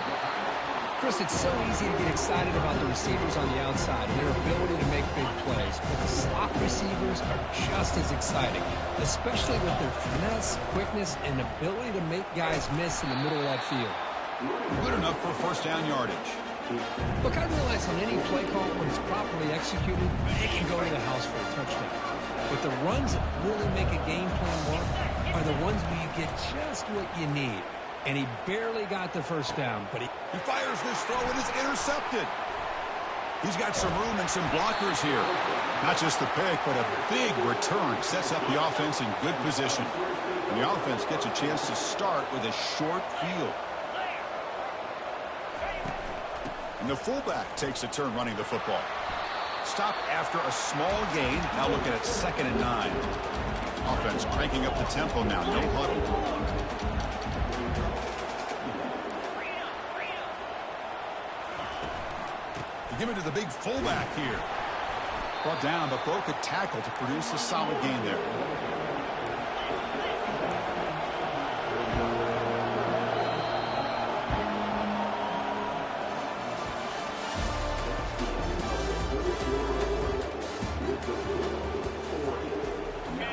Chris, it's so easy to get excited about the receivers on the outside and their ability to make big plays. But the slot receivers are just as exciting, especially with their finesse, quickness, and ability to make guys miss in the middle of that field. Good enough for first down yardage. Look, I realize on any play call, when it's properly executed, it can go to the house for a touchdown. But the runs that really make a game plan work are the ones where you get just what you need. And he barely got the first down, but he fires this throw and is intercepted. He's got some room and some blockers here. Not just the pick, but a big return sets up the offense in good position. And the offense gets a chance to start with a short field. And the fullback takes a turn running the football. Stop after a small gain. Now looking at 2nd and 9. Offense cranking up the tempo now. No huddle. Give it to the big fullback here. Brought down, but broke a tackle to produce a solid gain there.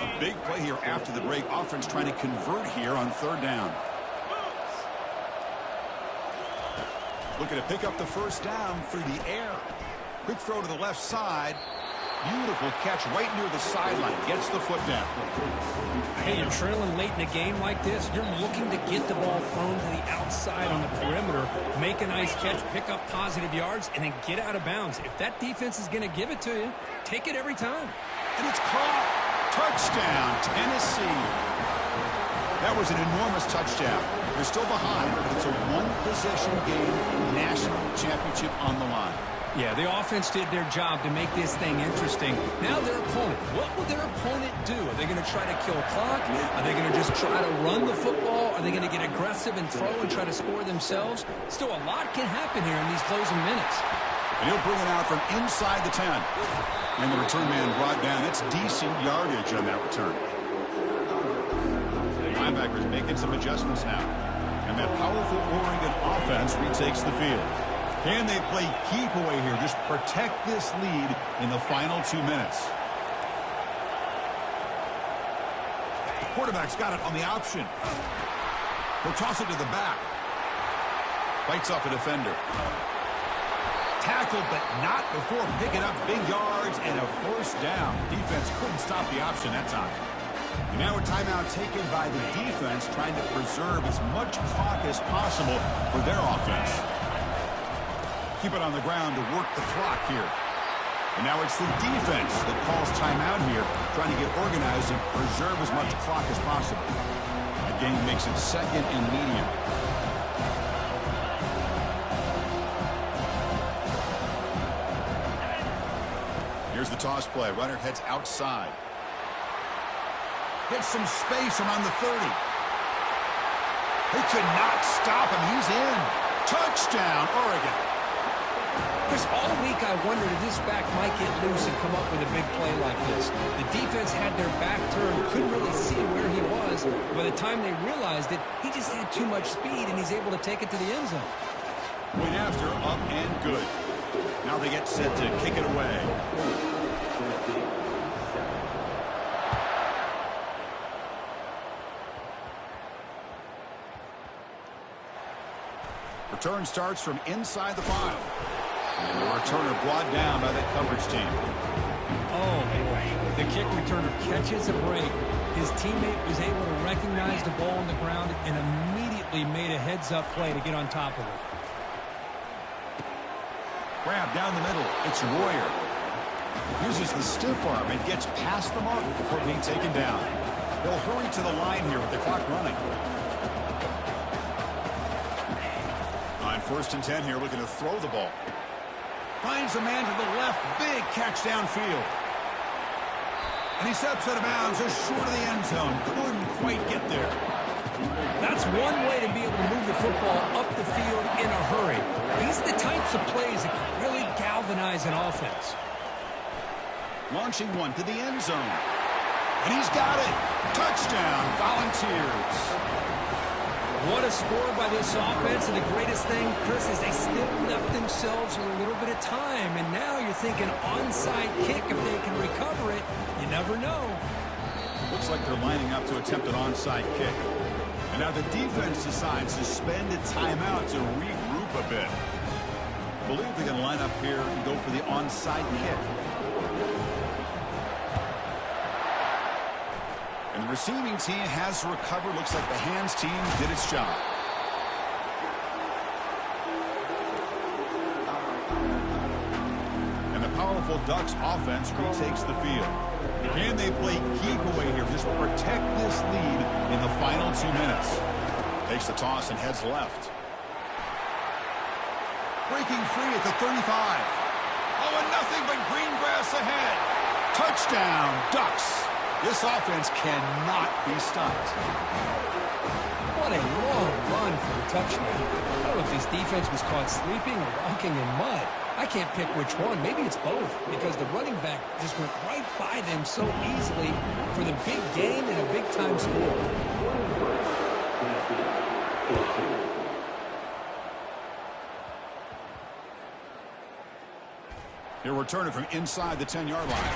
A big play here after the break. Offense trying to convert here on 3rd down. Looking to pick up the first down through the air. Quick throw to the left side. Beautiful catch right near the sideline. Gets the foot down. Hey, you're trailing late in a game like this. You're looking to get the ball thrown to the outside on the perimeter, make a nice catch, pick up positive yards, and then get out of bounds. If that defense is going to give it to you, take it every time. And it's caught. Touchdown, Tennessee. That was an enormous touchdown. They're still behind, but it's a one-possession game, national championship on the line. Yeah, the offense did their job to make this thing interesting. Now their opponent. What will their opponent do? Are they going to try to kill clock? Are they going to just try to run the football? Are they going to get aggressive and throw and try to score themselves? Still, a lot can happen here in these closing minutes. And he'll bring it out from inside the 10. And the return man brought down. That's decent yardage on that return. Linebackers making some adjustments now. And that powerful Oregon offense retakes the field. Can they play keep away here? Just protect this lead in the final 2 minutes. The quarterback's got it on the option. He'll toss it to the back. Fights off a defender. Tackled, but not before picking up big yards and a first down. Defense couldn't stop the option that time. And now a timeout taken by the defense, trying to preserve as much clock as possible for their offense. Keep it on the ground to work the clock here. And now it's the defense that calls timeout here, trying to get organized and preserve as much clock as possible. That game makes it 2nd and medium. Here's the toss play. Runner heads outside. Gets some space around the 30. They could not stop him. He's in. Touchdown, Oregon. Chris, all week I wondered if this back might get loose and come up with a big play like this. The defense had their back turned, couldn't really see where he was. By the time they realized it, he just had too much speed, and he's able to take it to the end zone. Point after, up and good. Now they get set to kick it away. Return starts from inside the 5. And the returner brought down by that coverage team. Oh, boy. The kick returner catches a break. His teammate was able to recognize the ball on the ground and immediately made a heads-up play to get on top of it. grab down the middle. It's Royer. Uses the stiff arm and gets past the mark before being taken down. They'll hurry to the line here with the clock running. On 1st and 10 here, looking to throw the ball. Finds a man to the left. Big catch downfield. And he steps out of bounds just short of the end zone. Couldn't quite get there. That's one way to be able to move the football up the field in a hurry. These are the types of plays that can really galvanize an offense. Launching one to the end zone. And he's got it. Touchdown, Volunteers. What a score by this offense, and the greatest thing, Chris, is they still left themselves with a little bit of time, and now you're thinking onside kick if they can recover it. You never know. Looks like they're lining up to attempt an onside kick. And now the defense decides to spend a timeout to regroup a bit. I believe they're going to line up here and go for the onside kick. And the receiving team has recovered. Looks like the hands team did its job. And the powerful Ducks offense retakes the field. Can they play keep away here? Just protect this lead in the final 2 minutes. Takes the toss and heads left. Breaking free at the 35. Oh, and nothing but green grass ahead. Touchdown, Ducks. This offense cannot be stopped. What a long run for a touchdown. I don't know if this defense was caught sleeping or walking in mud. I can't pick which one. Maybe it's both, because the running back just went right by them so easily for the big gain and a big-time score. They're returning from inside the 10-yard line.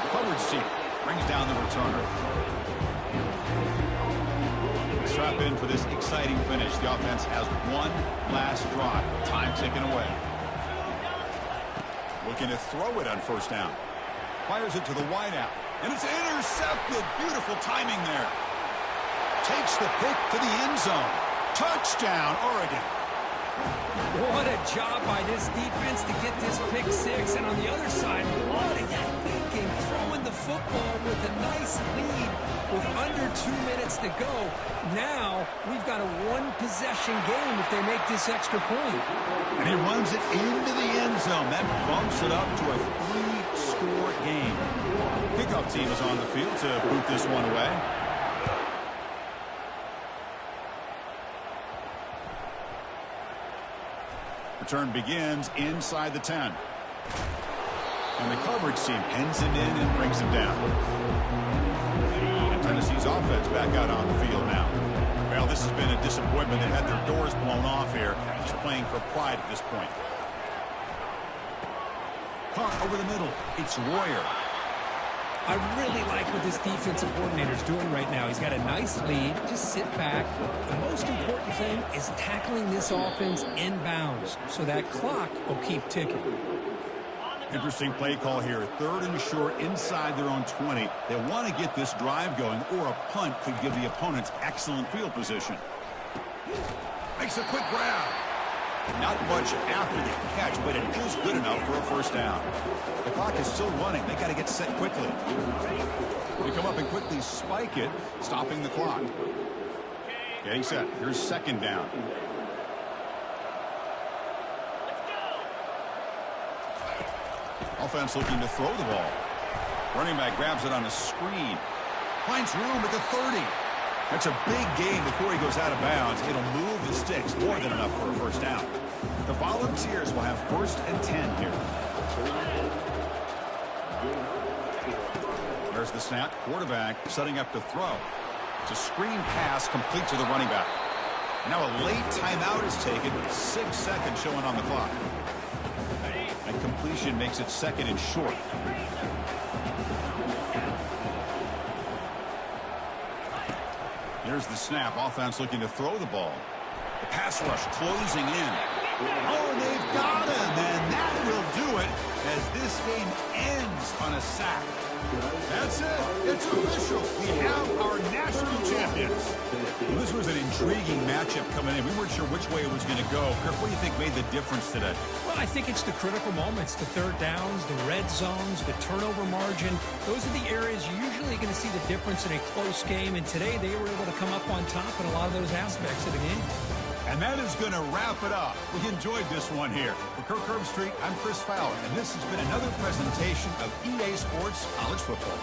The coverage team brings down the returner. Strap in for this exciting finish. The offense has one last drive. Time ticking away. Looking to throw it on 1st down. Fires it to the wideout. And it's intercepted. Beautiful timing there. Takes the pick to the end zone. Touchdown, Oregon. What a job by this defense to get this pick 6. And on the other side, what are you thinking? Throwing the football with a nice lead with under 2 minutes to go. Now we've got a one-possession game if they make this extra point. And he runs it into the end zone. That bumps it up to a 3-score game. Kickoff team is on the field to boot this one away. Return begins inside the 10. And the coverage team pins him in and brings him down. And Tennessee's offense back out on the field now. Well, this has been a disappointment. They've had their doors blown off here. Just playing for pride at this point. Punt over the middle. It's Royer. I really like what this defensive coordinator is doing right now. He's got a nice lead. Just sit back. The most important thing is tackling this offense inbounds so that clock will keep ticking. Interesting play call here. 3rd and short inside their own 20. They want to get this drive going, or a punt could give the opponents excellent field position. Makes a quick grab. Not much after the catch, but it is good enough for a 1st down. The clock is still running. They got to get set quickly. They come up and quickly spike it, stopping the clock. Getting set. Here's 2nd down. Offense looking to throw the ball. Running back grabs it on a screen. Finds room at the 30. That's a big gain before he goes out of bounds. It'll move the sticks, more than enough for a 1st down. The Volunteers will have 1st and 10 here. There's the snap. Quarterback setting up to throw. It's a screen pass complete to the running back. Now a late timeout is taken. 6 seconds showing on the clock. And completion makes it 2nd and short. Here's the snap. Offense looking to throw the ball. The pass rush closing in. Oh, and they've got him, and that will do it as this game ends on a sack. That's it. It's official. We have our national champions. Well, this was an intriguing matchup coming in. We weren't sure which way it was going to go. Kirk, what do you think made the difference today? Well, I think it's the critical moments, the third downs, the red zones, the turnover margin. Those are the areas you're usually going to see the difference in a close game. And today they were able to come up on top in a lot of those aspects of the game. And that is going to wrap it up. We enjoyed this one here. For Kirk Herbstreit, I'm Chris Fowler, and this has been another presentation of EA Sports College Football.